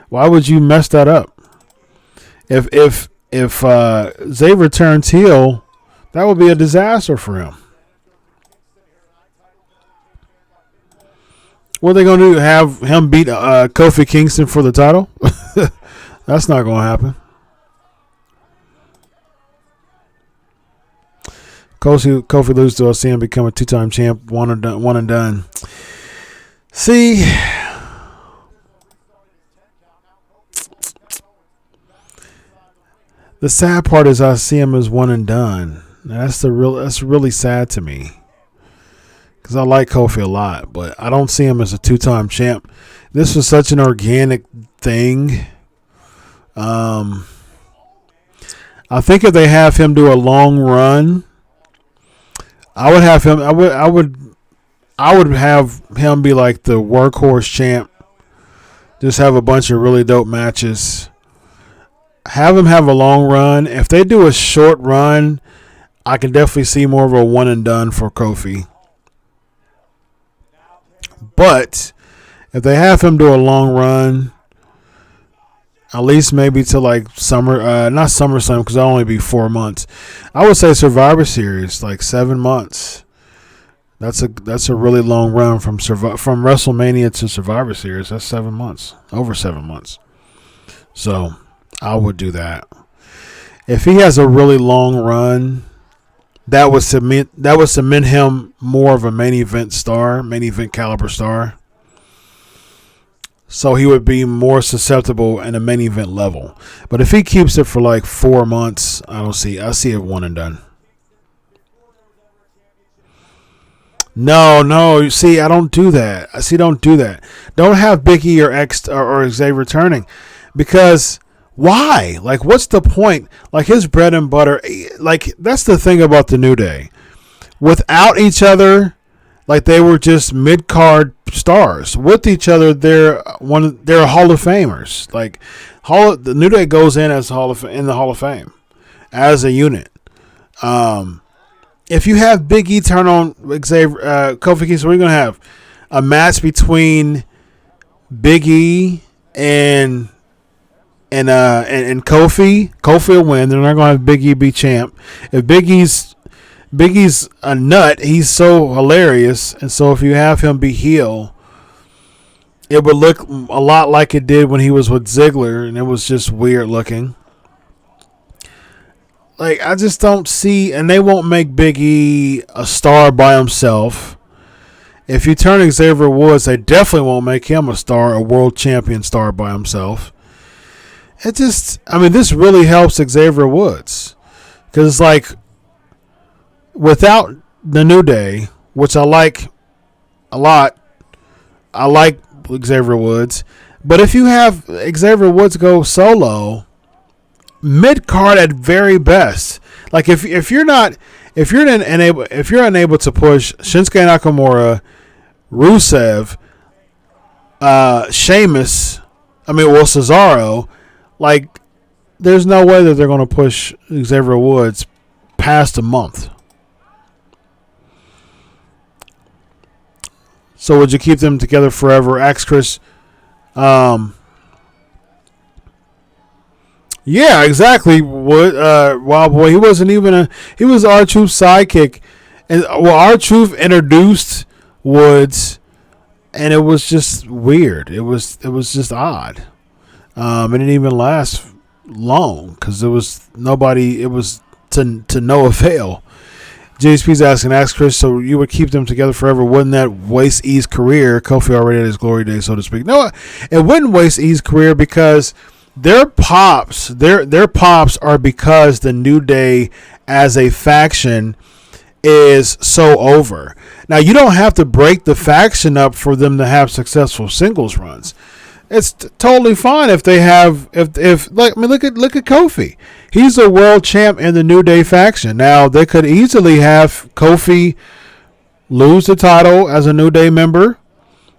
Why would you mess that up? If Xavier turns heel, that would be a disaster for him. What are they going to do? Have him beat Kofi Kingston for the title? That's not going to happen. Kofi loses to OC and become a 2-time champ, one and done. See, the sad part is I see him as one and done. That's really sad to me because I like Kofi a lot, but I don't see him as a 2-time champ. This was such an organic thing. I think if they have him do a long run, I would have him. I would have him be like the workhorse champ. Just have a bunch of really dope matches. Have him have a long run. If they do a short run, I can definitely see more of a one and done for Kofi. But if they have him do a long run, at least maybe to like summer, not SummerSlam because that'll only be 4 months. I would say Survivor Series, like 7 months. That's a really long run from WrestleMania to Survivor Series. That's 7 months, over 7 months. So I would do that. If he has a really long run, that would cement him more of a main event caliber star. So he would be more susceptible in a main event level. But if he keeps it for like 4 months, I see it one and done. No. You see, I don't do that. Don't do that. Don't have Big E or Xavier returning, because why? Like, what's the point? Like his bread and butter. Like that's the thing about the New Day. Without each other, like they were just mid-card stars. With each other, they're Hall of Famers. Like the New Day goes in as in the Hall of Fame as a unit. If you have Big E turn on Xavier, Kofi Kingston, what are you gonna have? A match between Big E and Kofi. Kofi will win. They're not gonna have Big E be champ. If Big E's a nut, he's so hilarious, and so if you have him be heel, it would look a lot like it did when he was with Ziggler, and it was just weird looking. Like, I just don't see, and they won't make Big E a star by himself. If you turn Xavier Woods, they definitely won't make him a world champion star by himself. This really helps Xavier Woods. Because it's like, without the New Day, which I like a lot, I like Xavier Woods. But if you have Xavier Woods go solo, mid-card at very best. Like if you're unable to push Shinsuke Nakamura, Rusev, Sheamus, Cesaro, like there's no way that they're going to push Xavier Woods past a month. So would you keep them together forever? Ask Chris Um, yeah, exactly. What? Wild Boy. He wasn't even a. He was R-Truth's sidekick, and R-Truth introduced Woods, and it was just weird. It was just odd. It didn't even last long because it was nobody. It was to no avail. JSP's asking, ask Chris, so you would keep them together forever? Wouldn't that waste E's career? Kofi already had his glory days, so to speak. No, it wouldn't waste E's career because their pops are because the New Day as a faction is so over. Now you don't have to break the faction up for them to have successful singles runs. It's totally fine if they have if like I mean look at Kofi. He's a world champ in the New Day faction. Now they could easily have Kofi lose the title as a New Day member,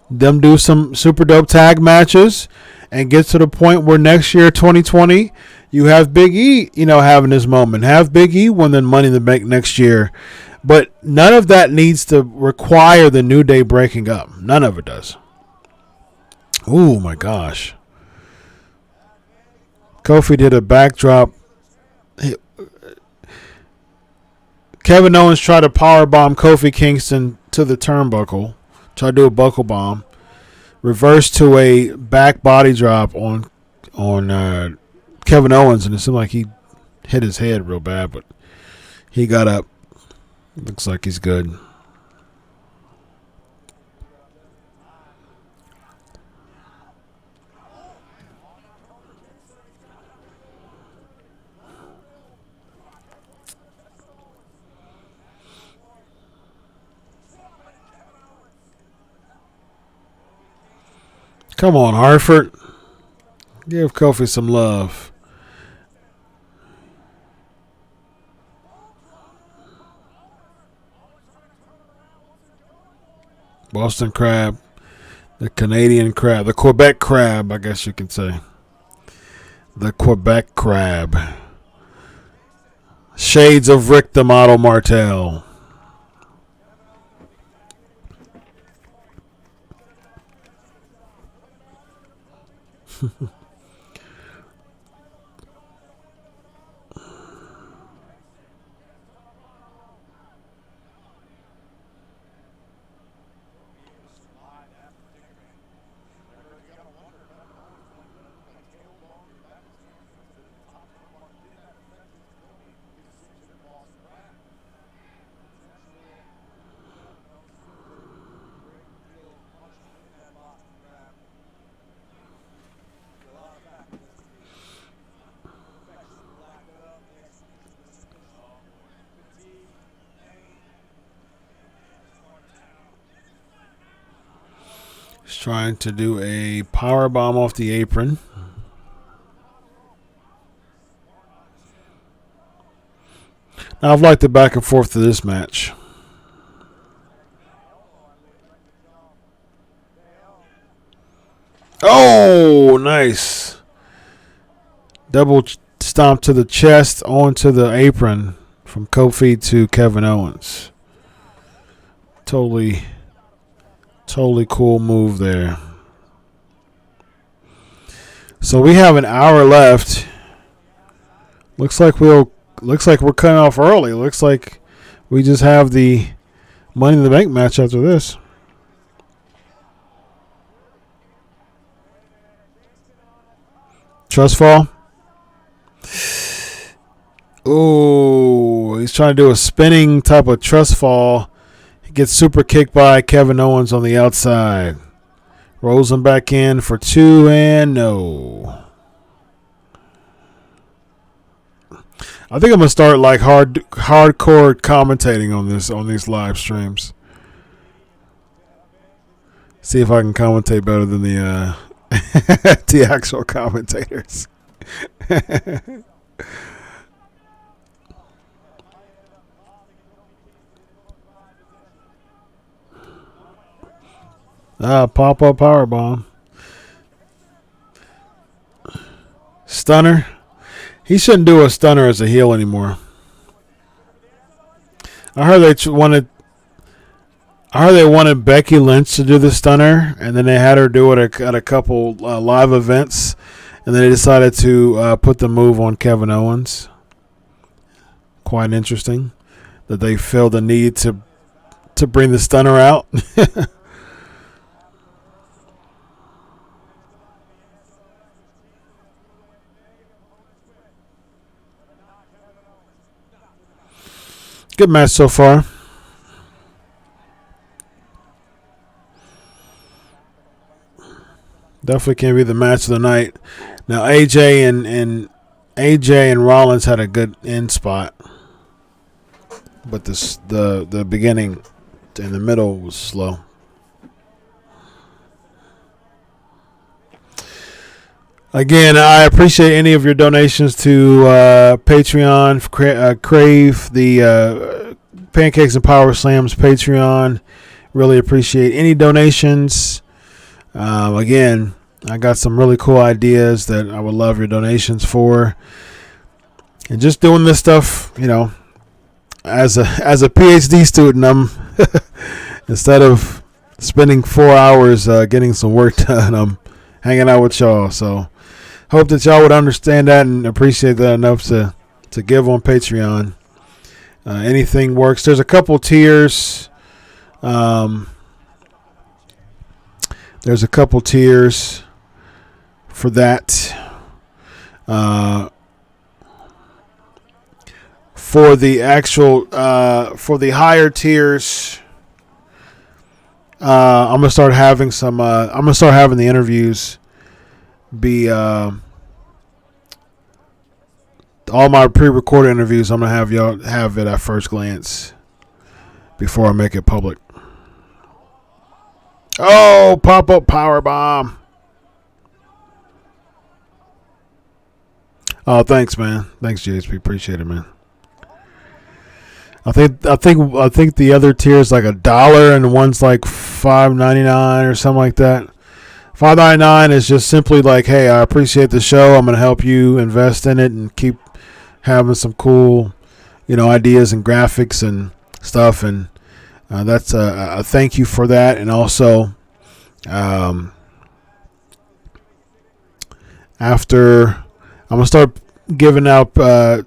them do some super dope tag matches, and get to the point where next year 2020 you have Big E, having this moment. Have Big E win the Money in the Bank next year. But none of that needs to require the New Day breaking up. None of it does. Oh my gosh. Kofi did a backdrop. Kevin Owens tried to powerbomb Kofi Kingston to the turnbuckle. Tried to do a buckle bomb. Reversed to a back body drop on Kevin Owens, and it seemed like he hit his head real bad, but he got up. Looks like he's good. Come on, Hartford. Give Kofi some love. Boston Crab. The Canadian Crab. The Quebec Crab, I guess you can say. The Quebec Crab. Shades of Rick the Model Martel. He's trying to do a power bomb off the apron. Now, I've liked the back and forth to this match. Oh, nice. Double stomp to the chest onto the apron from Kofi to Kevin Owens. Totally cool move there. So we have an hour left. Looks like we're cutting off early. Looks like we just have the Money in the Bank match after this. Trust fall. Oh, he's trying to do a spinning type of trust fall. He gets super kicked by Kevin Owens on the outside. Rolls him back in for two and no. I think I'm gonna start like hardcore commentating on these live streams. See if I can commentate better than the the actual commentators. Pop-up powerbomb. Stunner. He shouldn't do a stunner as a heel anymore. I heard they wanted I heard they wanted Becky Lynch to do the stunner, and then they had her do it at a couple live events, and then they decided to put the move on Kevin Owens. Quite interesting that they feel the need to bring the stunner out. Good match so far. Definitely can be the match of the night. Now AJ and Rollins had a good end spot, but the beginning and the middle was slow. Again, I appreciate any of your donations to Patreon, Crave, the Pancakes and Power Slams Patreon. Really appreciate any donations. Again, I got some really cool ideas that I would love your donations for. And just doing this stuff, as a PhD student, I'm instead of spending 4 hours getting some work done, I'm hanging out with y'all. So hope that y'all would understand that and appreciate that enough to give on Patreon. Anything works. There's a couple tiers. There's a couple tiers for that. For the actual, for the higher tiers, I'm gonna start having some. I'm gonna start having the interviews be all my pre-recorded interviews. I'm gonna have y'all have it at first glance before I make it public. Oh, pop-up power bomb. Oh, thanks, man. Thanks, JSP. Appreciate it, man. I think the other tier is like $1 and one's like $5.99 or something like that. $5.99 is just simply like, hey, I appreciate the show. I'm gonna help you invest in it and keep having some cool, ideas and graphics and stuff, and that's a thank you for that. And also, after I'm gonna start giving out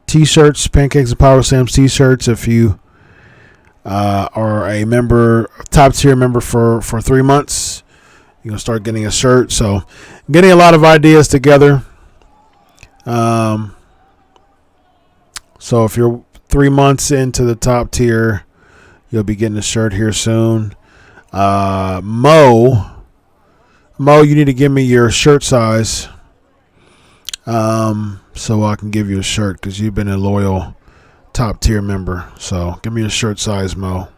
T-shirts, Pancakes and Power Slams T-shirts. If you are a member, top tier member for 3 months, you're gonna start getting a shirt. So, getting a lot of ideas together. So if you're 3 months into the top tier, you'll be getting a shirt here soon. Mo, you need to give me your shirt size, so I can give you a shirt because you've been a loyal top tier member. So give me your shirt size, Mo,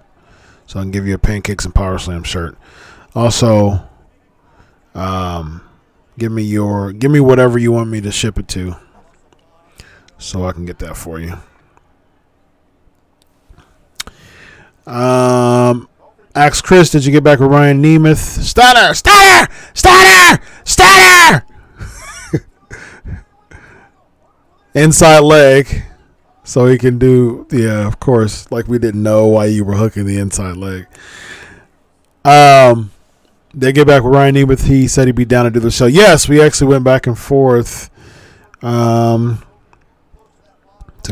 so I can give you a Pancakes and Power Slam shirt. Also, give me whatever you want me to ship it to, so I can get that for you. Ask Chris, did you get back with Ryan Nemeth? Stunner! Inside leg, so he can do, of course, like we didn't know why you were hooking the inside leg. They get back with Ryan Nemeth. He said he'd be down to do the show. Yes, we actually went back and forth to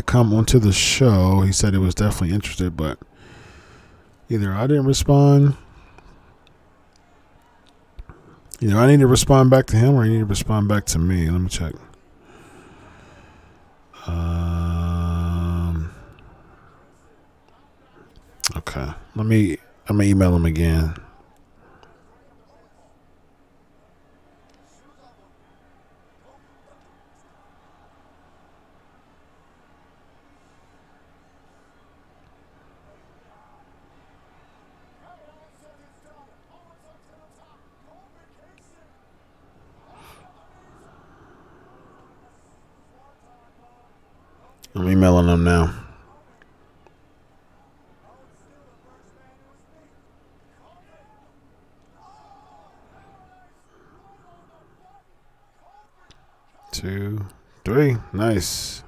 come onto the show. He said he was definitely interested, but either I didn't respond, either I need to respond back to him or he need to respond back to me. Let me check. Okay. I'm gonna email him again. I'm emailing him now. Two, three. Nice.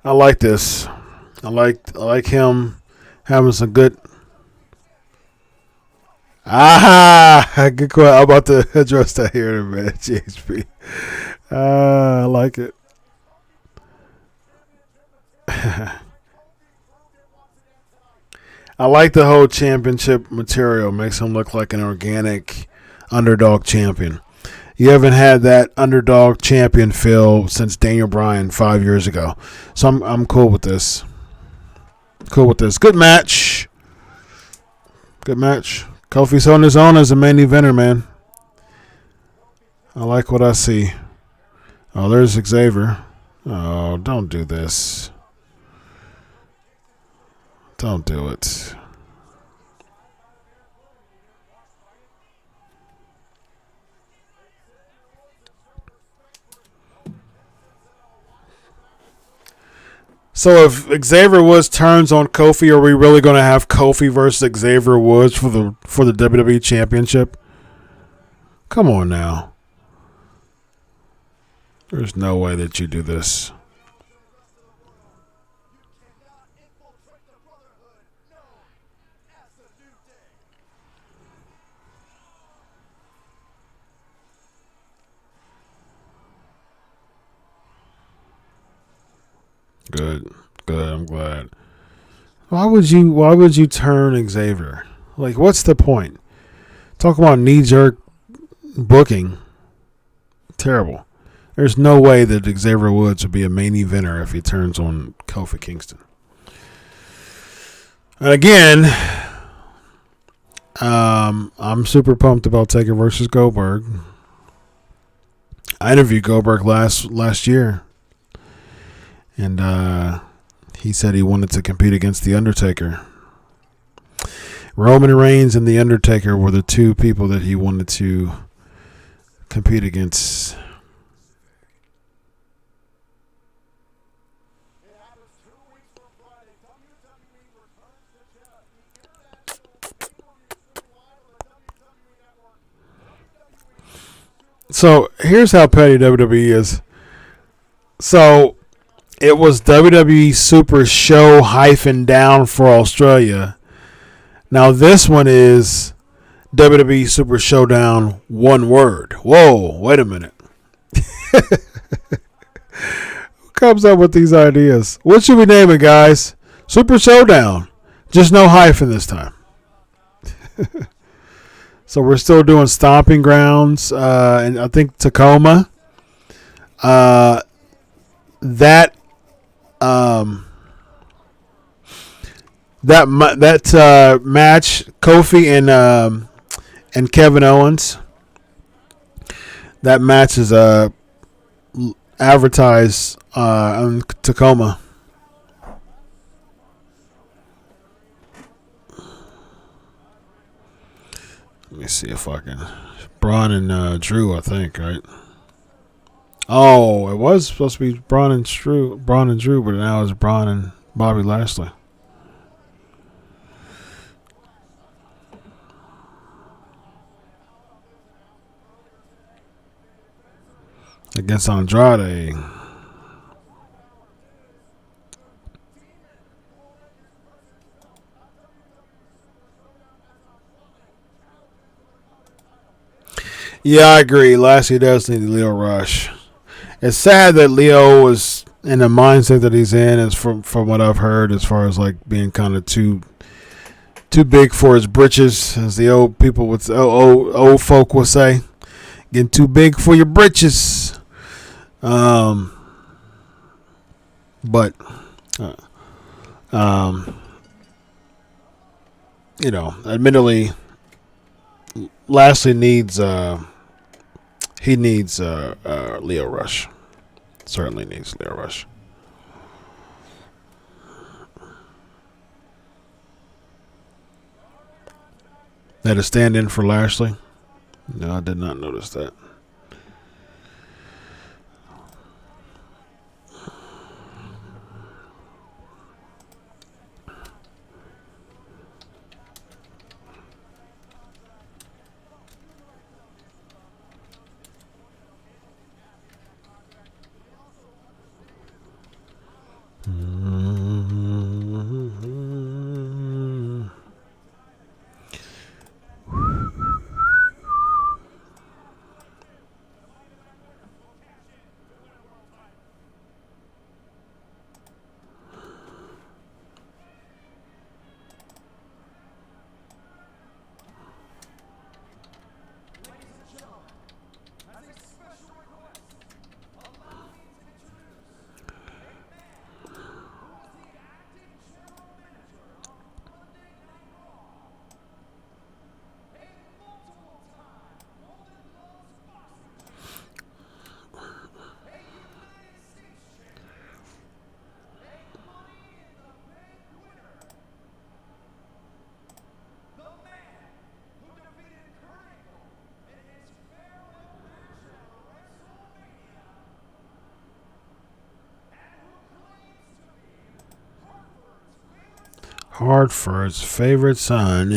I like this. I like him having some good. Good question. I'm about to address that here in a minute. GHP. I like it. I like the whole championship material. Makes him look like an organic underdog champion. You haven't had that underdog champion feel since Daniel Bryan 5 years ago. So I'm cool with this. Cool with this. Good match. Good match. Kofi's on his own as a main eventer, man. I like what I see. Oh, there's Xavier. Oh, don't do this. Don't do it. So if Xavier Woods turns on Kofi, are we really going to have Kofi versus Xavier Woods for the WWE Championship? Come on now. There's no way that you do this. Good. Good. I'm glad. Why would you turn Xavier? Like, what's the point? Talk about knee jerk booking. Terrible. There's no way that Xavier Woods would be a main eventer if he turns on Kofi Kingston. And again, I'm super pumped about Taker versus Goldberg. I interviewed Goldberg last year, and he said he wanted to compete against The Undertaker. Roman Reigns and The Undertaker were the two people that he wanted to compete against. So here's how petty WWE is. So it was WWE Super Show -down for Australia. Now this one is WWE Super Showdown, one word. Whoa, wait a minute. Who comes up with these ideas? What should we name it, guys? Super Showdown. Just no hyphen this time. So we're still doing stomping grounds, and I think Tacoma. That match, Kofi and Kevin Owens. That match is advertised on Tacoma. Let me see if I can. Braun and Drew, I think, right? Oh, it was supposed to be Braun and Drew, but now it's Braun and Bobby Lashley. Against Andrade. Yeah, I agree. Lashley does need Leo Rush. It's sad that Leo was in the mindset that he's in, is from what I've heard, as far as like being kind of too big for his britches, as the old people would say, old folk would say, getting too big for your britches. But admittedly, Lashley needs Leo Rush. Certainly needs Leo Rush. That a stand-in for Lashley? No, I did not notice that. Hartford's favorite son.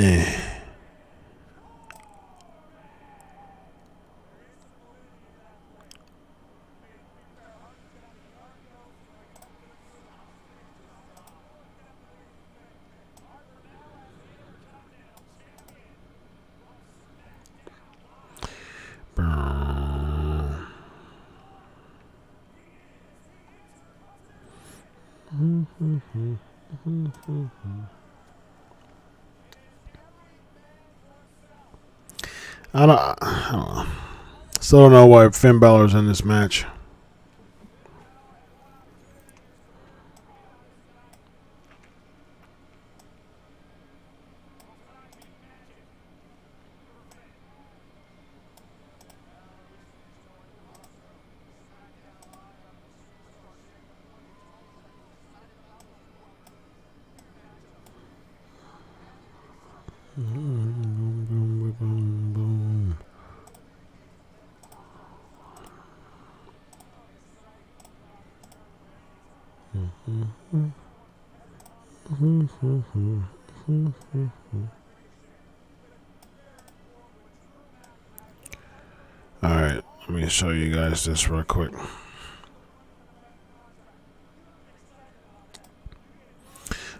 I don't know. Still don't know why Finn Balor's in this match. Alright, let me show you guys this real quick.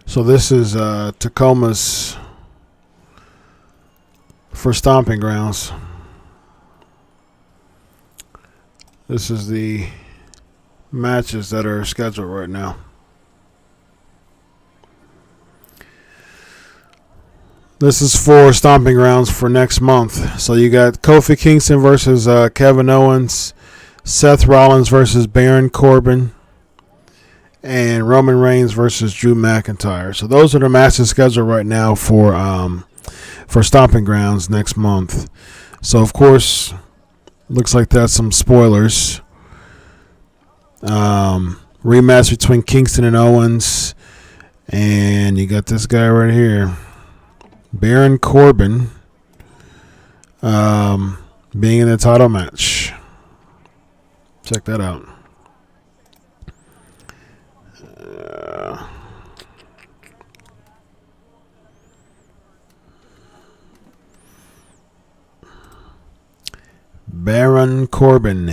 So this is Tacoma's for Stomping Grounds. This is the matches that are scheduled right now. This is for Stomping Grounds for next month. So you got Kofi Kingston versus Kevin Owens, Seth Rollins versus Baron Corbin, and Roman Reigns versus Drew McIntyre. So those are the matches scheduled right now for Stomping Grounds next month. So of course, looks like that's some spoilers. Rematch between Kingston and Owens, and you got this guy right here, Baron Corbin, being in the title match. Check that out. Baron Corbin.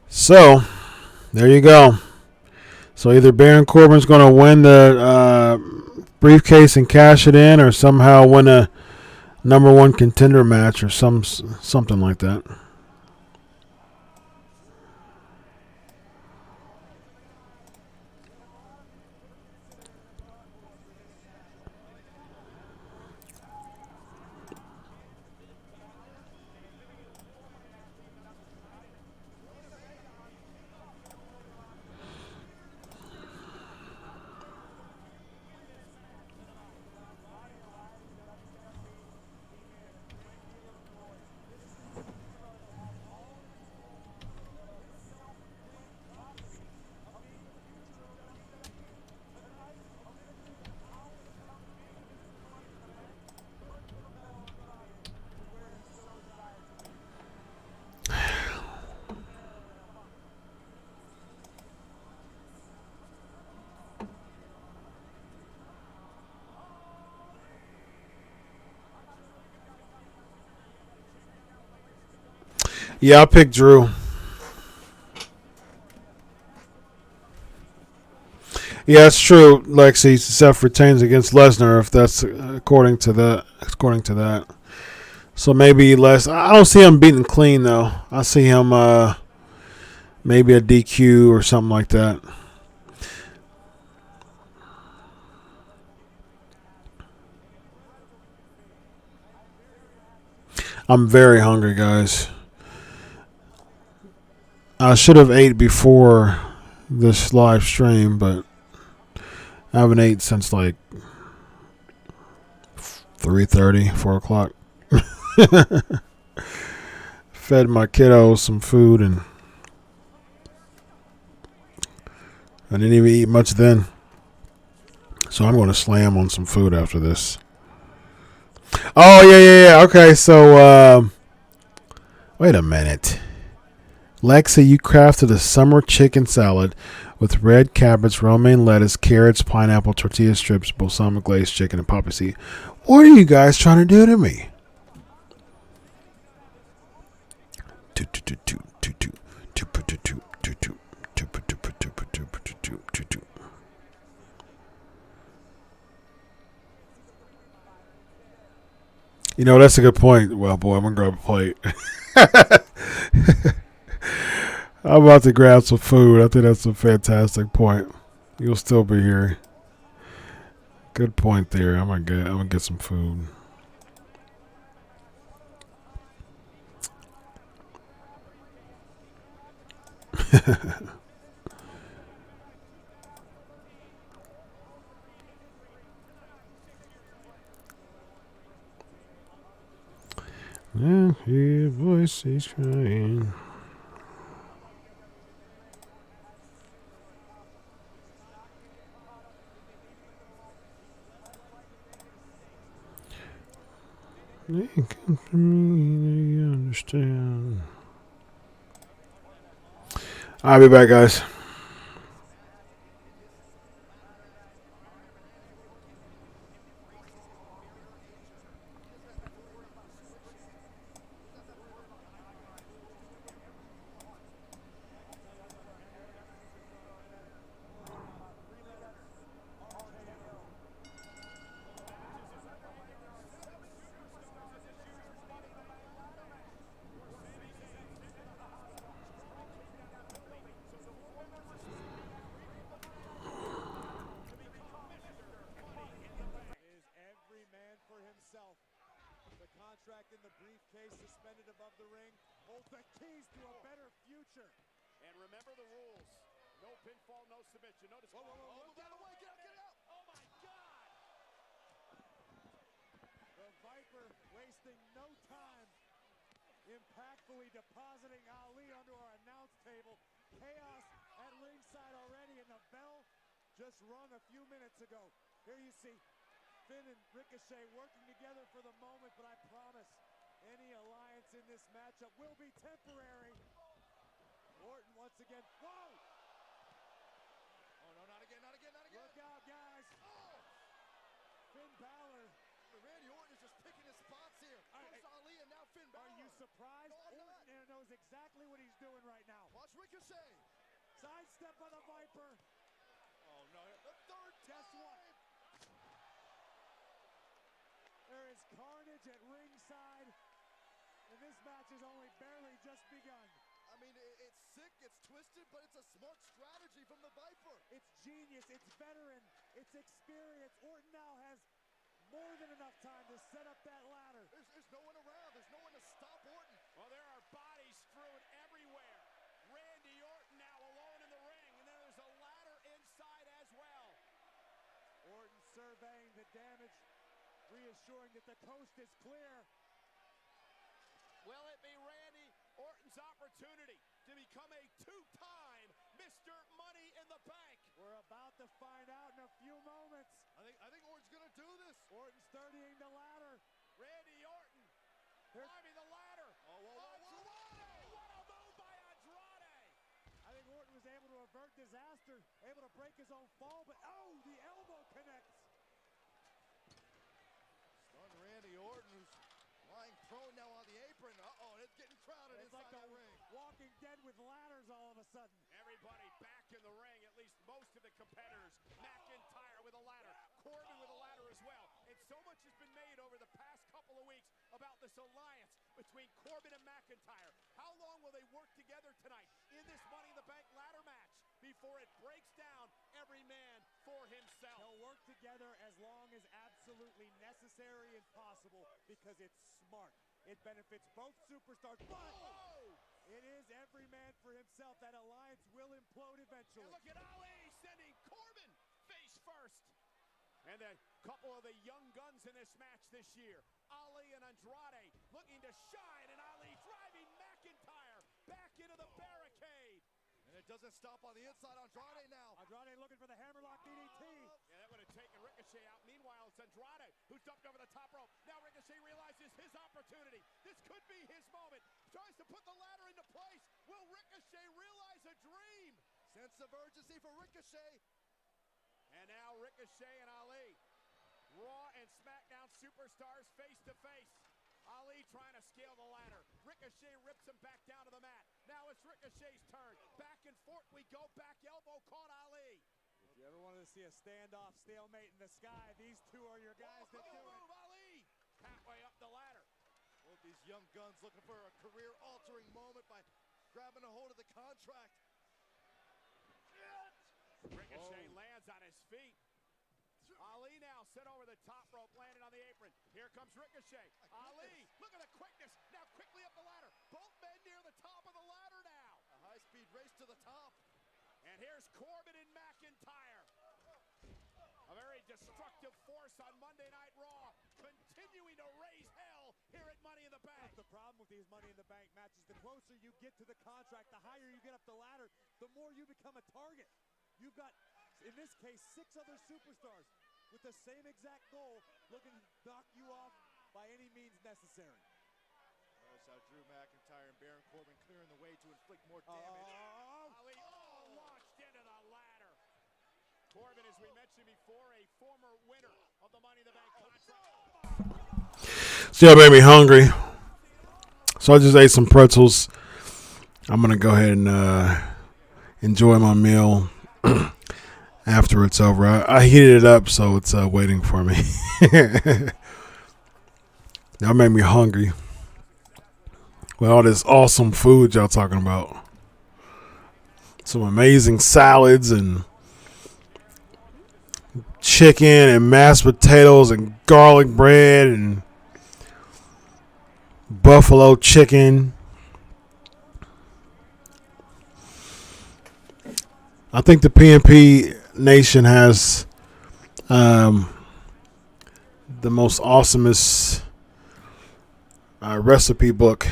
So, there you go. So either Baron Corbin's going to win the briefcase and cash it in, or somehow win a #1 contender match, or something like that. Yeah, I'll pick Drew. Yeah, it's true. Lexi, Seth retains against Lesnar, if that's according to that. So maybe I don't see him beating clean though. I see him maybe a DQ or something like that. I'm very hungry, guys. I should have ate before this live stream, but I haven't ate since like 3:30, 4 o'clock. Fed my kiddos some food, and I didn't even eat much then. So I'm going to slam on some food after this. Oh, yeah. Okay, so wait a minute. Lexi, you crafted a summer chicken salad with red cabbage, romaine lettuce, carrots, pineapple, tortilla strips, balsamic glazed chicken, and poppy seed. What are you guys trying to do to me? You know, that's a good point. Well, boy, I'm going to grab a plate. I'm about to grab some food. I think that's a fantastic point. You'll still be here. Good point there. I'm gonna get some food. I hear voices crying. They come from me, they understand. I'll be back, guys. In the briefcase suspended above the ring holds the keys to a better future. And remember the rules. No pinfall, no submission. No disqualification. Whoa, get out of the way. Get out. Oh, my God. The Viper wasting no time, impactfully depositing Ali onto our announce table. Chaos at ringside already, and the bell just rung a few minutes ago. Here you see Finn and Ricochet working together for the moment, but I promise any alliance in this matchup will be temporary. Orton once again. Whoa! Oh, no, not again, not again, not again. Look out, guys. Oh! Finn Balor. Randy Orton is just picking his spots here. First Ali and now Finn Balor. Are you surprised? No, Orton knows exactly what he's doing right now. Watch Ricochet. Sidestep by the Viper. Oh, no. The third time. Guess what? There is carnage at ringside, and this match has only barely just begun. I mean, it's sick, it's twisted, but it's a smart strategy from the Viper. It's genius, it's veteran, it's experience. Orton now has more than enough time to set up that ladder. There's no one around, there's no one to stop Orton. Well, there are bodies strewn everywhere. Randy Orton now alone in the ring, and then there's a ladder inside as well. Orton surveying the damage, reassuring that the coast is clear. Will it be Randy Orton's opportunity to become a two-time Mr. Money in the Bank? We're about to find out in a few moments. I think Orton's going to do this. Orton's 30ing the ladder. Randy Orton climbing the ladder. Oh, Andrade! What a move by Andrade! I think Orton was able to avert disaster, able to break his own fall, but oh, the elbow connects. Stunned Randy Orton, who's lying prone now on the apron. Uh-oh, it's getting crowded inside the ring. Walking Dead with ladders all of a sudden. Everybody back in the ring, at least most of the competitors. McIntyre with a ladder, Corbin with a ladder as well. And so much has been made over the past couple of weeks about this alliance between Corbin and McIntyre. How long will they work together tonight in this Money in the Bank ladder match before it breaks down every man for himself? They'll work together as long as absolutely necessary and possible because it's smart. It benefits both superstars, but it is every man for himself. That alliance will implode eventually. And look at Ali sending Corbin face first. And a couple of the young guns in this match this year. Ali and Andrade looking to shine, and Ali driving McIntyre back into the barricade. And it doesn't stop on the inside. Andrade now. Andrade looking for the hammerlock DDT. Yeah, that would have taken Ricochet out. Meanwhile, it's Andrade who jumped over the top rope. Now Ricochet realizes his opportunity. This could be his moment. Tries to put the ladder into place. Will Ricochet realize a dream? Sense of urgency for Ricochet. And now Ricochet and Ali. Raw and SmackDown superstars face to face. Ali trying to scale the ladder. Ricochet rips him back down to the mat. Now it's Ricochet's turn. Back and forth we go. Back elbow caught Ali. If you ever wanted to see a standoff stalemate in the sky, these two are your guys to do it. Ali! Halfway up the ladder. Both these young guns looking for a career-altering moment by grabbing a hold of the contract. Ricochet lands on his feet. Ali now set over the top rope, landing on the apron. Here comes Ricochet. Ali, look at the quickness. Now quickly up the ladder. Both men near the top of the ladder now. A high-speed race to the top. And here's Corbin and McIntyre. A very destructive force on Monday Night Raw, continuing to raise hell here at Money in the Bank. That's the problem with these Money in the Bank matches. The closer you get to the contract, the higher you get up the ladder, the more you become a target. You've got, in this case, 6 other superstars with the same exact goal, looking to knock you off by any means necessary. Notice how Drew McIntyre and Baron Corbin clearing the way to inflict more damage. Ali launched into the ladder. Corbin, as we mentioned before, a former winner of the Money in the Bank contract. Still made me hungry. So I just ate some pretzels. I'm going to go ahead and enjoy my meal after it's over. I heated it up, so it's waiting for me. That made me hungry. With all this awesome food y'all talking about. Some amazing salads and chicken and mashed potatoes and garlic bread and buffalo chicken. I think the PNP Nation has the most awesomest recipe book.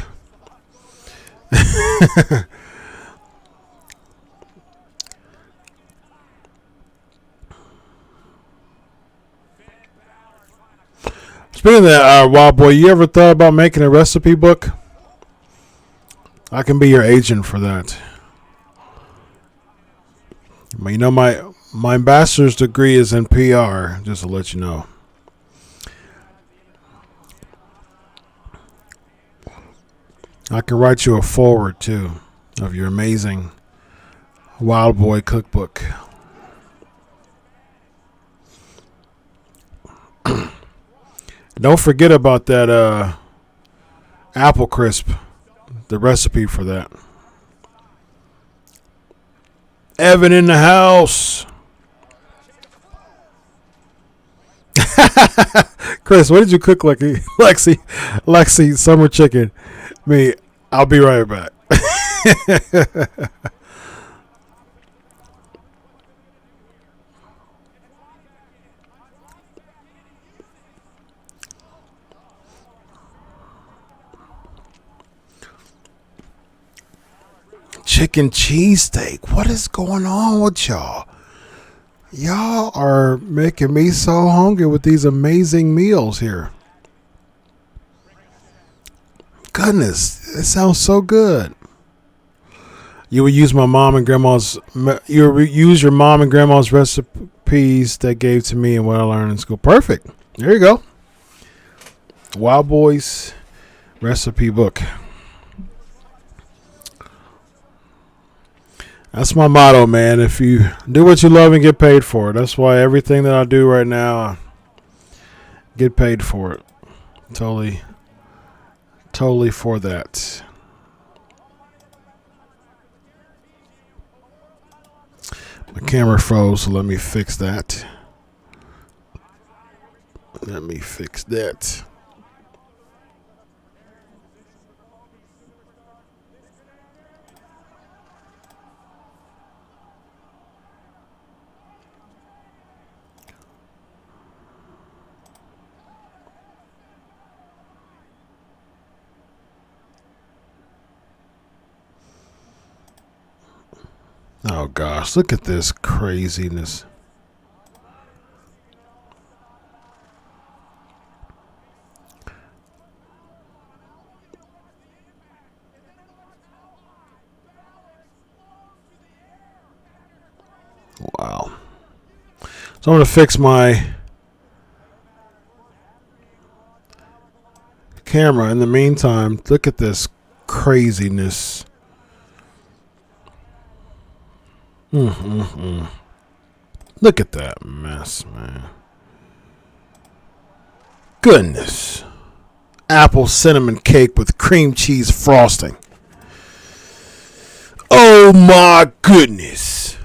Speaking of that, Wild Boy, you ever thought about making a recipe book? I can be your agent for that. You know, my bachelor's degree is in PR, just to let you know. I can write you a foreword, too, of your amazing Wild Boy cookbook. Don't forget about that apple crisp, the recipe for that. Evan in the house. Chris, what did you cook, Lexi, summer chicken? Me, I'll be right back. Chicken cheesesteak. What is going on with y'all? Y'all are making me so hungry with these amazing meals here. Goodness, it sounds so good. You would use your mom and grandma's recipes that gave to me and what I learned in school. Perfect. There you go. Wild Boys recipe book. That's my motto, man. If you do what you love and get paid for it. That's why everything that I do right now, I get paid for it. Totally for that. My camera froze, so let me fix that. Oh gosh, look at this craziness. So I'm going to fix my camera. In the meantime, look at this craziness. Look at that mess, man. Goodness. Apple cinnamon cake with cream cheese frosting. Oh my goodness.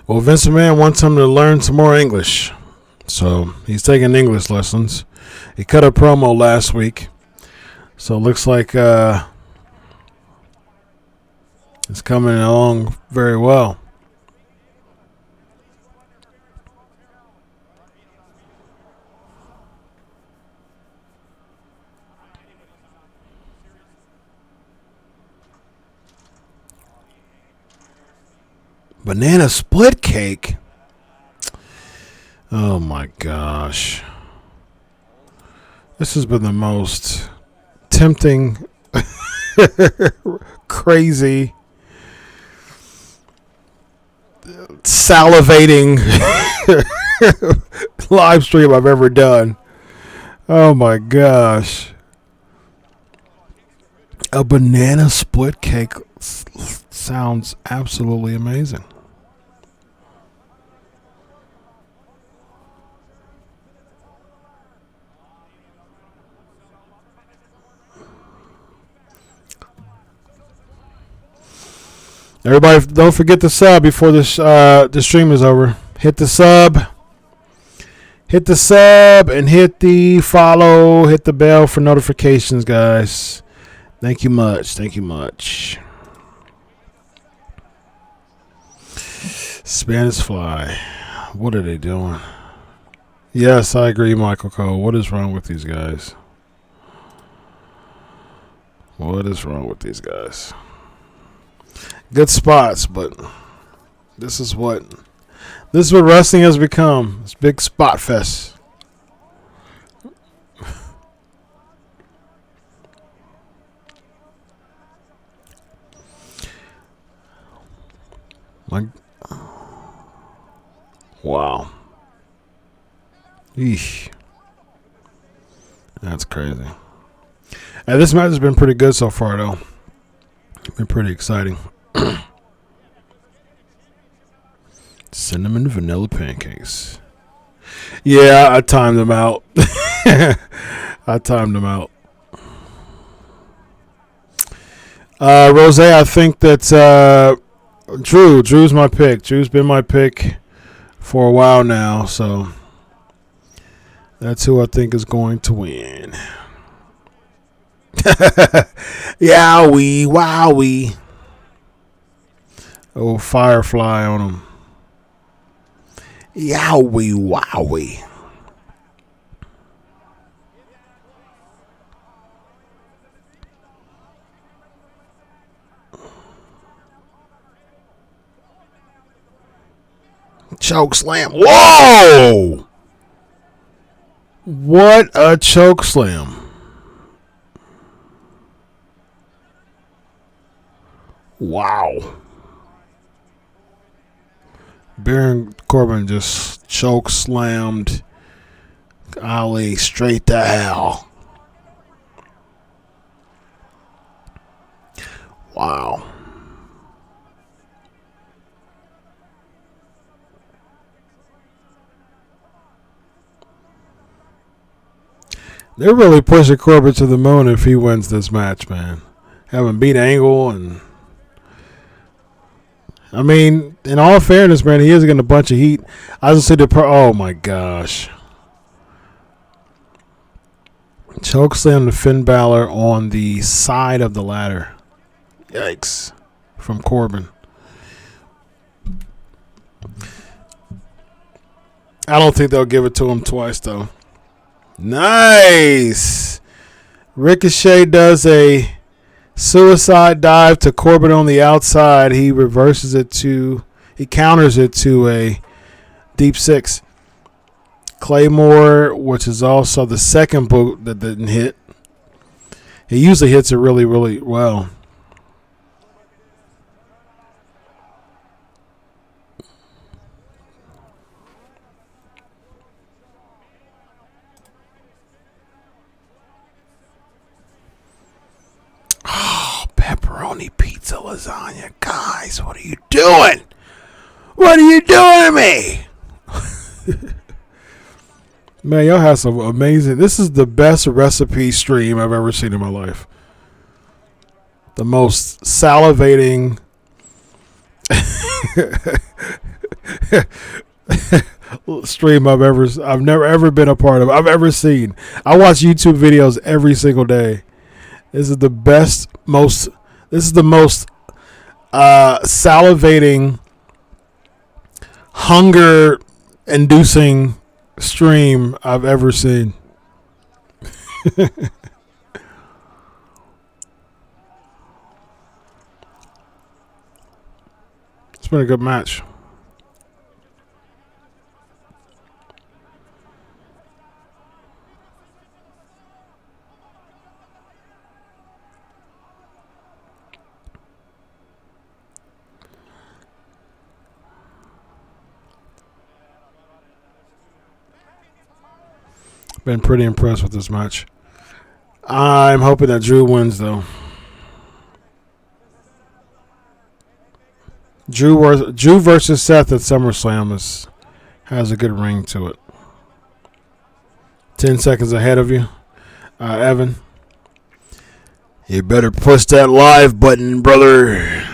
Well, Vince McMahon wants him to learn some more English. So he's taking English lessons. He cut a promo last week. So it looks like it's coming along very well. Banana split cake? Oh my gosh. This has been the most tempting, crazy, salivating live stream I've ever done. Oh my gosh. A banana split cake sounds absolutely amazing. Everybody, don't forget the sub before this the stream is over. Hit the sub. Hit the sub and hit the follow. Hit the bell for notifications, guys. Thank you much. Thank you much. Spanish Fly. What are they doing? Yes, I agree, Michael Cole. What is wrong with these guys? What is wrong with these guys? Good spots, but this is what wrestling has become. It's big spot fest. Wow. Eesh. That's crazy. And this match has been pretty good so far, though. Been pretty exciting. Cinnamon vanilla pancakes. Yeah, I timed them out. Rose, I think that Drew's my pick. Drew's been my pick for a while now, so that's who I think is going to win. Yowie, wowie. Oh, Firefly on him. Yowie, wowie. Choke slam. Whoa! What a choke slam. Wow. Baron Corbin just choke slammed Ali straight to hell. Wow. They're really pushing Corbin to the moon if he wins this match, man. Having beat Angle and... I mean, in all fairness, man, he is getting a bunch of heat. I just see the... Oh, my gosh. Chokeslam to Finn Balor on the side of the ladder. Yikes. From Corbin. I don't think they'll give it to him twice, though. Nice. Ricochet does a suicide dive to Corbin on the outside. He counters it to a deep six. Claymore, which is also the second boot that didn't hit. He usually hits it really, really well. Oh, pepperoni pizza lasagna. Guys, what are you doing? What are you doing to me? Man, y'all have some amazing... This is the best recipe stream I've ever seen in my life. The most salivating... stream I've never ever been a part of. I've ever seen. I watch YouTube videos every single day. This is the best, most... This is the most salivating, hunger-inducing stream I've ever seen. It's been a good match. Been pretty impressed with this match. I'm hoping that Drew wins, though. Drew versus Seth at SummerSlam has a good ring to it. 10 seconds ahead of you, Evan. You better push that live button, brother.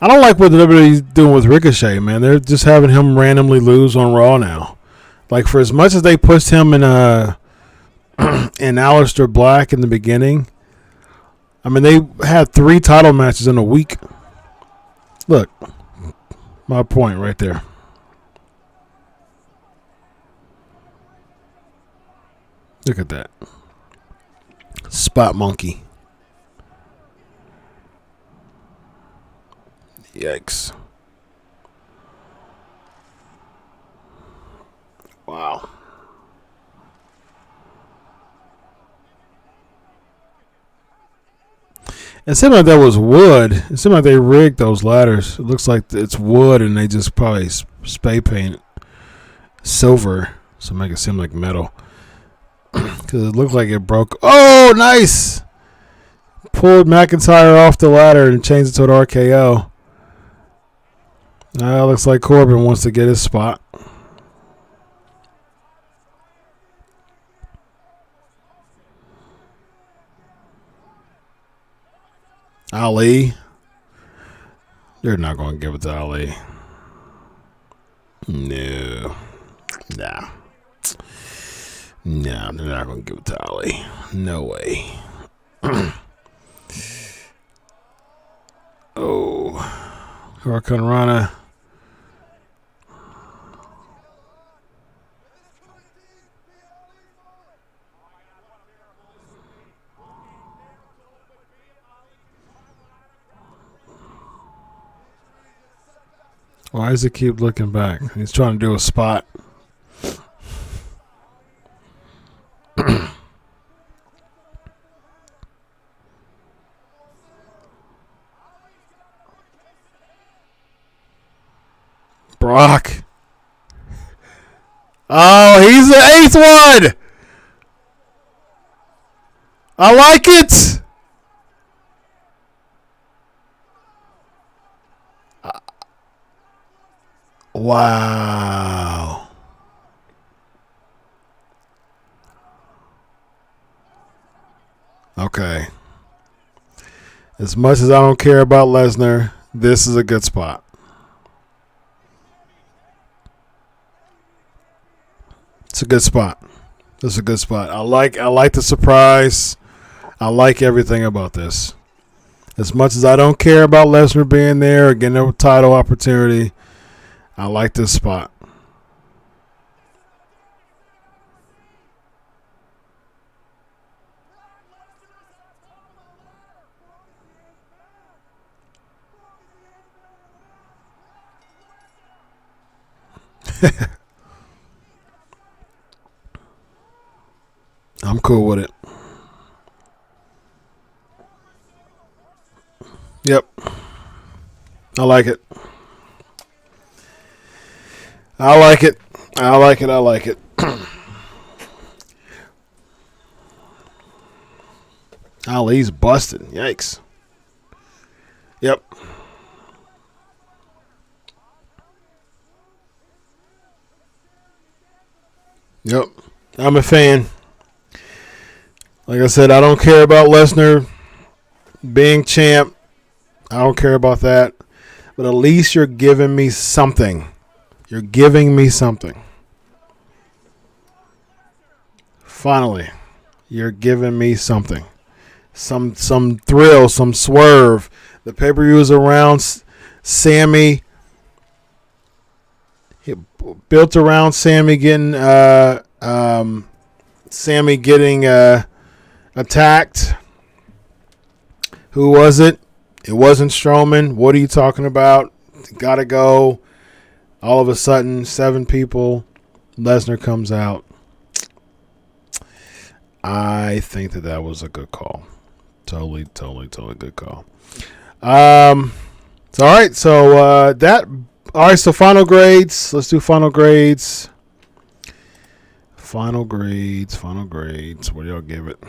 I don't like what the WWE's doing with Ricochet, man. They're just having him randomly lose on Raw now. Like, for as much as they pushed him in in Aleister Black in the beginning, I mean, they had 3 title matches in a week. Look, my point right there. Look at that. Spot monkey. Yikes. Wow. It seemed like that was wood. It seemed like they rigged those ladders. It looks like it's wood and they just probably spray paint silver to make it seem like metal. Because it looked like it broke. Oh, nice! Pulled McIntyre off the ladder and changed it to an RKO. Now it looks like Corbin wants to get his spot. Ali. They're not going to give it to Ali. No. Nah. No, they're not going to give it to Ali. No way. Oh. Hurricane Rana. Why does he keep looking back? He's trying to do a spot. Brock. Oh, he's the 8th one. I like it. Wow. Okay. As much as I don't care about Lesnar, this is a good spot. It's a good spot. It's a good spot. I like the surprise. I like everything about this. As much as I don't care about Lesnar being there or getting a title opportunity, I like this spot. I'm cool with it. Yep. I like it. I like it. I like it. I like it. Ali's busted. Yikes. Yep. Yep. I'm a fan. Like I said, I don't care about Lesnar being champ. I don't care about that. But at least you're giving me something. You're giving me something. Finally, you're giving me something. Some thrill, some swerve. The pay-per-view is around Sammy. Built around Sammy getting attacked. Who was it? It wasn't Strowman. What are you talking about? Gotta go. All of a sudden, 7 people. Lesnar comes out. I think that was a good call. Totally good call. All right. So so final grades. Let's do final grades. Final grades. What do y'all give it?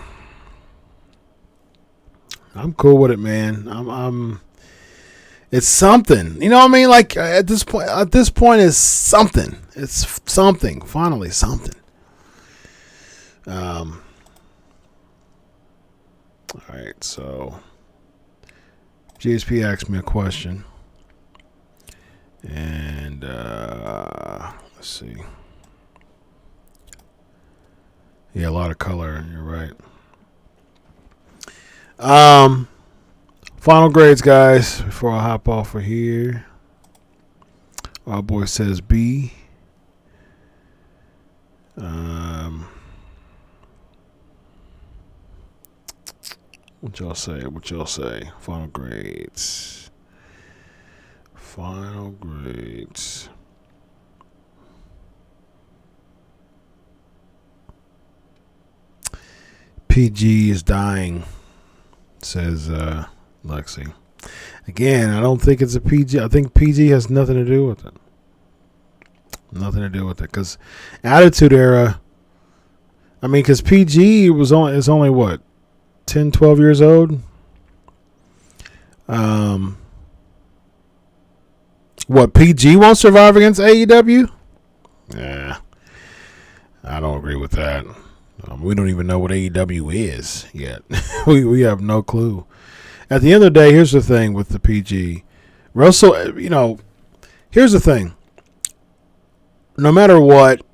I'm cool with it, man. I'm it's something. You know what I mean? Like at this point it's something. It's something. Finally something. All right, so GSP asked me a question. And let's see. Yeah, a lot of color, you're right. Final grades, guys, before I hop off of here. Our boy says B. What y'all say? Final grades. PG is dying, says Lexi. Again, I don't think it's a PG. I think PG has nothing to do with it. Because Attitude Era, I mean, because PG is only what? 10, 12 years old. What, PG won't survive against AEW? Yeah, I don't agree with that. We don't even know what AEW is yet. we have no clue. At the end of the day, here's the thing with the PG. Russell, here's the thing. No matter what, at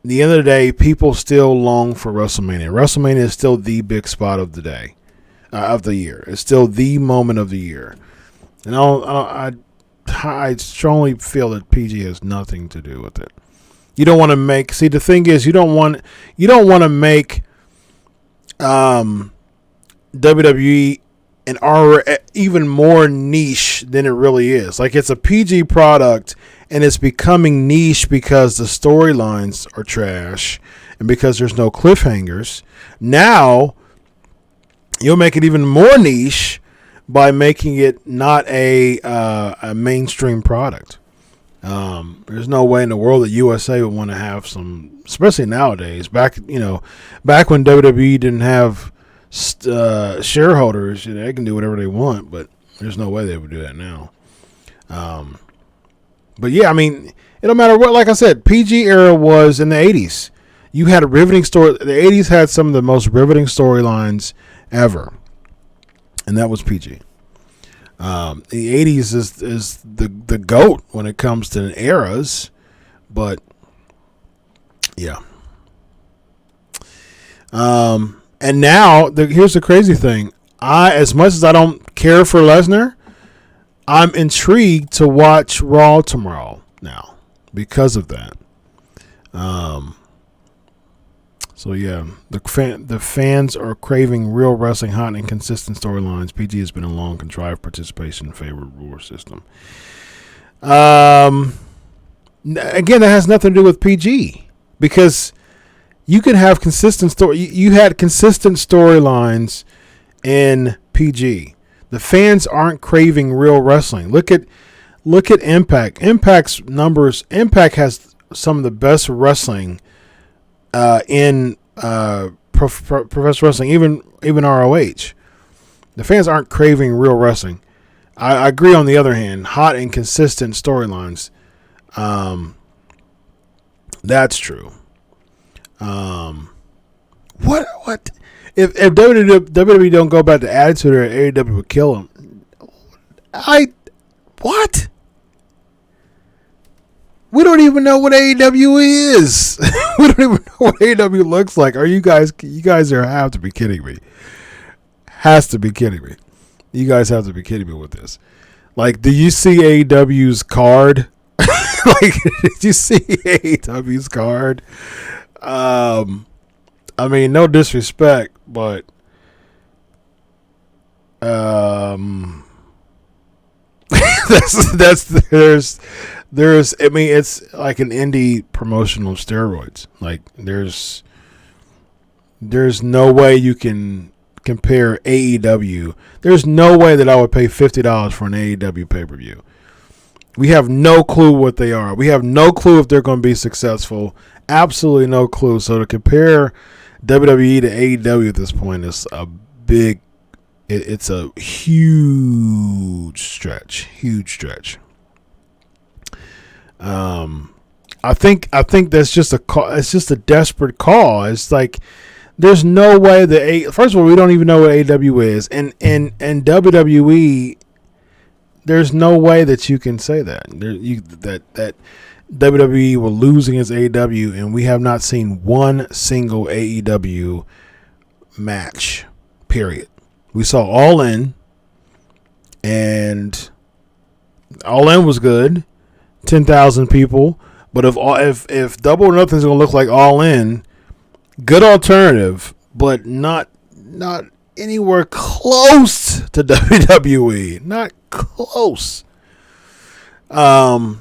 the end of the day, people still long for WrestleMania. WrestleMania is still the big spot of the day, of the year. It's still the moment of the year. And I strongly feel that PG has nothing to do with it. You don't want to make. See, the thing is, you don't want to make WWE an R even more niche than it really is. Like, it's a PG product, and it's becoming niche because the storylines are trash and because there's no cliffhangers. Now, you'll make it even more niche by making it not a mainstream product. There's no way in the world that USA would want to have some, especially nowadays. Back when WWE didn't have shareholders, they can do whatever they want, but there's no way they would do that now. But yeah, I mean, it don't matter what. Like I said, PG era was in the 80s. You had a riveting story. The 80s had some of the most riveting storylines ever. and that was PG. The 80s is the GOAT when it comes to eras, but yeah. And now here's the crazy thing. As much as I don't care for Lesnar, I'm intrigued to watch Raw tomorrow now because of that. So yeah, the fans are craving real wrestling, hot and consistent storylines. PG has been a long, contrived participation in favor of war system. Again, that has nothing to do with PG because you can have consistent story. You had consistent storylines in PG. The fans aren't craving real wrestling. Look at Impact. Impact's numbers. Impact has some of the best wrestling in professional wrestling, even ROH. The fans aren't craving real wrestling. I agree. On the other hand, hot and consistent storylines. That's true. What if WWE don't go back to Attitude Era, AEW would kill them? What? We don't even know what AEW is. We don't even know what AEW looks like. Are you guys have to be kidding me. Has to be kidding me. You guys have to be kidding me with this. Like, do you see AEW's card? Like, did you see AEW's card? I mean, no disrespect, but there's I mean, it's like an indie promotional steroids. Like, there's no way you can compare AEW. There's no way that I would pay $50 for an AEW pay-per-view. We have no clue what they are. We have no clue if they're going to be successful. Absolutely no clue. So to compare WWE to AEW at this point is a big, it's a huge stretch. Huge stretch. I think that's just a call. It's just a desperate call. It's like there's no way that first of all, we don't even know what AEW is, and WWE. There's no way that you can say that that WWE will lose against AEW, and we have not seen one single AEW match. Period. We saw All In, and All In was good, 10,000 people. But if Double or Nothing is going to look like All In, good alternative, but not anywhere close to WWE. Not close. And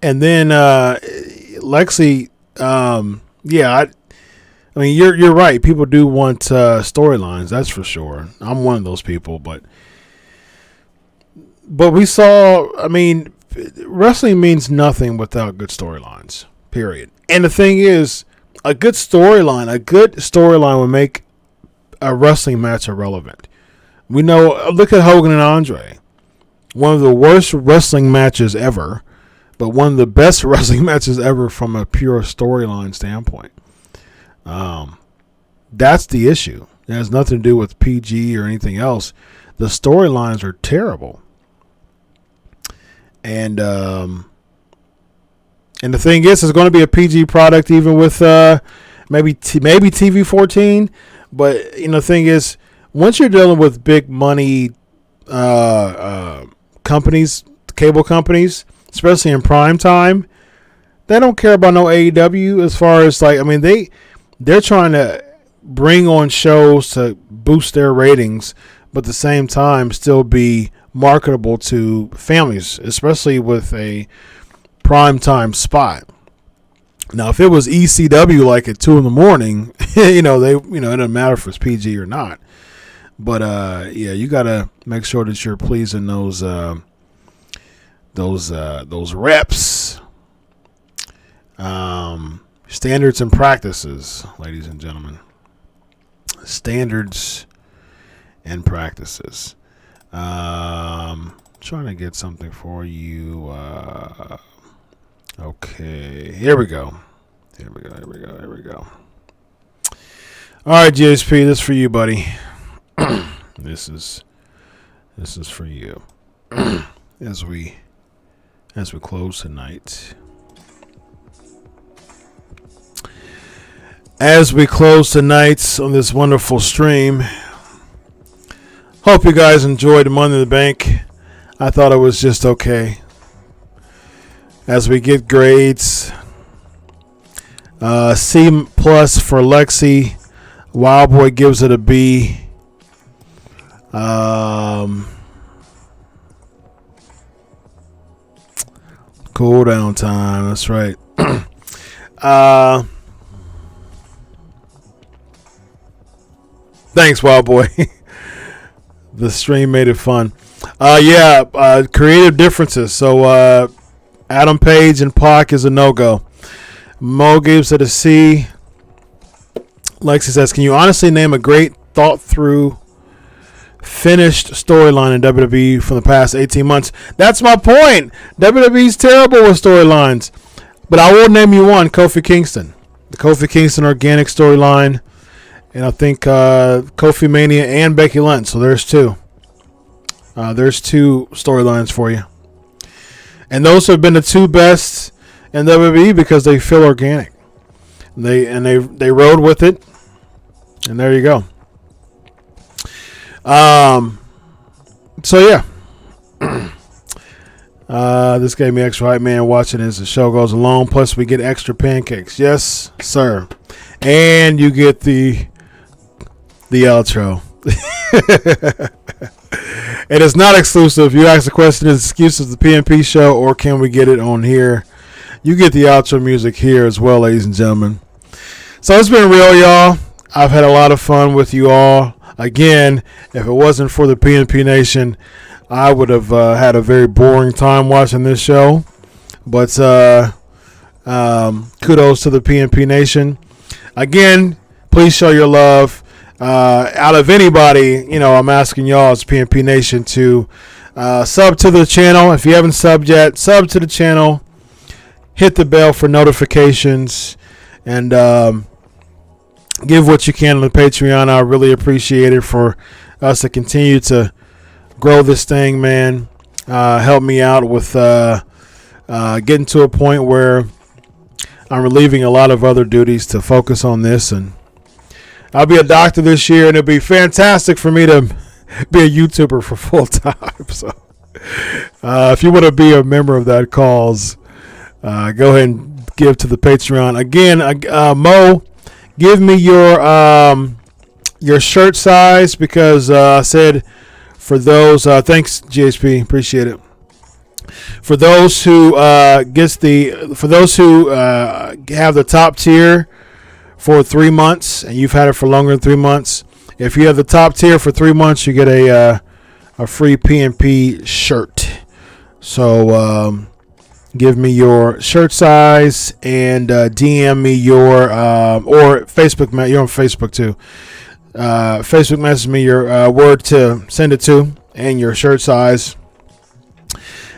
then Lexi, yeah, I mean you're right. People do want storylines, that's for sure. I'm one of those people, but we saw. I mean, wrestling means nothing without good storylines. Period. And the thing is, a good storyline would make a wrestling match irrelevant. We know. Look at Hogan and Andre. One of the worst wrestling matches ever, but one of the best wrestling matches ever from a pure storyline standpoint. That's the issue. It has nothing to do with PG or anything else. The storylines are terrible. And the thing is, it's going to be a PG product even with maybe TV 14. But the thing is, once you're dealing with big money companies, cable companies, especially in prime time, they don't care about no AEW as far as they're trying to bring on shows to boost their ratings, but at the same time still be marketable to families, especially with a prime time spot. Now, if it was ECW like at 2 a.m, it doesn't matter if it's PG or not. But yeah, you gotta make sure that you're pleasing those reps. Standards and practices, ladies and gentlemen. Standards and practices. Trying to get something for you. Okay, here we go. All right, GSP, this is for you, buddy. This is for you. as we close tonight. As we close tonight on this wonderful stream, hope you guys enjoyed Money in the Bank. I thought it was just okay. As we get grades, C plus for Lexi. Wild Boy gives it a B. Cool down time. That's right. Thanks, Wild Boy. The stream made it fun. Creative differences. So Adam Page and Pac is a no-go. Mo gives it a C. Lexi says, can you honestly name a great thought-through finished storyline in WWE from the past 18 months? That's my point. WWE's terrible with storylines. But I will name you one, Kofi Kingston. The Kofi Kingston organic storyline. And I think Kofi Mania and Becky Lynch. So there's two. There's two storylines for you. And those have been the two best in WWE because they feel organic. They rode with it. And there you go. So yeah. This gave me extra hype, man, watching as the show goes along. Plus we get extra pancakes. Yes, sir. And you get the outro. It is not exclusive. You ask the question, is excuses the PNP show or can we get it on here? You get the outro music here as well, ladies and gentlemen. So it's been real, y'all. I've had a lot of fun with you all. Again, if it wasn't for the PNP Nation, I would have had a very boring time watching this show. But kudos to the PNP Nation. Again, please show your love. Out of anybody, I'm asking y'all as PNP Nation to sub to the channel. If you haven't subbed yet, sub to the channel. Hit the bell for notifications. And give what you can on the Patreon. I really appreciate it for us to continue to grow this thing, man. Help me out with getting to a point where I'm relieving a lot of other duties to focus on this. And I'll be a doctor this year, and it'll be fantastic for me to be a YouTuber for full time. So if you want to be a member of that cause, go ahead and give to the Patreon. Again, Mo, give me your shirt size because I said for those. Thanks, GHP, appreciate it. For those who have the top tier for 3 months, and you've had it for longer than 3 months, if you have the top tier for 3 months, you get a free PNP shirt. So give me your shirt size and DM me your or Facebook. You're on Facebook too. Facebook message me your word to send it to and your shirt size.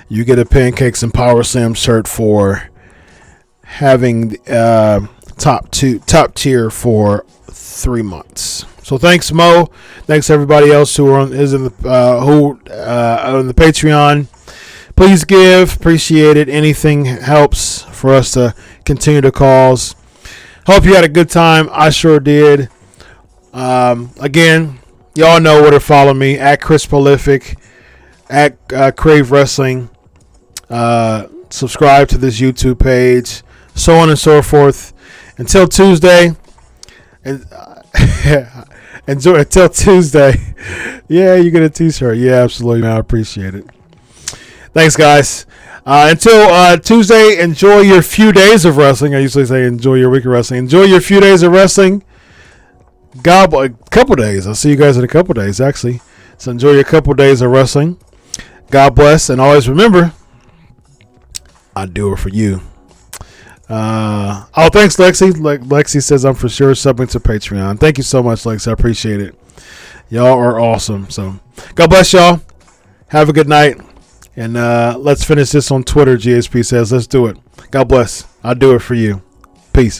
You get a Pancakes and Power Slam shirt for having top tier for 3 months. So thanks, Mo. Thanks everybody else who on the Patreon. Please give. Appreciate it. Anything helps for us to continue the cause. Hope you had a good time. I sure did. Again, y'all know where to follow me at Chris Prolific, at Crave Wrestling. Subscribe to this YouTube page, so on and so forth. Until Tuesday, until Tuesday. Yeah, you get a t-shirt. Yeah, absolutely, man. I appreciate it. Thanks, guys. Until Tuesday, enjoy your few days of wrestling. I usually say enjoy your week of wrestling. Enjoy your few days of wrestling. A couple days. I'll see you guys in a couple days, actually. So enjoy your couple days of wrestling. God bless, and always remember, I do it for you. Thanks, Lexi. Lexi says I'm for sure subbing to Patreon. Thank you so much, Lexi. I appreciate it. Y'all are awesome. So God bless y'all. Have a good night. And let's finish this on Twitter, GSP says. Let's do it. God bless. I do it for you. Peace.